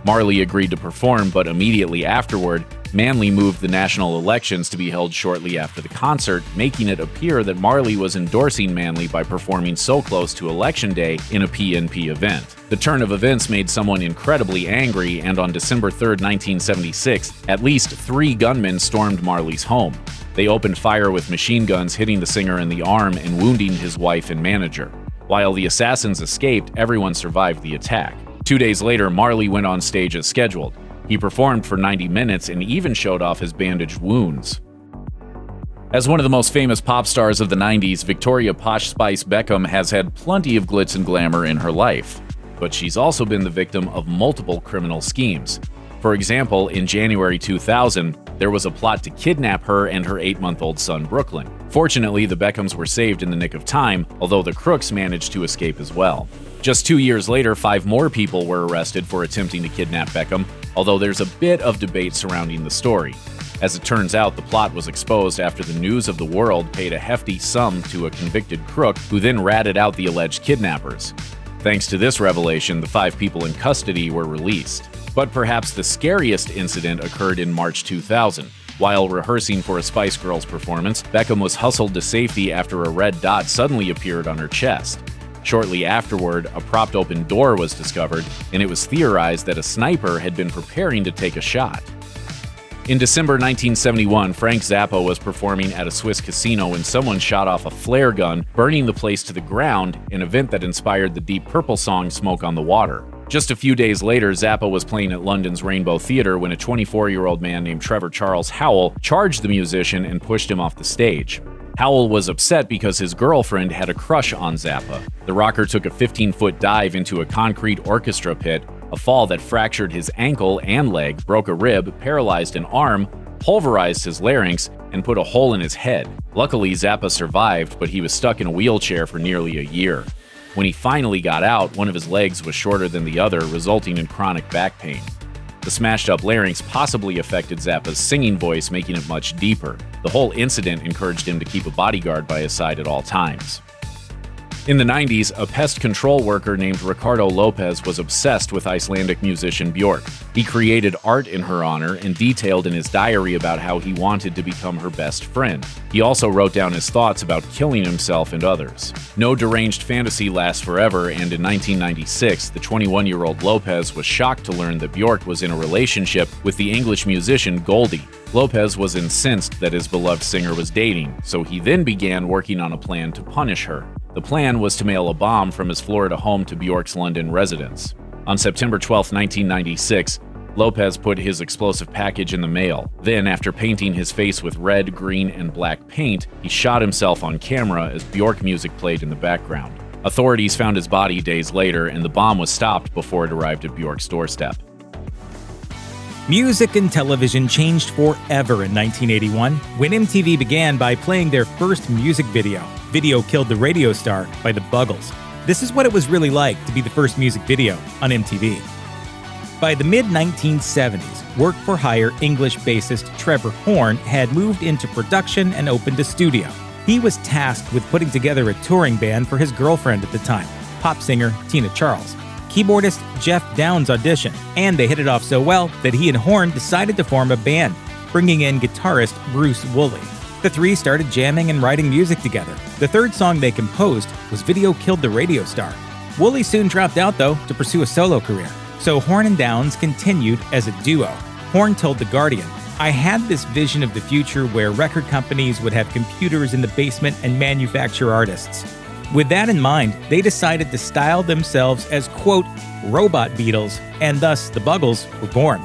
Marley agreed to perform, but immediately afterward, Manley moved the national elections to be held shortly after the concert, making it appear that Marley was endorsing Manley by performing so close to Election Day in a PNP event. The turn of events made someone incredibly angry, and on December 3, 1976, at least 3 gunmen stormed Marley's home. They opened fire with machine guns, hitting the singer in the arm and wounding his wife and manager. While the assassins escaped, everyone survived the attack. 2 days later, Marley went on stage as scheduled. He performed for 90 minutes and even showed off his bandaged wounds. As one of the most famous pop stars of the 90s, Victoria Posh Spice Beckham has had plenty of glitz and glamour in her life. But she's also been the victim of multiple criminal schemes. For example, in January 2000, there was a plot to kidnap her and her 8-month-old son, Brooklyn. Fortunately, the Beckhams were saved in the nick of time, although the crooks managed to escape as well. Just 2 years later, 5 more people were arrested for attempting to kidnap Beckham, although there's a bit of debate surrounding the story. As it turns out, the plot was exposed after the News of the World paid a hefty sum to a convicted crook who then ratted out the alleged kidnappers. Thanks to this revelation, the 5 people in custody were released. But perhaps the scariest incident occurred in March 2000. While rehearsing for a Spice Girls performance, Beckham was hustled to safety after a red dot suddenly appeared on her chest. Shortly afterward, a propped-open door was discovered, and it was theorized that a sniper had been preparing to take a shot. In December 1971, Frank Zappa was performing at a Swiss casino when someone shot off a flare gun, burning the place to the ground, an event that inspired the Deep Purple song Smoke on the Water. Just a few days later, Zappa was playing at London's Rainbow Theatre when a 24-year-old man named Trevor Charles Howell charged the musician and pushed him off the stage. Howell was upset because his girlfriend had a crush on Zappa. The rocker took a 15-foot dive into a concrete orchestra pit, a fall that fractured his ankle and leg, broke a rib, paralyzed an arm, pulverized his larynx, and put a hole in his head. Luckily, Zappa survived, but he was stuck in a wheelchair for nearly a year. When he finally got out, one of his legs was shorter than the other, resulting in chronic back pain. The smashed-up larynx possibly affected Zappa's singing voice, making it much deeper. The whole incident encouraged him to keep a bodyguard by his side at all times. In the 90s, a pest control worker named Ricardo Lopez was obsessed with Icelandic musician Björk. He created art in her honor and detailed in his diary about how he wanted to become her best friend. He also wrote down his thoughts about killing himself and others. No deranged fantasy lasts forever, and in 1996, the 21-year-old Lopez was shocked to learn that Björk was in a relationship with the English musician Goldie. Lopez was incensed that his beloved singer was dating, so he then began working on a plan to punish her. The plan was to mail a bomb from his Florida home to Björk's London residence. On September 12, 1996, Lopez put his explosive package in the mail. Then, after painting his face with red, green, and black paint, he shot himself on camera as Björk music played in the background. Authorities found his body days later, and the bomb was stopped before it arrived at Björk's doorstep. Music and television changed forever in 1981 when MTV began by playing their first music video, Video Killed the Radio Star by the Buggles. This is what it was really like to be the first music video on MTV. By the mid-1970s, work-for-hire English bassist Trevor Horn had moved into production and opened a studio. He was tasked with putting together a touring band for his girlfriend at the time, pop singer Tina Charles. Keyboardist Jeff Downes auditioned, and they hit it off so well that he and Horn decided to form a band, bringing in guitarist Bruce Woolley. The three started jamming and writing music together. The third song they composed was Video Killed the Radio Star. Woolley soon dropped out, though, to pursue a solo career, so Horn and Downes continued as a duo. Horn told The Guardian, "I had this vision of the future where record companies would have computers in the basement and manufacture artists. With that in mind, they decided to style themselves as, quote, robot Beatles, and thus the Buggles were born."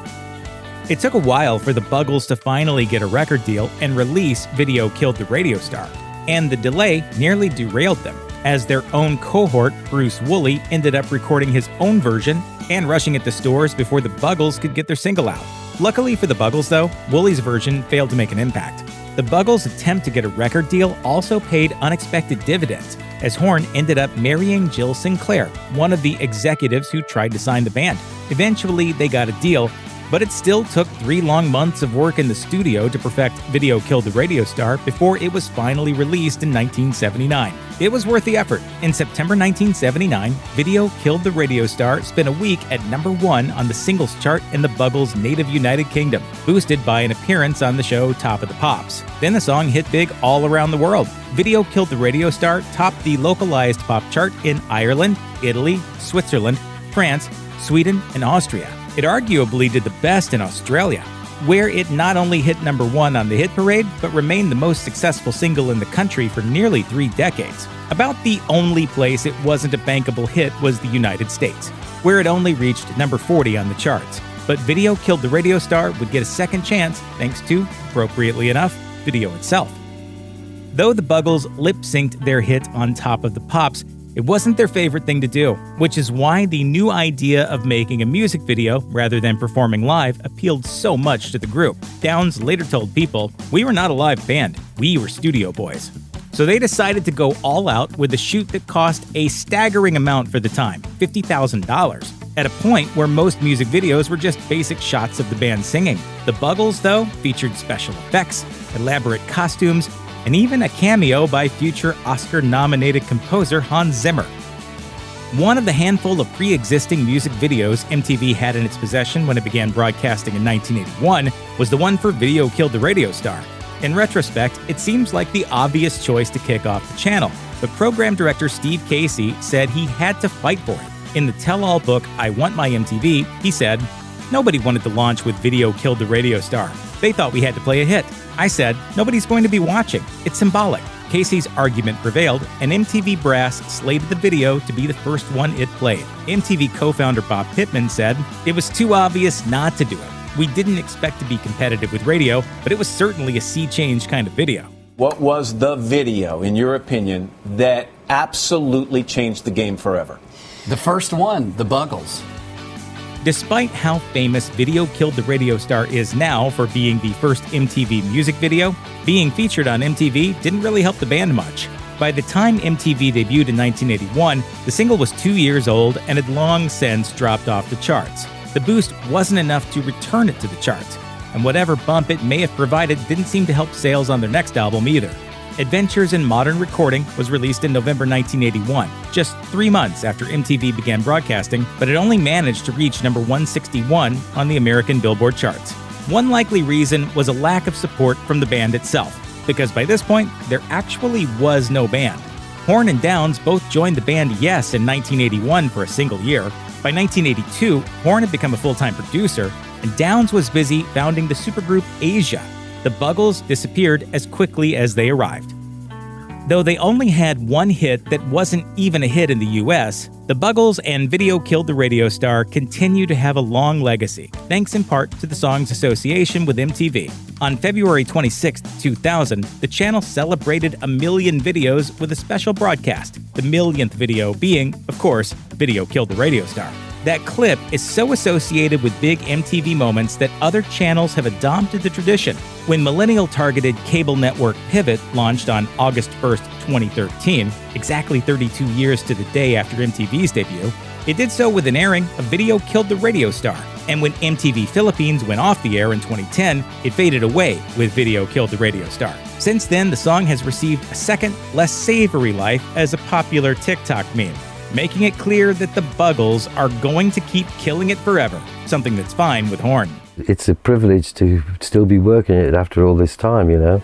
It took a while for the Buggles to finally get a record deal and release Video Killed the Radio Star, and the delay nearly derailed them, as their own cohort, Bruce Woolley, ended up recording his own version and rushing it to stores before the Buggles could get their single out. Luckily for the Buggles, though, Woolley's version failed to make an impact. The Buggles' attempt to get a record deal also paid unexpected dividends, as Horn ended up marrying Jill Sinclair, one of the executives who tried to sign the band. Eventually, they got a deal, but it still took 3 long months of work in the studio to perfect Video Killed the Radio Star before it was finally released in 1979. It was worth the effort. In September 1979, Video Killed the Radio Star spent a week at #1 on the singles chart in the Buggles' native United Kingdom, boosted by an appearance on the show Top of the Pops. Then the song hit big all around the world. Video Killed the Radio Star topped the localized pop chart in Ireland, Italy, Switzerland, France, Sweden, and Austria. It arguably did the best in Australia, where it not only hit #1 on the hit parade, but remained the most successful single in the country for nearly 3 decades. About the only place it wasn't a bankable hit was the United States, where it only reached #40 on the charts. But Video Killed the Radio Star would get a second chance thanks to, appropriately enough, Video itself. Though the Buggles lip-synced their hit on Top of the Pops, it wasn't their favorite thing to do, which is why the new idea of making a music video rather than performing live appealed so much to the group. Downes later told People, "We were not a live band, we were studio boys." So they decided to go all out with a shoot that cost a staggering amount for the time, $50,000, at a point where most music videos were just basic shots of the band singing. The Buggles, though, featured special effects, elaborate costumes, and even a cameo by future Oscar-nominated composer Hans Zimmer. One of the handful of pre-existing music videos MTV had in its possession when it began broadcasting in 1981 was the one for Video Killed the Radio Star. In retrospect, it seems like the obvious choice to kick off the channel, but program director Steve Casey said he had to fight for it. In the tell-all book, I Want My MTV, he said, "Nobody wanted to launch with Video Killed the Radio Star. They thought we had to play a hit. I said, nobody's going to be watching. It's symbolic." Casey's argument prevailed, and MTV Brass slated the video to be the first one it played. MTV co-founder Bob Pittman said, "It was too obvious not to do it. We didn't expect to be competitive with radio, but it was certainly a sea change kind of video." What was the video, in your opinion, that absolutely changed the game forever? The first one, the Buggles. Despite how famous Video Killed the Radio Star is now for being the first MTV music video, being featured on MTV didn't really help the band much. By the time MTV debuted in 1981, the single was 2 years old and had long since dropped off the charts. The boost wasn't enough to return it to the charts, and whatever bump it may have provided didn't seem to help sales on their next album either. Adventures in Modern Recording was released in November 1981, just 3 months after MTV began broadcasting, but it only managed to reach number 161 on the American Billboard charts. One likely reason was a lack of support from the band itself, because by this point, there actually was no band. Horn and Downes both joined the band Yes in 1981 for a single year. By 1982, Horn had become a full-time producer, and Downes was busy founding the supergroup Asia. The Buggles disappeared as quickly as they arrived. Though they only had one hit that wasn't even a hit in the US, the Buggles and Video Killed the Radio Star continue to have a long legacy, thanks in part to the song's association with MTV. On February 26, 2000, the channel celebrated 1 million videos with a special broadcast, the millionth video being, of course, Video Killed the Radio Star. That clip is so associated with big MTV moments that other channels have adopted the tradition. When millennial-targeted cable network Pivot launched on August 1st, 2013, exactly 32 years to the day after MTV's debut, it did so with an airing of Video Killed the Radio Star. And when MTV Philippines went off the air in 2010, it faded away with Video Killed the Radio Star. Since then, the song has received a second, less savory life as a popular TikTok meme, making it clear that the Buggles are going to keep killing it forever, something that's fine with Horn. It's a privilege to still be working it after all this time, you know.